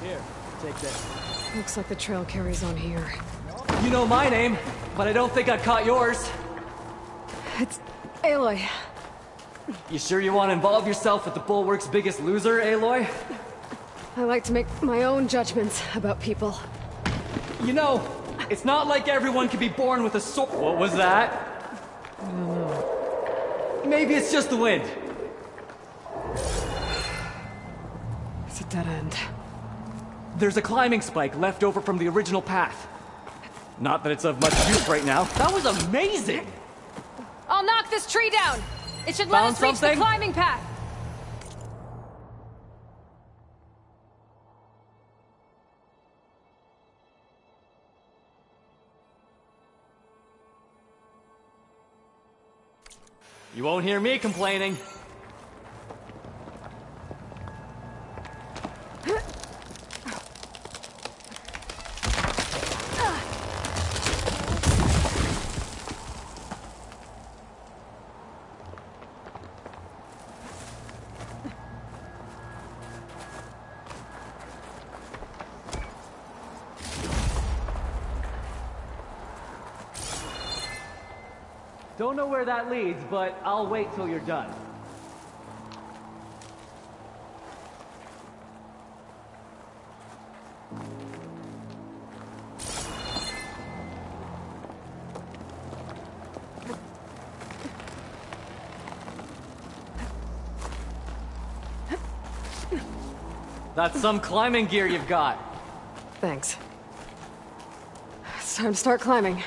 Here, take this. Looks like the trail carries on here. You know my name, but I don't think I caught yours. It's Aloy. You sure you want to involve yourself with the Bulwark's biggest loser, Aloy? I like to make my own judgments about people. You know, it's not like everyone can be born with a sword. What was that? I don't know. Maybe it's just the wind. It's a dead end. There's a climbing spike left over from the original path. Not that it's of much use right now. That was amazing! I'll knock this tree down! It should let us reach the climbing path! You won't hear me complaining. Don't know where that leads, but I'll wait till you're done. That's some climbing gear you've got. Thanks. It's time to start climbing.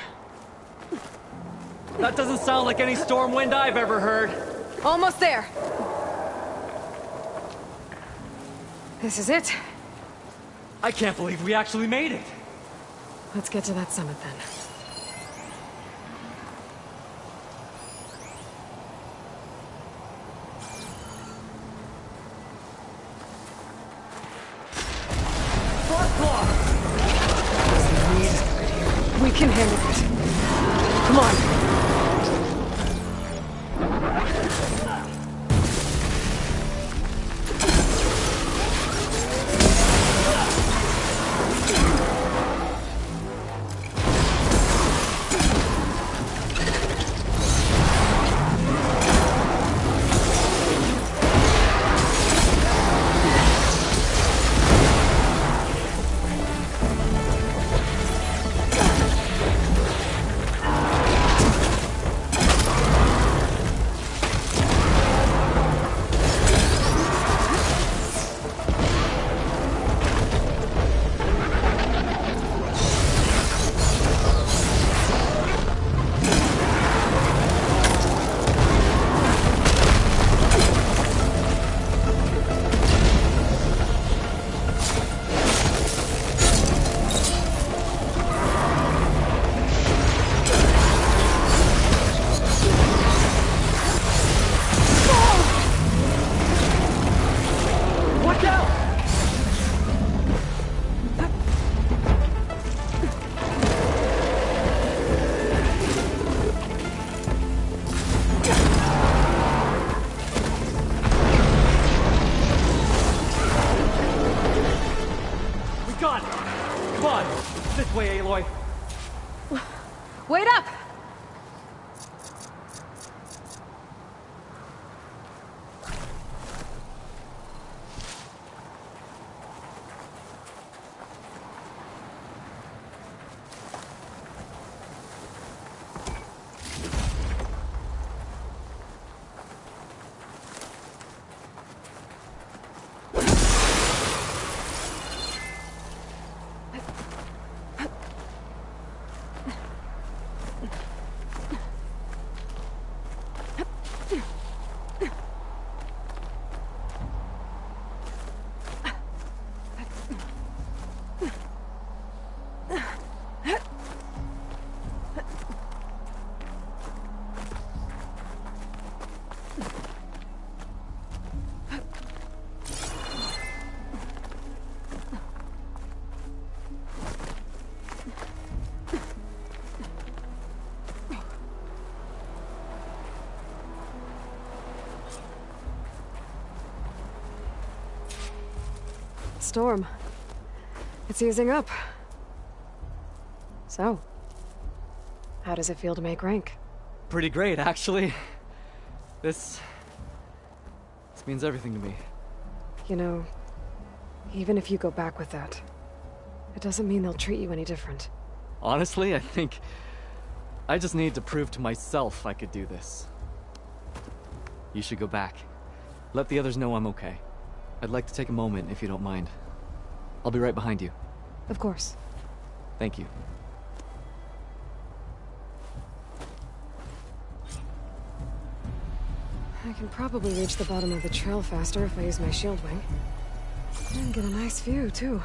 That doesn't sound like any storm wind I've ever heard. Almost there. This is it. I can't believe we actually made it. Let's get to that summit then. We can handle it. Come on. Wait up! Storm. It's easing up. So, how does it feel to make rank? Pretty great, actually. This means everything to me. You know, even if you go back with that, it doesn't mean they'll treat you any different. Honestly, I think I just need to prove to myself I could do this. You should go back. Let the others know I'm okay. I'd like to take a moment, if you don't mind. I'll be right behind you. Of course. Thank you. I can probably reach the bottom of the trail faster if I use my shield wing. And get a nice view, too.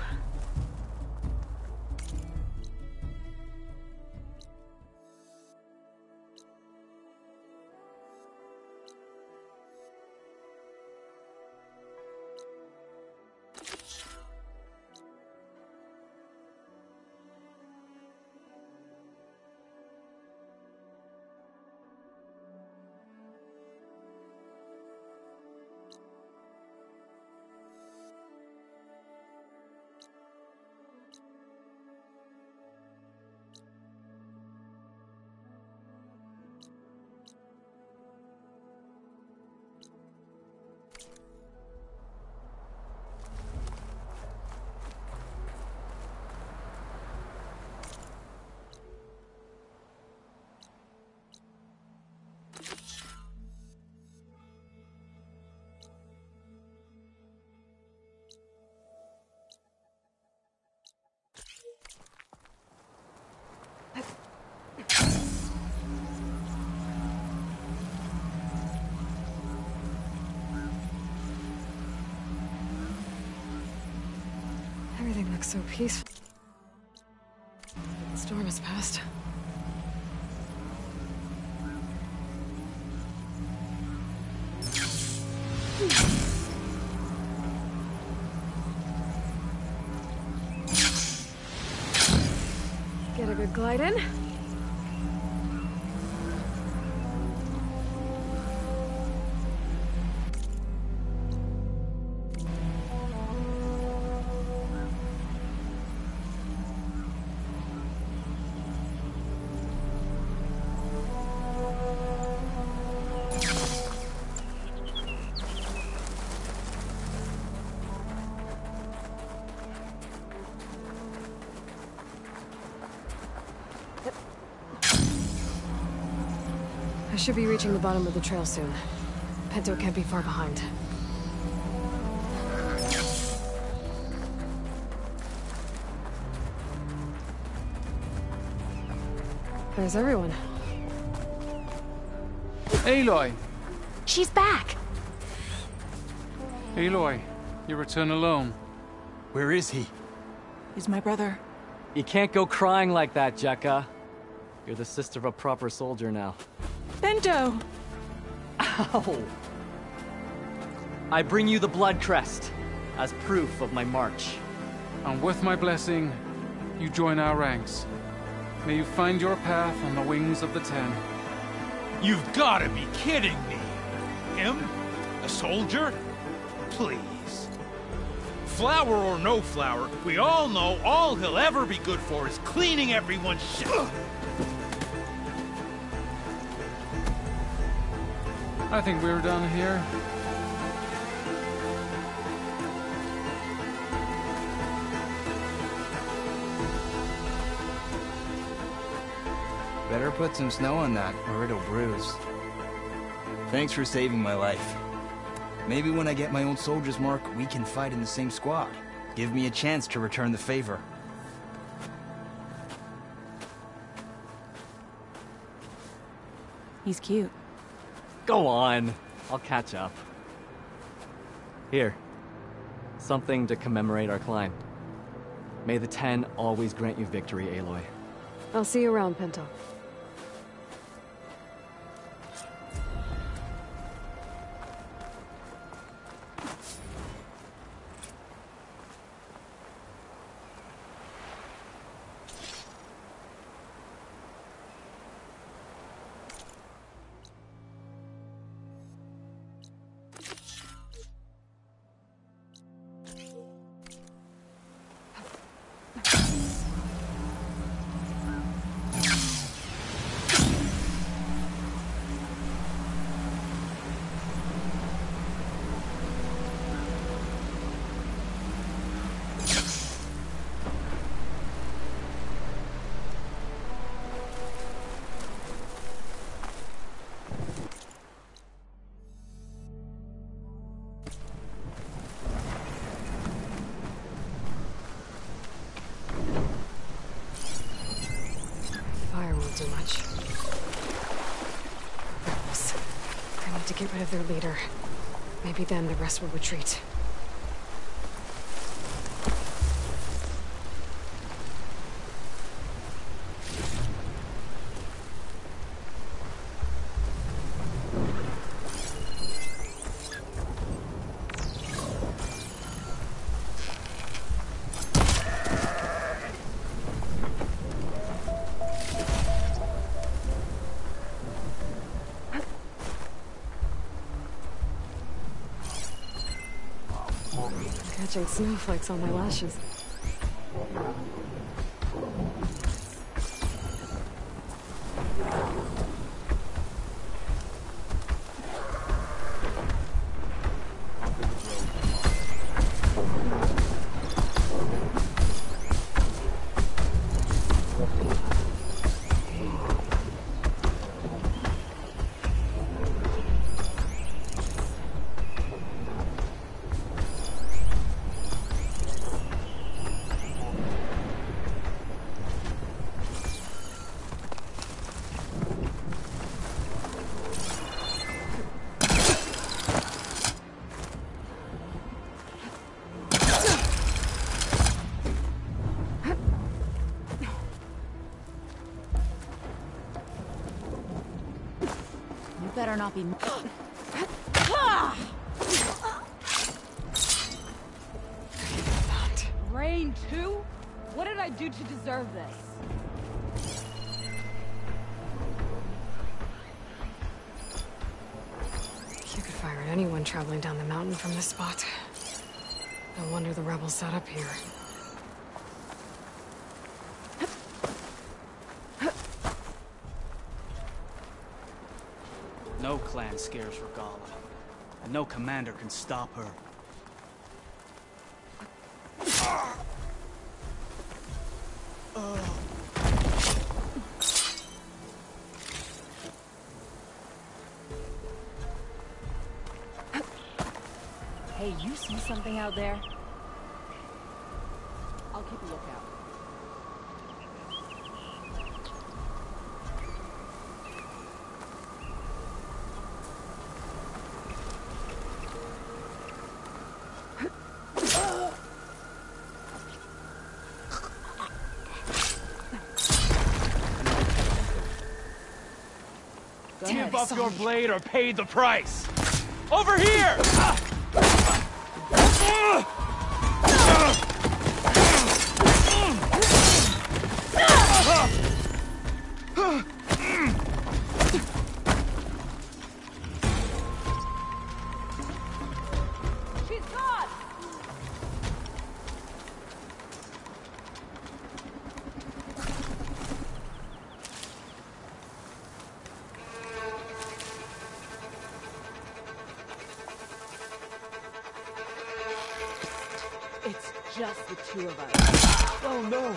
So peaceful. The storm has passed. Get a good glide in. I should be reaching the bottom of the trail soon. Pinto can't be far behind. There's everyone. Aloy! She's back! Aloy, you return alone. Where is he? He's my brother. You can't go crying like that, Jekka. You're the sister of a proper soldier now. Bento! Ow! I bring you the blood crest as proof of my march. And with my blessing, you join our ranks. May you find your path on the wings of the Ten. You've gotta be kidding me! Him? A soldier? Please. Flower or no flower, we all know all he'll ever be good for is cleaning everyone's shit. I think we're done here. Better put some snow on that, or it'll bruise. Thanks for saving my life. Maybe when I get my old soldier's mark, we can fight in the same squad. Give me a chance to return the favor. He's cute. Go on. I'll catch up. Here. Something to commemorate our climb. May the Ten always grant you victory, Aloy. I'll see you around, Pinto. Too much. Rebels. I need to get rid of their leader. Maybe then the rest will retreat. Catching snowflakes on my lashes. better not be. Rain too? What did I do to deserve this? You could fire at anyone traveling down the mountain from this spot. No wonder the rebels set up here. No clan scares Regala, and no commander can stop her. Hey, you see something out there? I'll keep a lookout. Give up your blade or pay the price! Over here! She's gone! It's just the two of us. Oh no!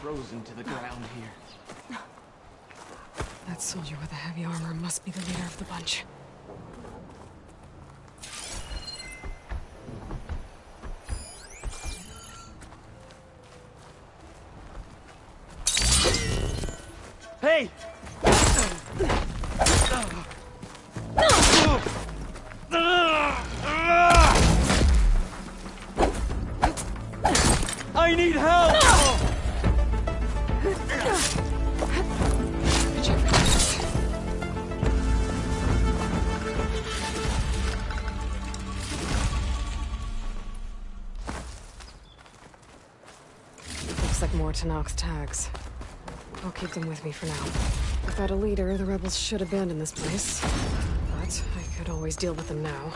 Frozen to the ground here. That soldier with the heavy armor must be the leader of the bunch. Hey! I need help! Looks like more Tanak's tags. I'll keep them with me for now. Without a leader, the rebels should abandon this place. But I could always deal with them now.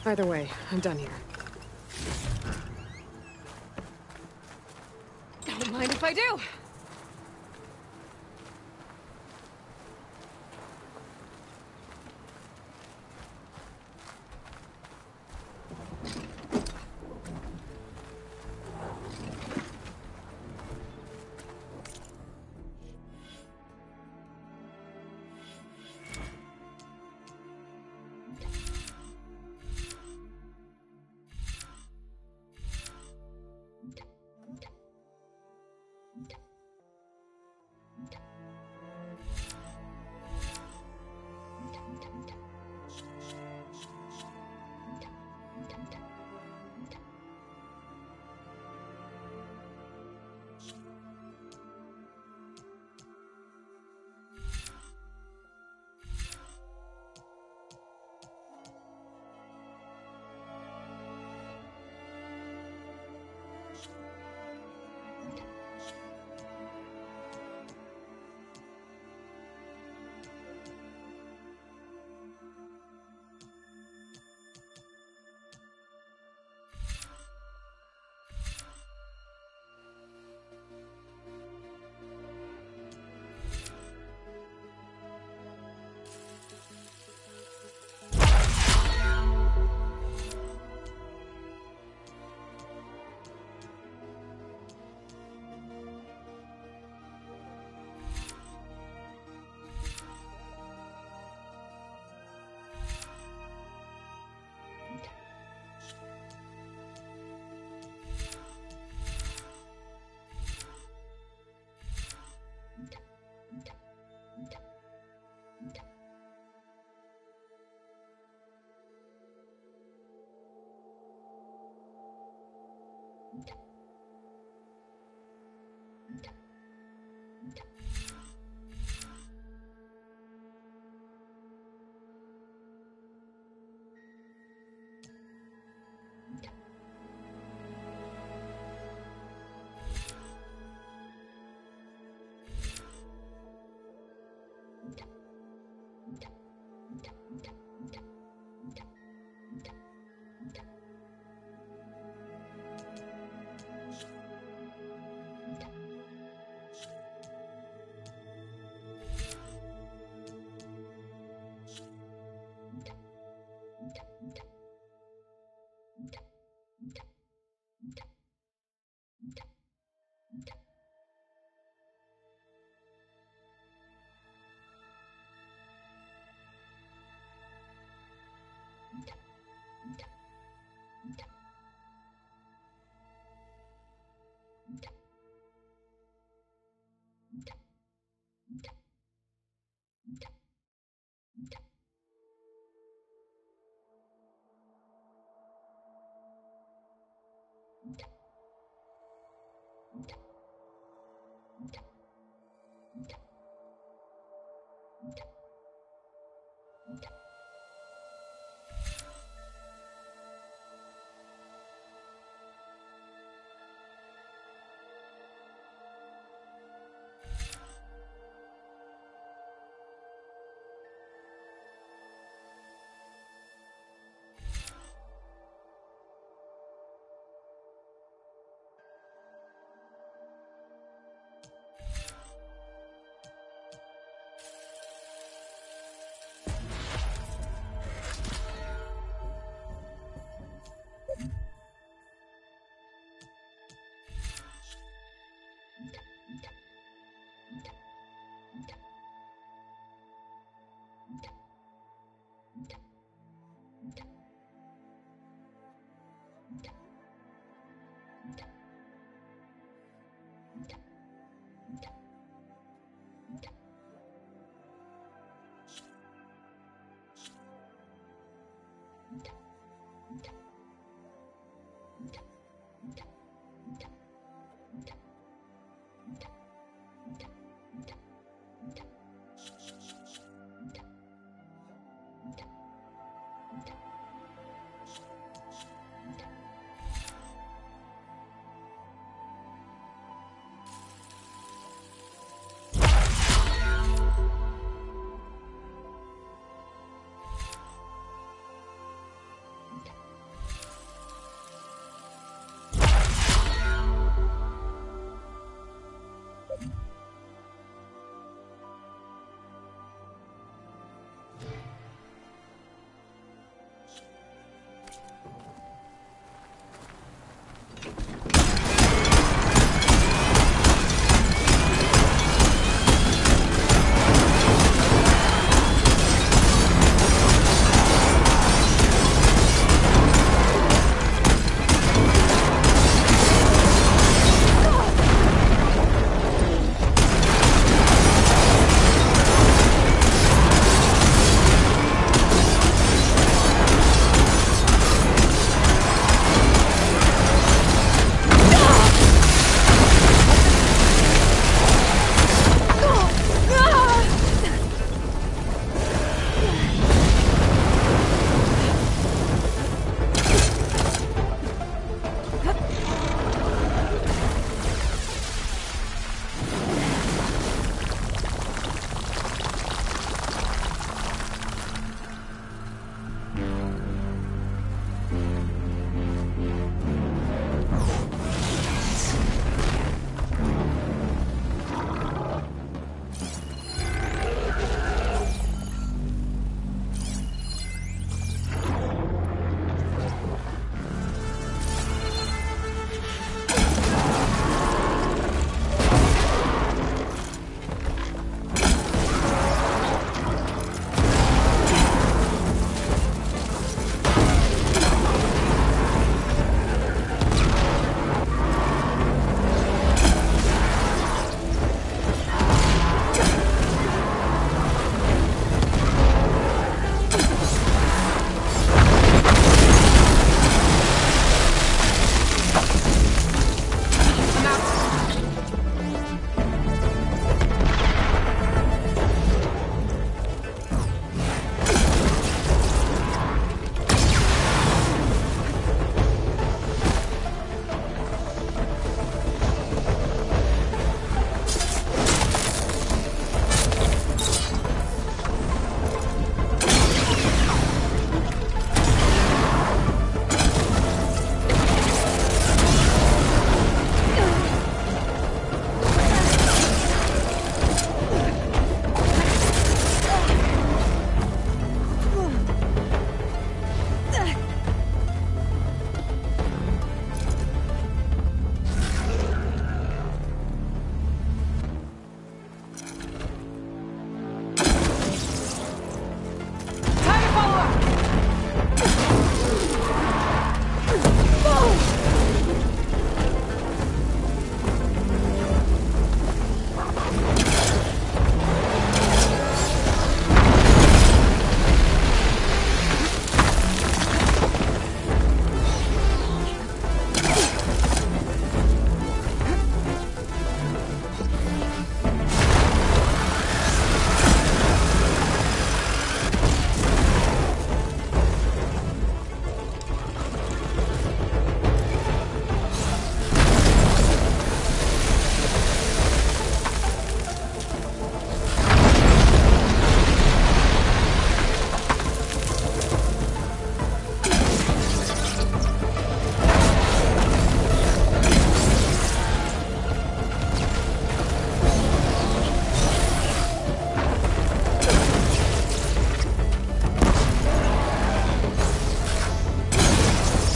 Either way, I'm done here. Don't mind if I do.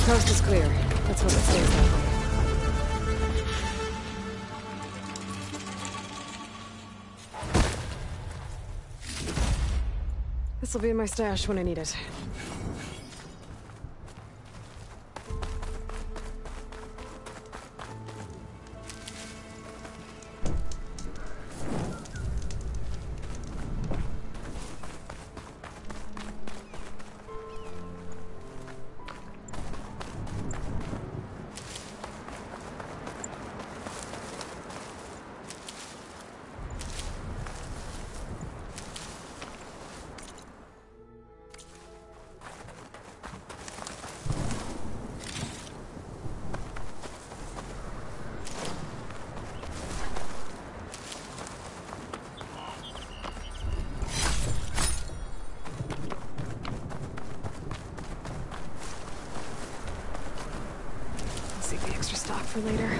Coast is clear. Let's hope it stays that way. This'll be in my stash when I need it. Save the extra stock for later.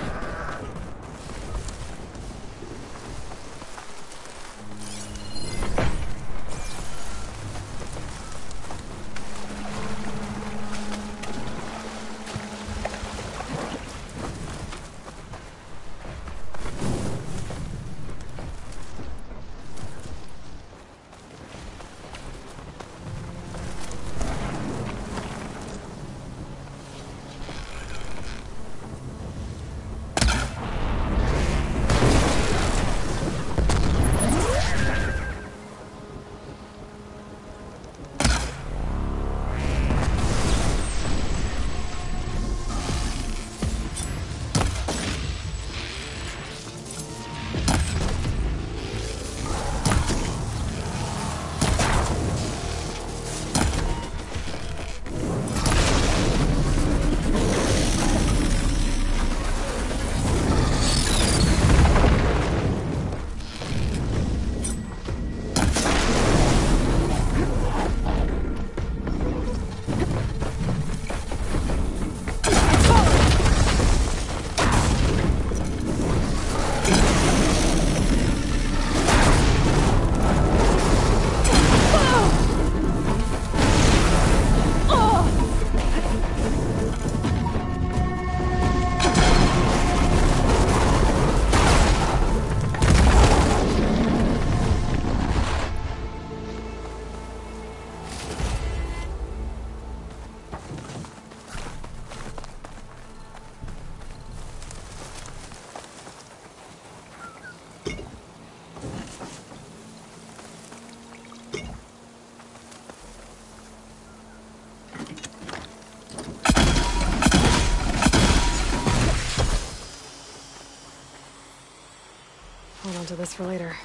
Hold on to this for later.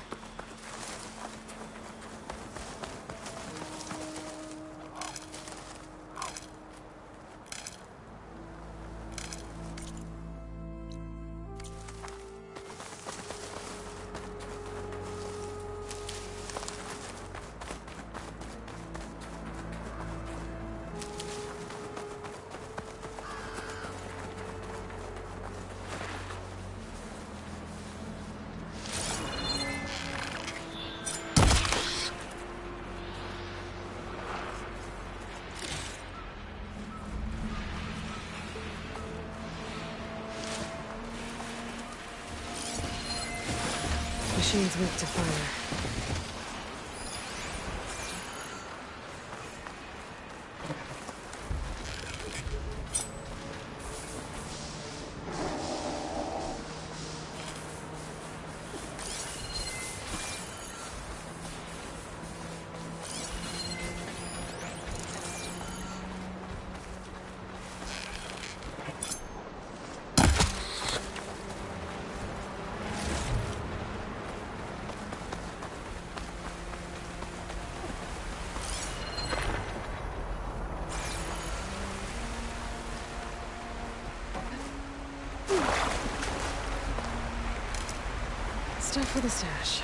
Machine's weak to fire. Stuff for the stash.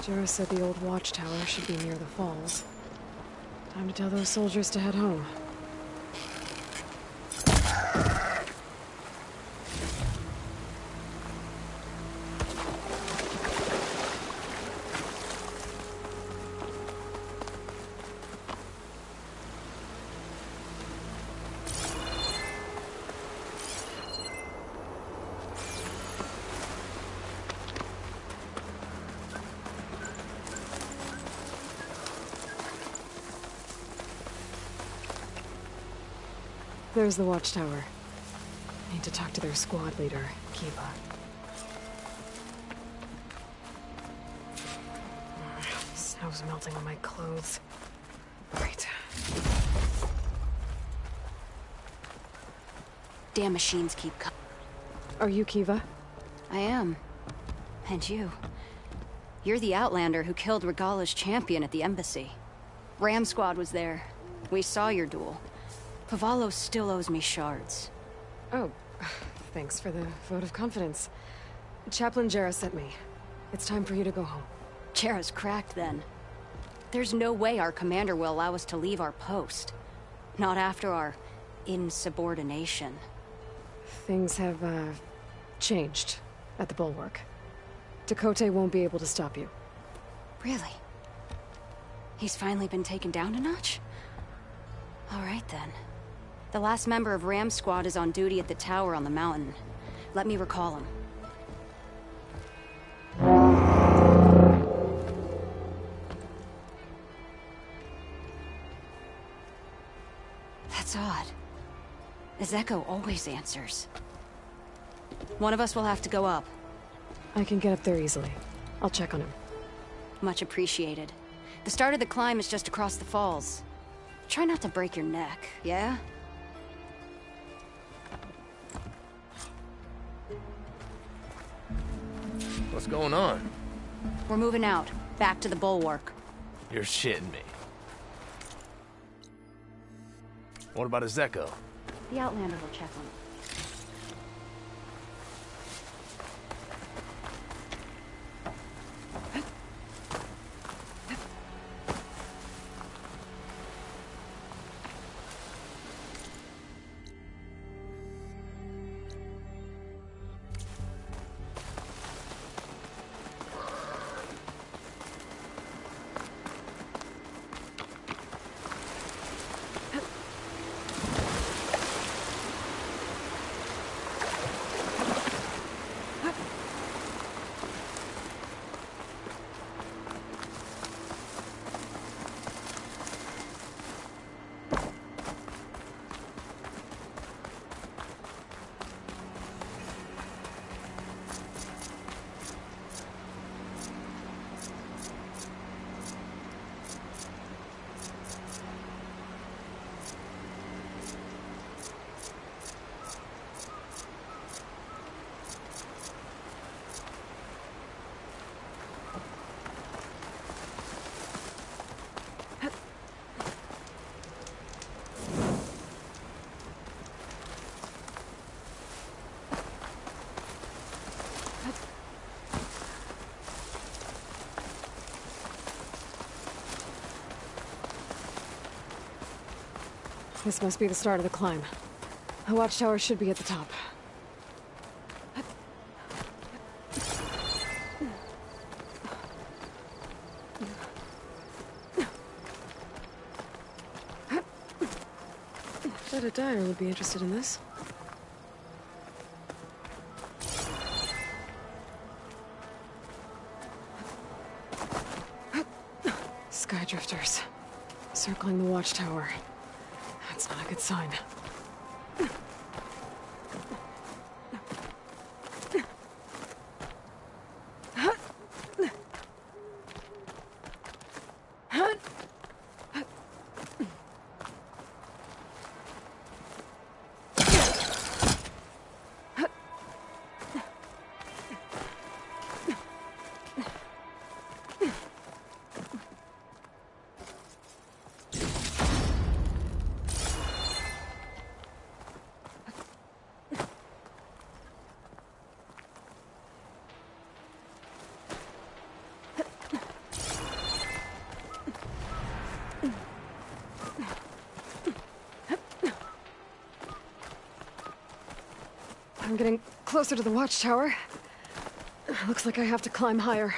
Jera said the old watchtower should be near the falls. Time to tell those soldiers to head home. There's the watchtower. Need to talk to their squad leader, Kiva. Snow's melting on my clothes. Right. Damn machines keep coming. Are you Kiva? I am. And you. You're the Outlander who killed Regala's champion at the embassy. Ram Squad was there. We saw your duel. Pavalo still owes me shards. Oh, thanks for the vote of confidence. Chaplain Jera sent me. It's time for you to go home. Jera's cracked then. There's no way our commander will allow us to leave our post. Not after our insubordination. Things have, changed at the Bulwark. Dakote won't be able to stop you. Really? He's finally been taken down a notch? All right then. The last member of Ram Squad is on duty at the tower on the mountain. Let me recall him. That's odd. Ezeko always answers. One of us will have to go up. I can get up there easily. I'll check on him. Much appreciated. The start of the climb is just across the falls. Try not to break your neck, yeah? What's going on? We're moving out, back to the Bulwark. You're shitting me. What about Ezeko? The Outlander will check on him. This must be the start of the climb. The watchtower should be at the top. Bet a dyer would be interested in this. Skydrifters. Circling the watchtower. That's not a good sign. I'm getting closer to the watchtower. Looks like I have to climb higher.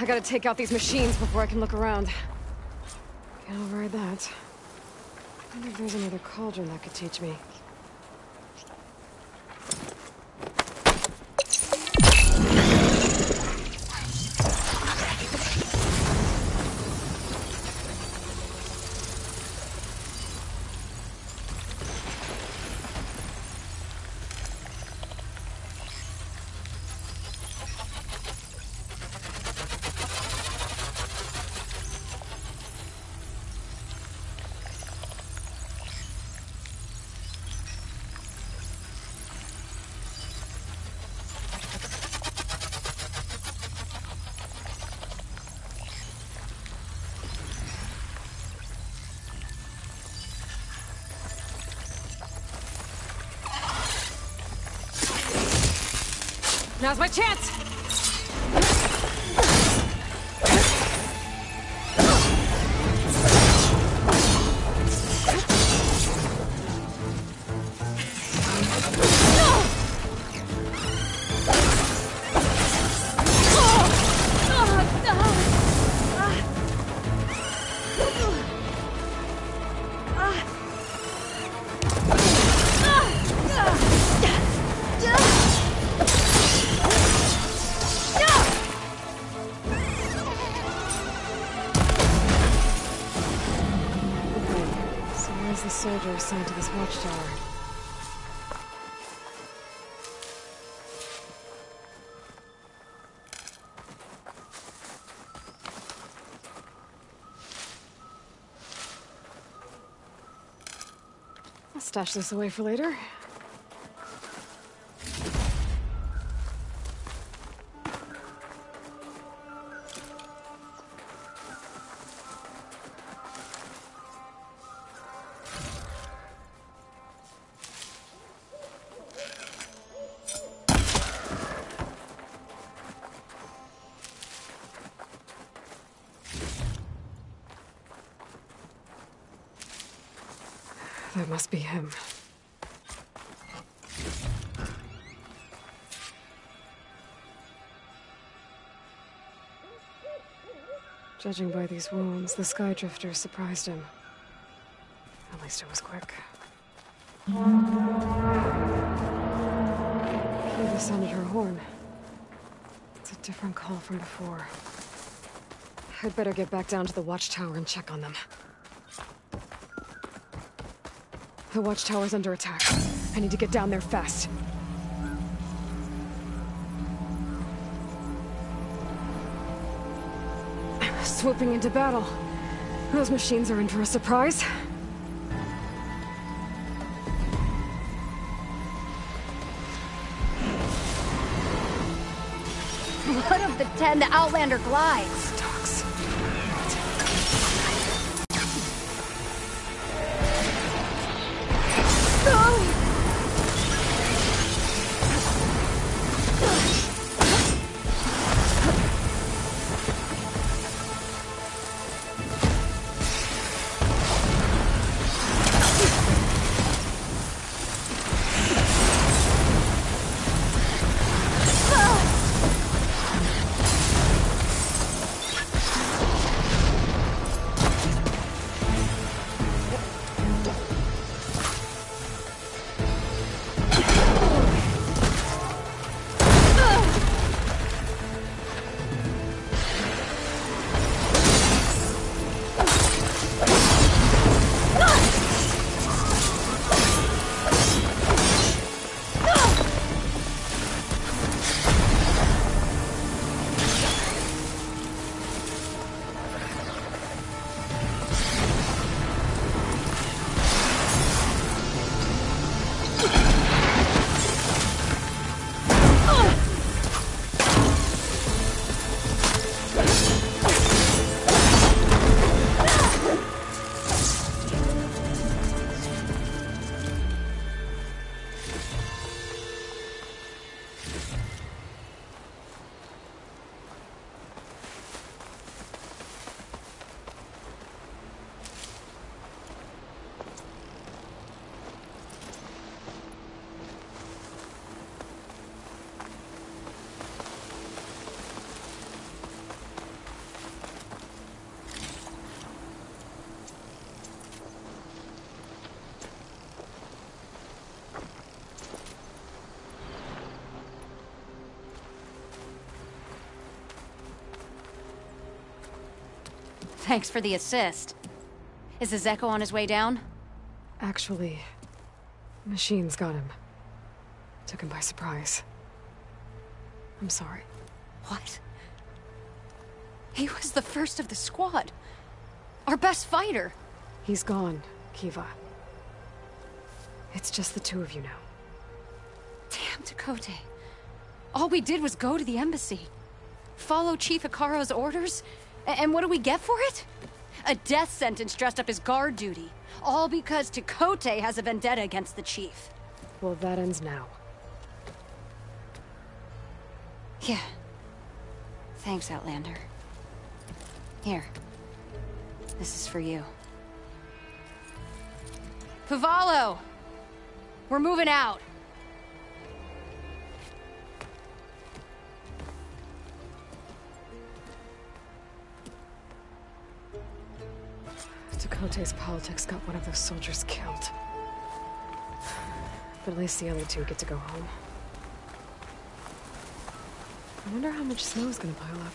I gotta take out these machines before I can look around. Can't override that. I wonder if there's another cauldron that could teach me. Now's my chance! The soldier assigned to this watchtower. I'll stash this away for later. That must be him. Judging by these wounds, the Sky Drifter surprised him. At least it was quick. Kiva sounded her horn. It's a different call from before. I'd better get back down to the watchtower and check on them. The watchtower's under attack. I need to get down there fast. Swooping into battle. Those machines are in for a surprise. What of the 10 the Outlander glides? Dogs. Thanks for the assist. Is the Zeko on his way down? Actually, machines got him. Took him by surprise. I'm sorry. What? He was the first of the squad. Our best fighter. He's gone, Kiva. It's just the two of you now. Damn, Tekote. All we did was go to the embassy. Follow Chief Hikaro's orders? And what do we get for it? A death sentence dressed up as guard duty. All because Tekote has a vendetta against the chief. Well, that ends now. Yeah. Thanks, Outlander. Here. This is for you. Pavalo! We're moving out. Tekote's politics got one of those soldiers killed. But at least the other two get to go home. I wonder how much snow is gonna pile up.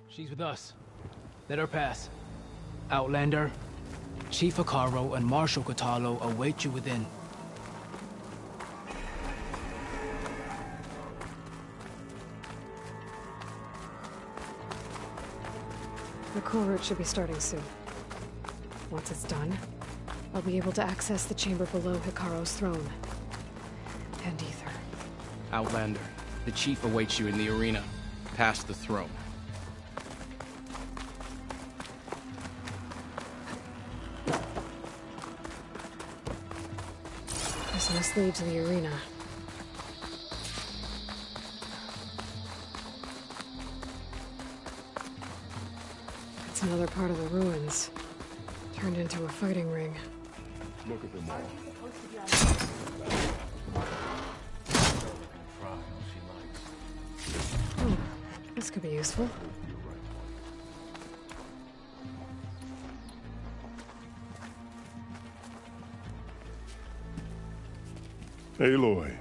She's with us. Let her pass. Outlander, Chief Hikaro and Marshal Katalo await you within. The core route should be starting soon. Once it's done, I'll be able to access the chamber below Hikaro's throne. And Ether. Outlander, the chief awaits you in the arena, past the throne. This must lead to the arena. It's another part of the ruins, turned into a fighting ring. Look at them all. Oh, this could be useful. Aloy.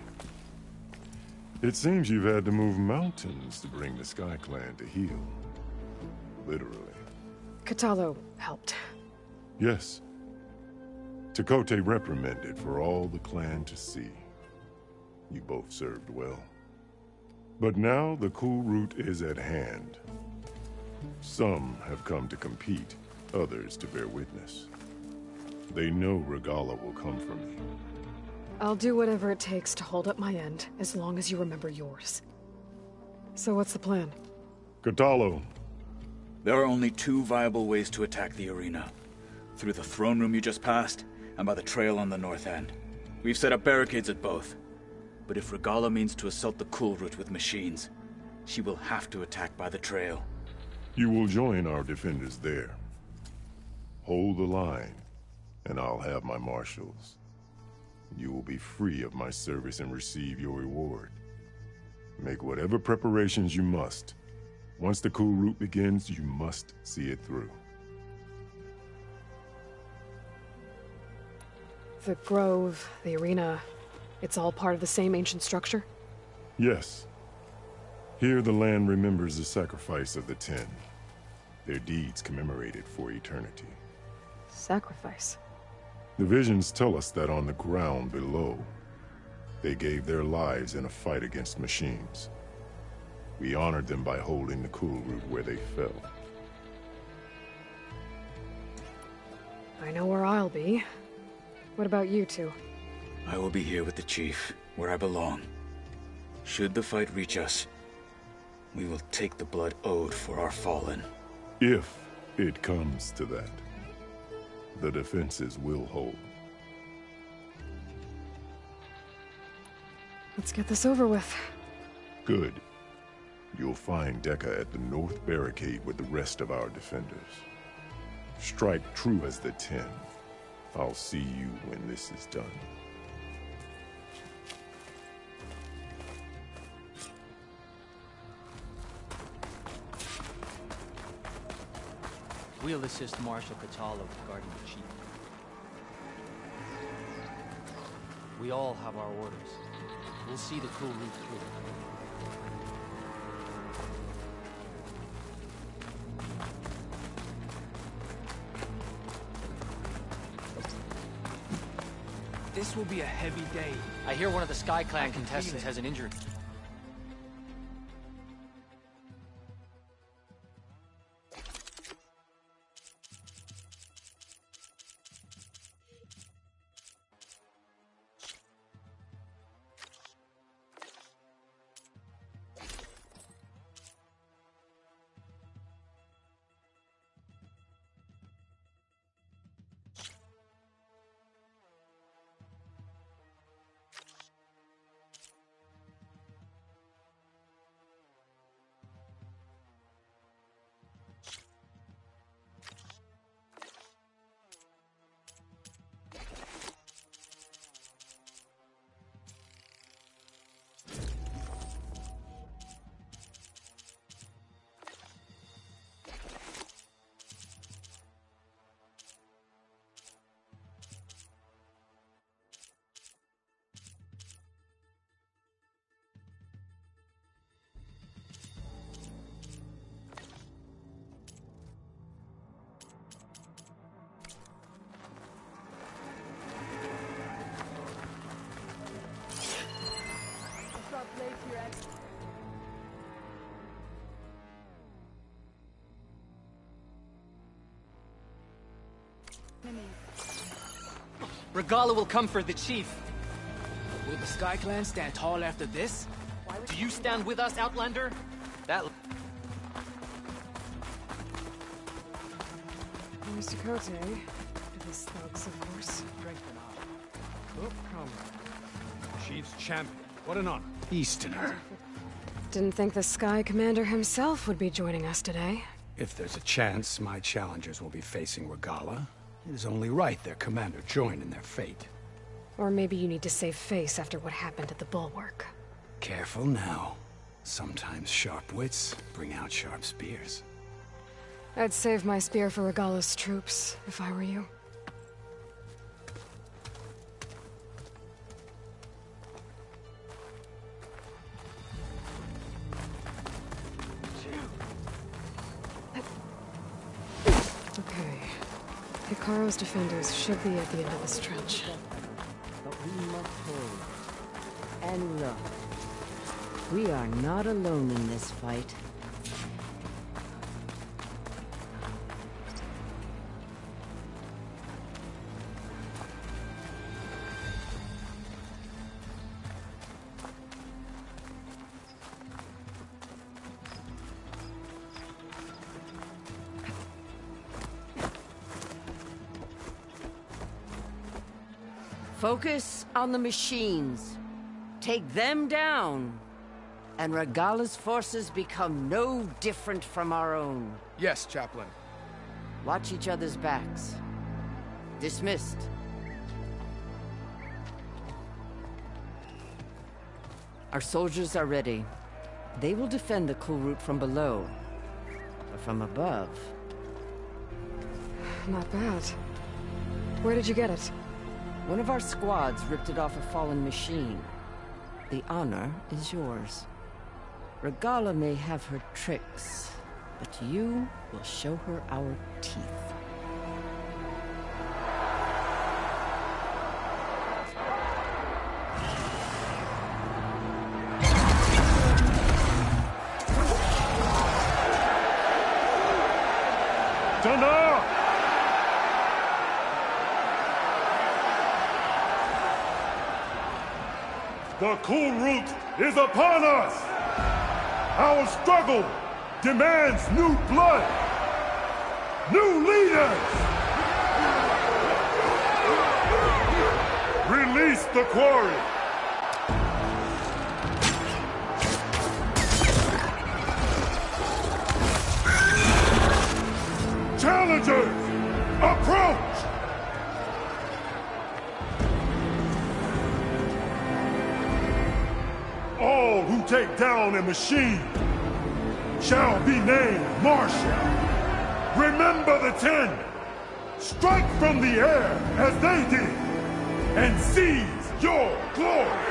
It seems you've had to move mountains to bring the Sky Clan to heel. Literally. Katalo helped. Yes. Tekote reprimanded for all the clan to see. You both served well. But now the cool route is at hand. Some have come to compete, others to bear witness. They know Regala will come for me. I'll do whatever it takes to hold up my end, as long as you remember yours. So what's the plan? Kotallo. There are only two viable ways to attack the arena. Through the throne room you just passed, and by the trail on the north end. We've set up barricades at both. But if Regala means to assault the cool route with machines, she will have to attack by the trail. You will join our defenders there. Hold the line, and I'll have my marshals. You will be free of my service and receive your reward. Make whatever preparations you must. Once the cool route begins, you must see it through. The grove, the arena, it's all part of the same ancient structure? Yes. Here the land remembers the sacrifice of the 10. Their deeds commemorated for eternity. Sacrifice? The visions tell us that on the ground below, they gave their lives in a fight against machines. We honored them by holding the cool route where they fell. I know where I'll be. What about you two? I will be here with the chief, where I belong. Should the fight reach us, we will take the blood owed for our fallen. If it comes to that, the defenses will hold. Let's get this over with. Good. You'll find Dekka at the north barricade with the rest of our defenders. Strike true as the 10. I'll see you when this is done. We'll assist Marshal Kotallo with guarding the chief. We all have our orders. We'll see the cool route through. This will be a heavy day. I hear one of the Sky Clan contestants has an injury. Regala will come for the chief. Will the Sky Clan stand tall after this? Do you stand with us, Outlander? That... Mr. Kote, to his thugs, of course. Oh, comrade. Chief's champion. What an honor. Easterner. Didn't think the Sky Commander himself would be joining us today. If there's a chance my challengers will be facing Regala, it is only right their commander join in their fate. Or maybe you need to save face after what happened at the Bulwark. Careful now. Sometimes sharp wits bring out sharp spears. I'd save my spear for Regala's troops, if I were you. Okay. Hikaru's defenders should be at the end of this trench. But we must hold. And look, we are not alone in this fight. Focus on the machines. Take them down, and Regala's forces become no different from our own. Yes, Chaplain. Watch each other's backs. Dismissed. Our soldiers are ready. They will defend the cool route from below. But from above... Not bad. Where did you get it? One of our squads ripped it off a fallen machine. The honor is yours. Regala may have her tricks, but you will show her our teeth. Stand up! The cool route is upon us! Our struggle demands new blood! New leaders! Release the quarry! Challengers, approach! All who take down a machine shall be named Marshal. Remember the 10. Strike from the air as they did, and seize your glory.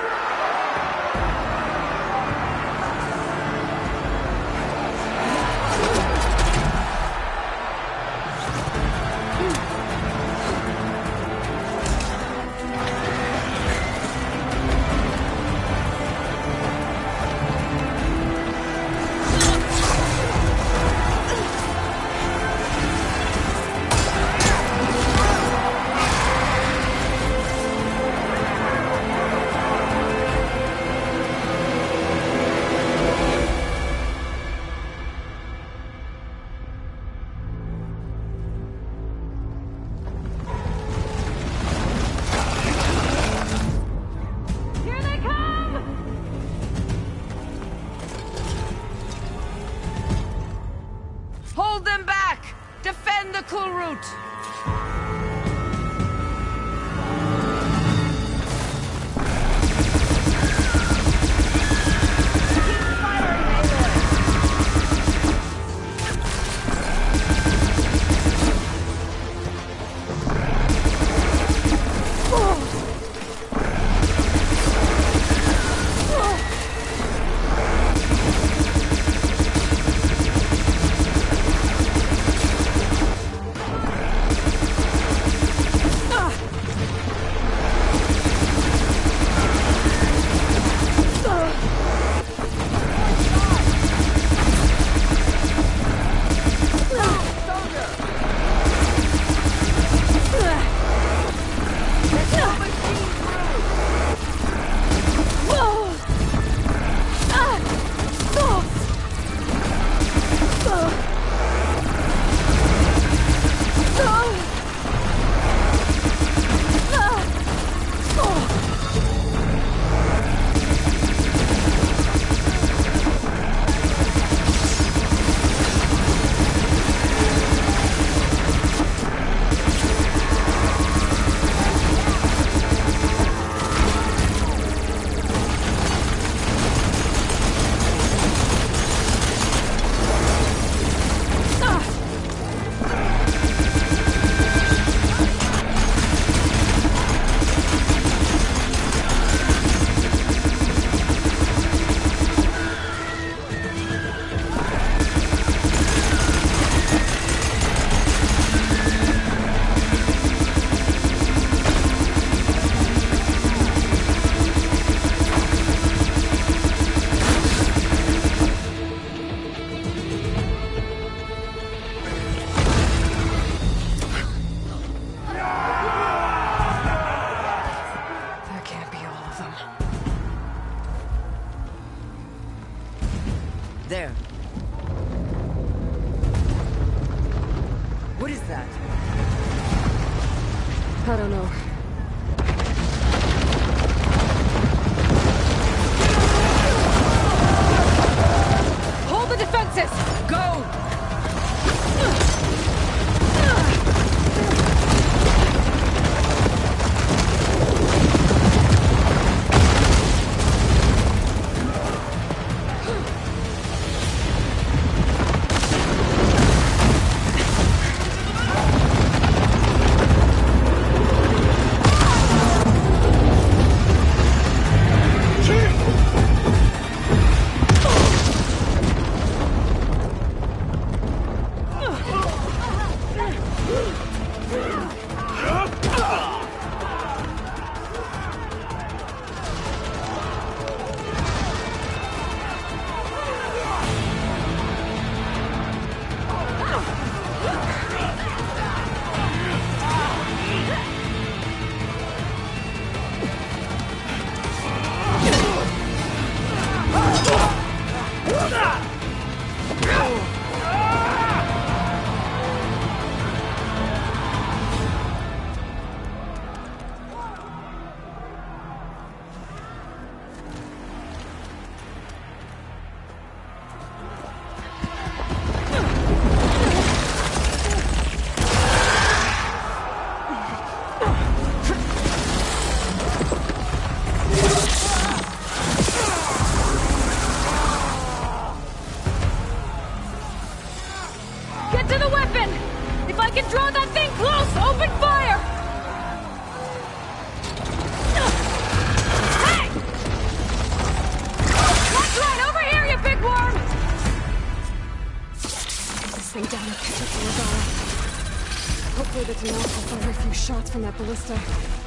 Hold them back! Defend the cool route! There. What is that? I don't know. Hold the defenses! Go! Hopefully the Tenels will fire a few shots from that ballista.